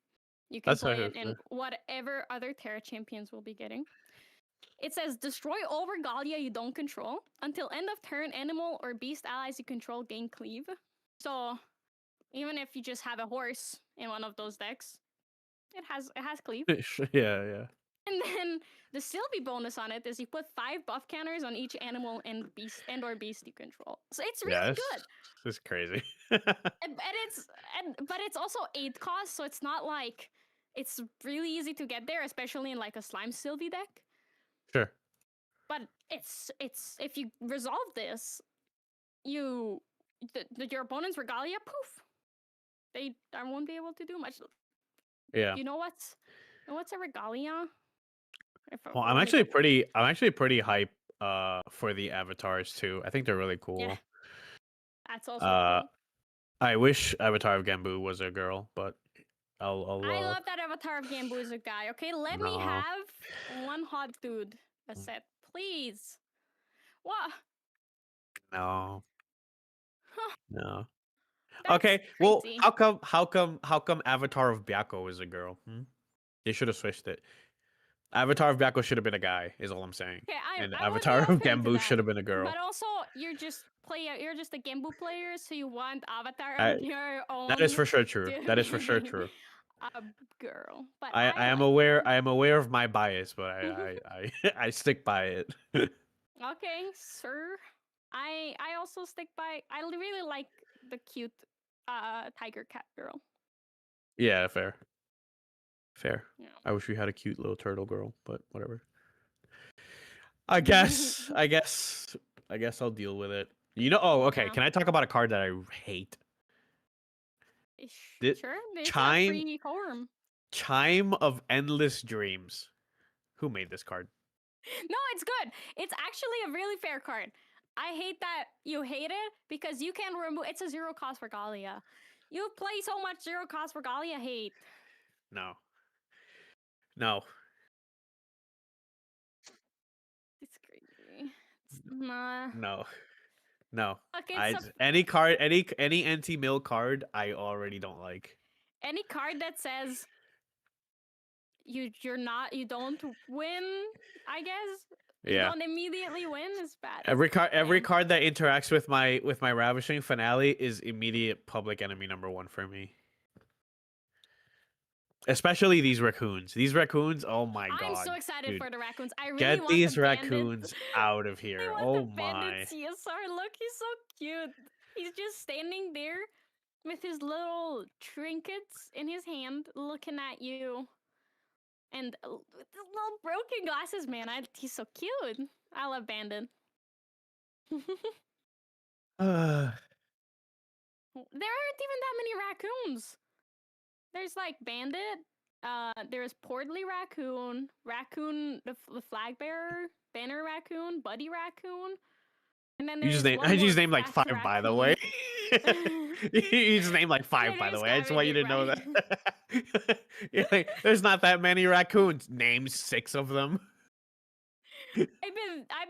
you can That's play how it in whatever other Terra champions will be getting. It says destroy all regalia you don't control. Until end of turn, animal or beast allies you control gain cleave. So even if you just have a horse in one of those decks, it has cleave. yeah. And then the Sylvie bonus on it is you put 5 buff counters on each animal and beast or beast you control. So it's really good. This is crazy. But it's also 8 cost, so it's not like it's really easy to get there, especially in like a slime Sylvie deck. Sure. But it's if you resolve this, your opponent's regalia, poof, I won't be able to do much. Yeah. You know what's a regalia? Well, I'm actually pretty hype for the avatars too. I think they're really cool. Yeah. That's also cool. I wish Avatar of Gambu was a girl, but I'll I love that Avatar of Gambu is a guy. Okay, let me have one hot dude a set, please. What? No. Huh, No. that's Okay. Well, crazy. how come Avatar of Byakko is a girl? They should have switched it. Avatar of Byakko should have been a guy, is all I'm saying. Okay, And I would be Avatar of open to Gambu that. should have been a girl. But also, you're just a Gambu player, so you want Avatar I- of your own. That is for sure true. to That is for sure be true. A girl, but I am like aware. her. I am aware of my bias, but I stick by it. Okay, sir. I also stick by. I really like the cute tiger cat girl. Yeah, fair. Yeah. I wish we had a cute little turtle girl, but whatever. I guess I'll deal with it. Oh, okay. Yeah. Can I talk about a card that I hate? Sure, it's a Chime free form. Chime of Endless Dreams. Who made this card? No, it's good. It's actually a really fair card. I hate that you hate it because you can remove. It's a 0 cost regalia. You play so much 0 cost regalia hate. No. It's crazy. It's not. No. Okay, Any card, any anti-mill card, I already don't like. any card that says you don't win, I guess. You don't immediately win is bad. Every card that interacts with my Ravishing Finale is immediate public enemy number 1 for me. Especially these raccoons. These raccoons, oh my god. I'm so excited for the raccoons. I really Get want these the raccoons out of here. I want Oh the bandit my. CSR. Look, he's so cute. He's just standing there with his little trinkets in his hand, looking at you. And with the little broken glasses, man. He's so cute. I love Bandit. There aren't even that many raccoons. There's like Bandit. There's Portly Raccoon, the flag bearer, Banner Raccoon, Buddy Raccoon, and then there's I just named like 5 by the way. You just named like 5 by the way. I just want you to know that. You're like, there's not that many raccoons. Name 6 of them. I've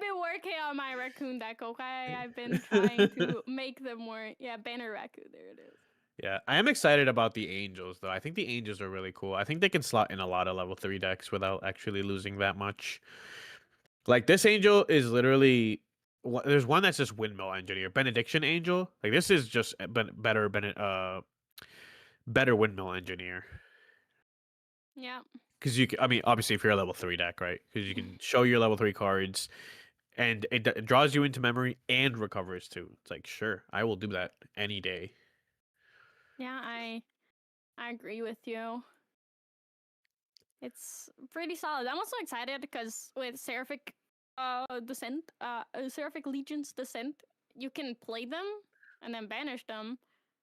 been working on my raccoon deck, okay? I've been trying to make them more. Yeah, Banner Raccoon, there it is. Yeah, I am excited about the Angels though. I think the Angels are really cool. I think they can slot in a lot of level 3 decks without actually losing that much. Like this Angel is literally there's one that's just Windmill Engineer, Benediction Angel. Like this is just better Windmill Engineer. Yeah. Because obviously if you're a level 3 deck, right? Because you can show your level 3 cards, and it draws you into memory and recovers too. It's like, sure, I will do that any day. Yeah, I agree with you. It's pretty solid. I'm also excited because with Seraphic Descent, Seraphic Legion's Descent you can play them and then banish them.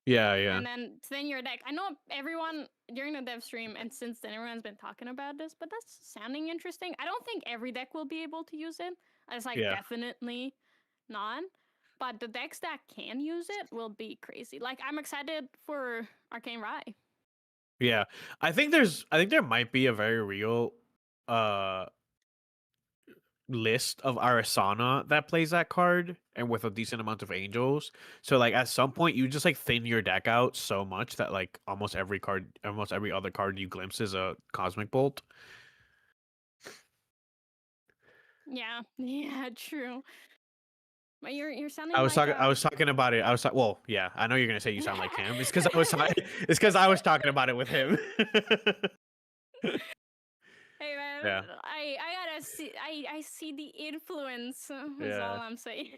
Yeah, yeah. And then thin your deck. I know everyone during the dev stream and since then everyone's been talking about this, but that's sounding interesting. I don't think every deck will be able to use it. It's like Yeah. definitely not. But the decks that can use it will be crazy. Like I'm excited for Arcane Rye. Yeah. I think there might be a very real list of Arasana that plays that card and with a decent amount of angels. So like at some point you just like thin your deck out so much that like almost every other card you glimpse is a cosmic bolt. Yeah, yeah, true. But you're sounding I was like talking about it. Well, yeah, I know you're gonna say you sound like him. It's because I was talking about it with him. Hey man, Yeah. I gotta see. I see the influence. Is Yeah. all I'm saying.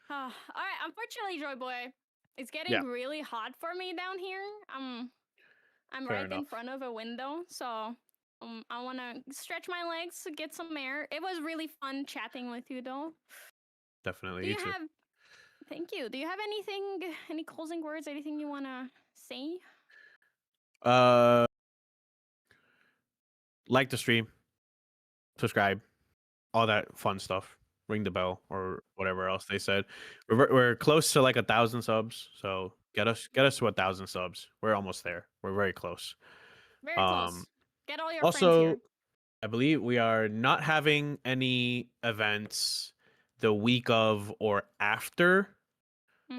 All right. Unfortunately, Joy Boy, it's getting Yeah. really hot for me down here. I'm Fair right in enough. front of a window, so I want to stretch my legs to get some air. It was really fun chatting with you, though. Definitely. Do You you too. have? Thank you. Do you have anything? Any closing words? Anything you wanna say? Like the stream, subscribe, all that fun stuff. Ring the bell or whatever else they said. We're close to like 1,000 subs, so get us to 1,000 subs. We're almost there. We're very close. Very close. Get all your friends Also, here. I believe we are not having any events the week of or after,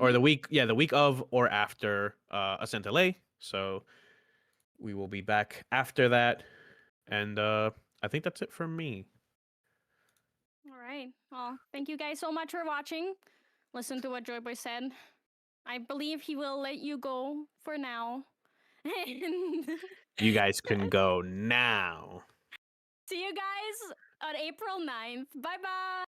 or the week of or after Ascent LA. So we will be back after that, and I think that's it from me. All right. Well, thank you guys so much for watching. Listen to what Joyboy said. I believe he will let you go for now. And You guys can go now. see you guys on April 9th. Bye bye.